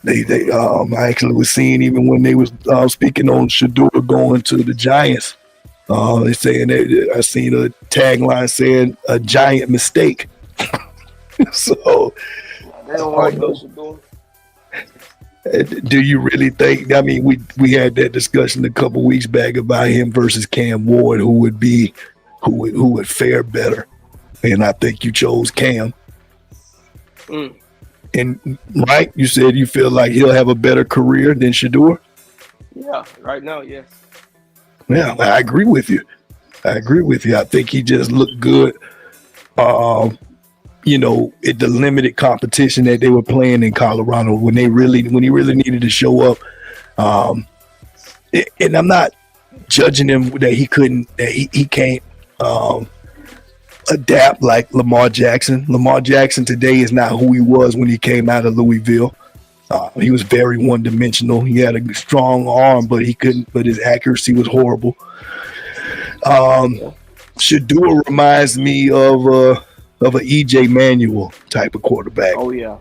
I actually was seeing, even when they was speaking on Shador going to the Giants, they saying I seen a tagline saying a giant mistake. So they don't like those Shador. Do you really think? I mean, we had that discussion a couple weeks back about him versus Cam Ward, who would fare better. and I think you chose Cam. Mm. And right, you said you feel like he'll have a better career than Shador. Yeah, right now, yes. Yeah, I agree with you. I think he just looked good. You know, at the limited competition that they were playing in Colorado when he really needed to show up. And I'm not judging him that he can't adapt like Lamar Jackson. Lamar Jackson today is not who he was when he came out of Louisville. He was very one-dimensional. He had a strong arm, but his accuracy was horrible. Shador reminds me of a EJ Manuel type of quarterback. Oh yeah.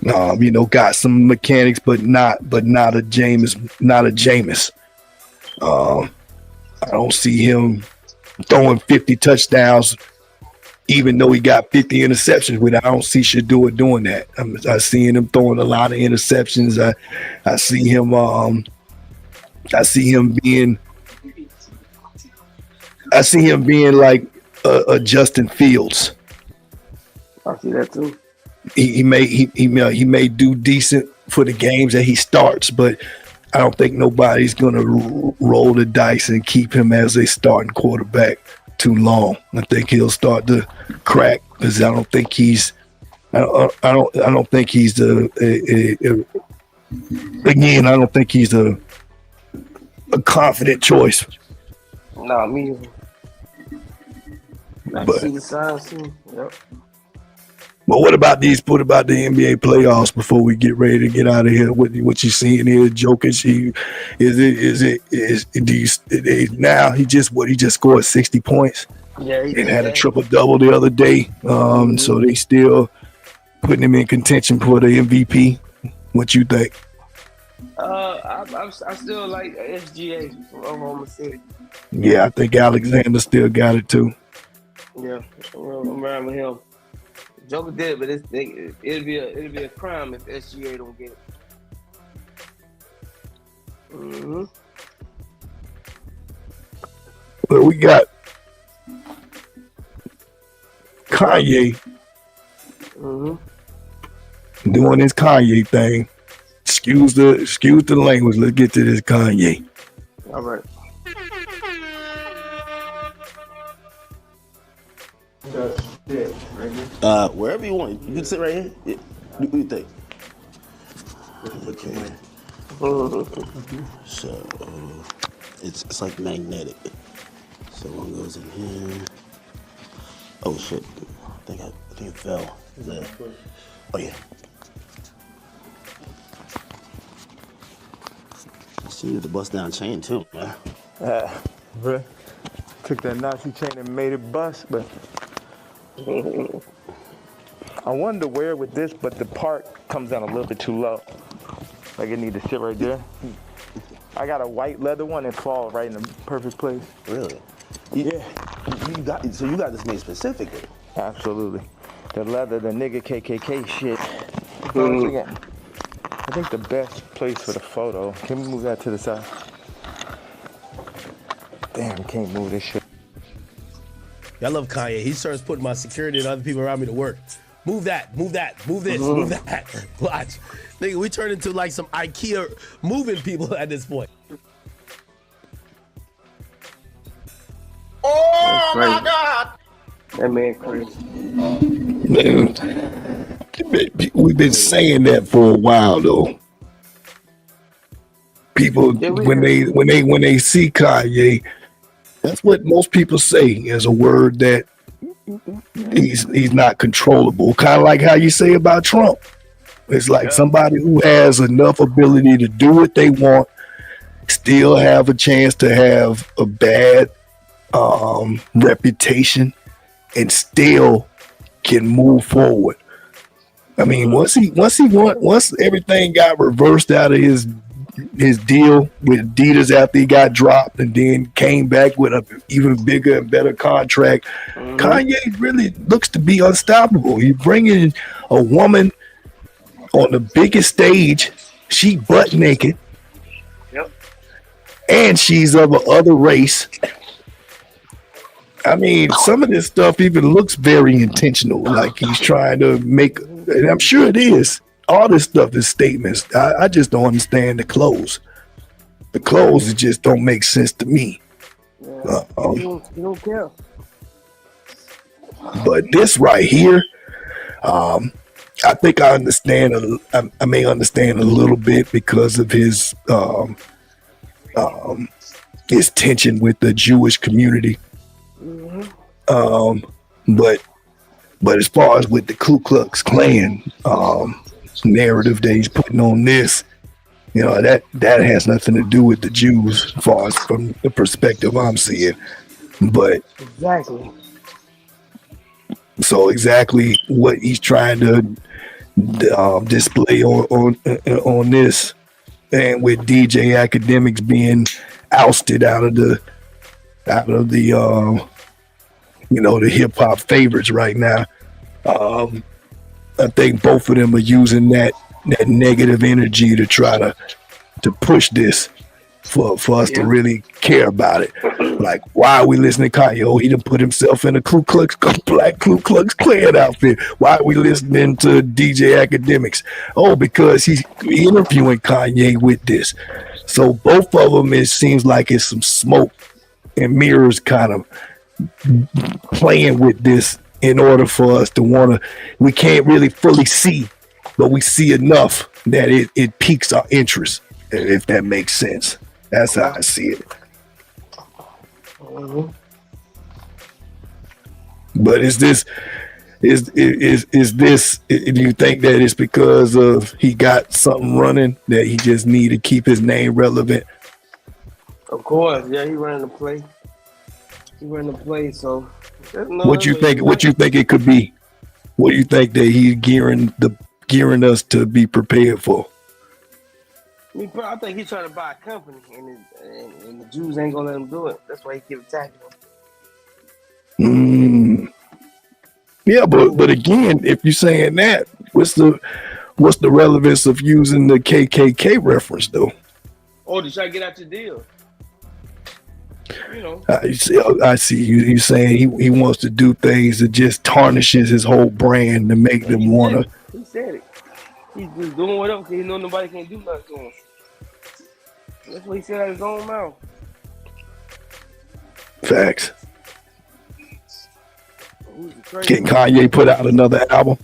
You know, got some mechanics, but not a Jameis. I don't see him throwing 50 touchdowns, even though he got 50 interceptions with it. I don't see Shador doing that. I see him throwing a lot of interceptions. I see him being like a Justin Fields. I see that too. He may do decent for the games that he starts, but I don't think nobody's gonna roll the dice and keep him as a starting quarterback too long. I think he'll start to crack because I don't think he's a confident choice. Nah, me either. I see the signs too. Yep. But what about the NBA playoffs before we get ready to get out of here? What you seeing here, Jokic? He just scored 60 points. Yeah, he and had a triple double the other day. So they still putting him in contention for the MVP. What you think? I still like SGA from Oklahoma City. Yeah, I think Alexander still got it too. Yeah, I'm around with him. Joker did, but it'll be a crime if SGA don't get it. Mm-hmm. Well, we got Kanye doing his Kanye thing. Excuse the language. Let's get to this Kanye. All right. Wherever you want. You can sit right here. Yeah. What do you think? Okay. So it's like magnetic. So one goes in here. Oh shit! I think it fell. Is that? Oh yeah. She used the bust down chain too, man. Bro, took that Nazi chain and made it bust, but I wanted to wear it with this, but the part comes down a little bit too low. Like it need to sit right there. I got a white leather one and fall right in the perfect place. Really? Yeah. You got this made specifically. Absolutely. The leather, the nigga KKK shit. I think the best place for the photo. Can we move that to the side? Damn, can't move this shit. I love Kanye. He starts putting my security and other people around me to work. Move that, move this, move that. Watch. Nigga, we turn into like some IKEA moving people at this point. Oh my God! That man crazy. Man, we've been saying that for a while though. People when they see Kanye, that's what most people say as a word that he's not controllable. Kind of like how you say about Trump. It's like somebody who has enough ability to do what they want, still have a chance to have a bad reputation, and still can move forward. I mean, once everything got reversed out of his deal with Adidas after he got dropped, and then came back with an even bigger and better contract, Kanye really looks to be unstoppable. He's bringing a woman on the biggest stage. She butt naked. Yep. And she's of a other race. I mean, some of this stuff even looks very intentional. Like he's trying to make, and I'm sure it is. All this stuff is statements. I just don't understand the clothes. The clothes just don't make sense to me. You don't care. But this right here, I think I understand. I may understand a little bit because of his tension with the Jewish community. But as far as with the Ku Klux Klan narrative that he's putting on this, you know, that has nothing to do with the Jews, as far as from the perspective I'm seeing. But exactly. So exactly what he's trying to display on this, and with DJ Academics being ousted out of the the hip hop favorites right now, I think both of them are using that negative energy to try to push this for us to really care about it. Like, why are we listening to Kanye? Oh, he done put himself in a black Ku Klux Klan outfit. Why are we listening to DJ Academics? Oh, because he's interviewing Kanye with this. So both of them, it seems like it's some smoke and mirrors kind of playing with this in order for us to want to, we can't really fully see, but we see enough that it piques our interest, if that makes sense. That's how I see it. But is this, do you think that it's because of he got something running that he just need to keep his name relevant? Of course, yeah, he ran the play. So What you think it could be? What do you think that he's gearing us to be prepared for? I think he's trying to buy a company, and the Jews ain't gonna let him do it. That's why he keep attacking them. Yeah, but again, if you're saying that, what's the relevance of using the KKK reference though? Oh, to try to get out your deal. You know. I see you saying he wants to do things that just tarnishes his whole brand to make them want to. He said it. He's just doing whatever because he know nobody can do nothing to him. That's what he said out his own mouth. Facts. Can Kanye put out another album?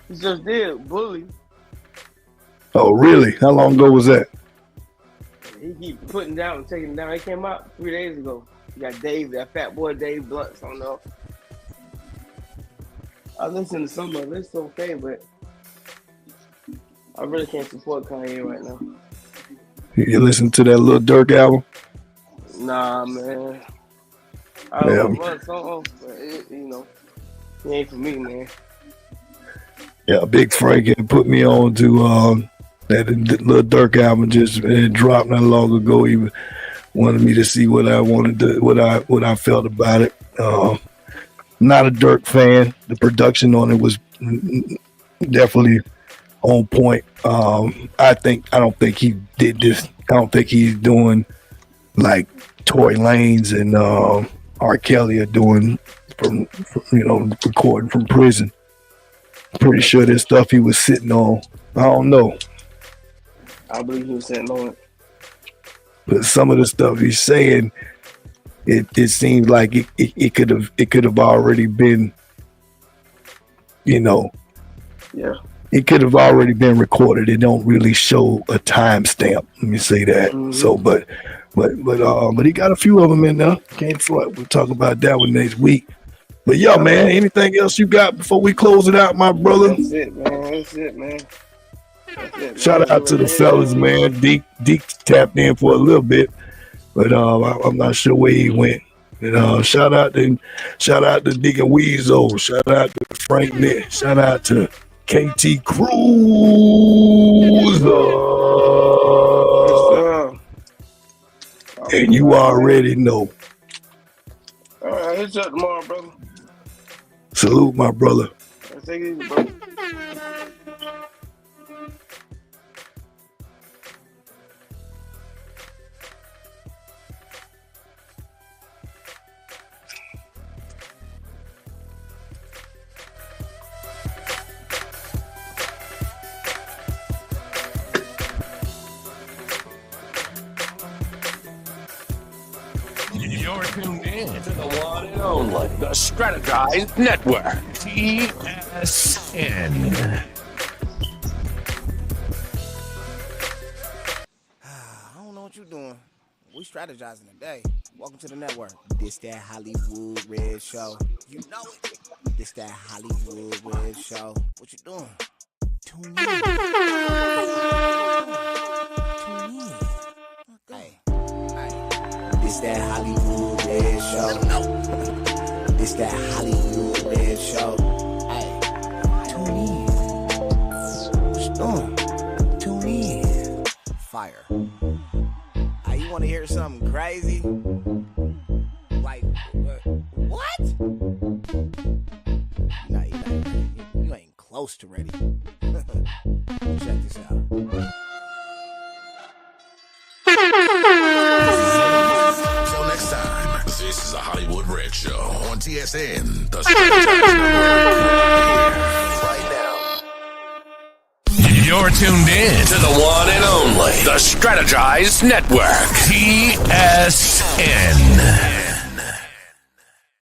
He just did, Bully. Oh, really? How long ago was that? He keep putting down and taking down. It came out 3 days ago. You got Dave, that fat boy Dave Blunts on there. I listened to some of it. It's okay, but I really can't support Kanye right now. You listen to that Lil Durk album? Nah, man. I don't know song, but it ain't for me, man. Yeah, Big Frank had put me on to that Lil Durk album just dropped not long ago. He wanted me to see what I wanted to, what I felt about it. Not a Durk fan. The production on it was definitely on point. I don't think he did this. I don't think he's doing like Tory Lanez and R. Kelly are doing from recording from prison. Pretty sure this stuff he was sitting on. I don't know. I believe he was sitting on it. But some of the stuff he's saying, it seems like it could have already been, Yeah. It could have already been recorded. It don't really show a timestamp. Let me say that. Mm-hmm. So, but he got a few of them in there. Can't front. We'll talk about that one next week. But yo, man, anything else you got before we close it out, my brother? That's it, man. Shout out to the fellas, man. Deke tapped in for a little bit, but I'm not sure where he went. And shout out to Deacon Weezo. Shout out to Frank Nick. Shout out to KT Cruz. And you already know. All right, hit you up tomorrow, brother. Salute, my brother. Take it easy, brother. tuned in to the one and only, the Strategized Network, TSN. I don't know what you're doing. We strategizing today. Welcome to the network. This that Hollywood Red Show. You know it. This that Hollywood Red Show. What you doing? Tune in. Tune in. Hey. This that Hollywood Red Show. Let 'em know. This that Hollywood Red Show. Hey. Tune in. What you doing? Tune in. Fire. You want to hear something crazy? Like, what? Nah, you ain't close to ready. Check this out. Until next time, this is a Hollywood Red Show on TSN, the Strategized Network. Right now. You're tuned in to the one and only, the Strategized Network, TSN.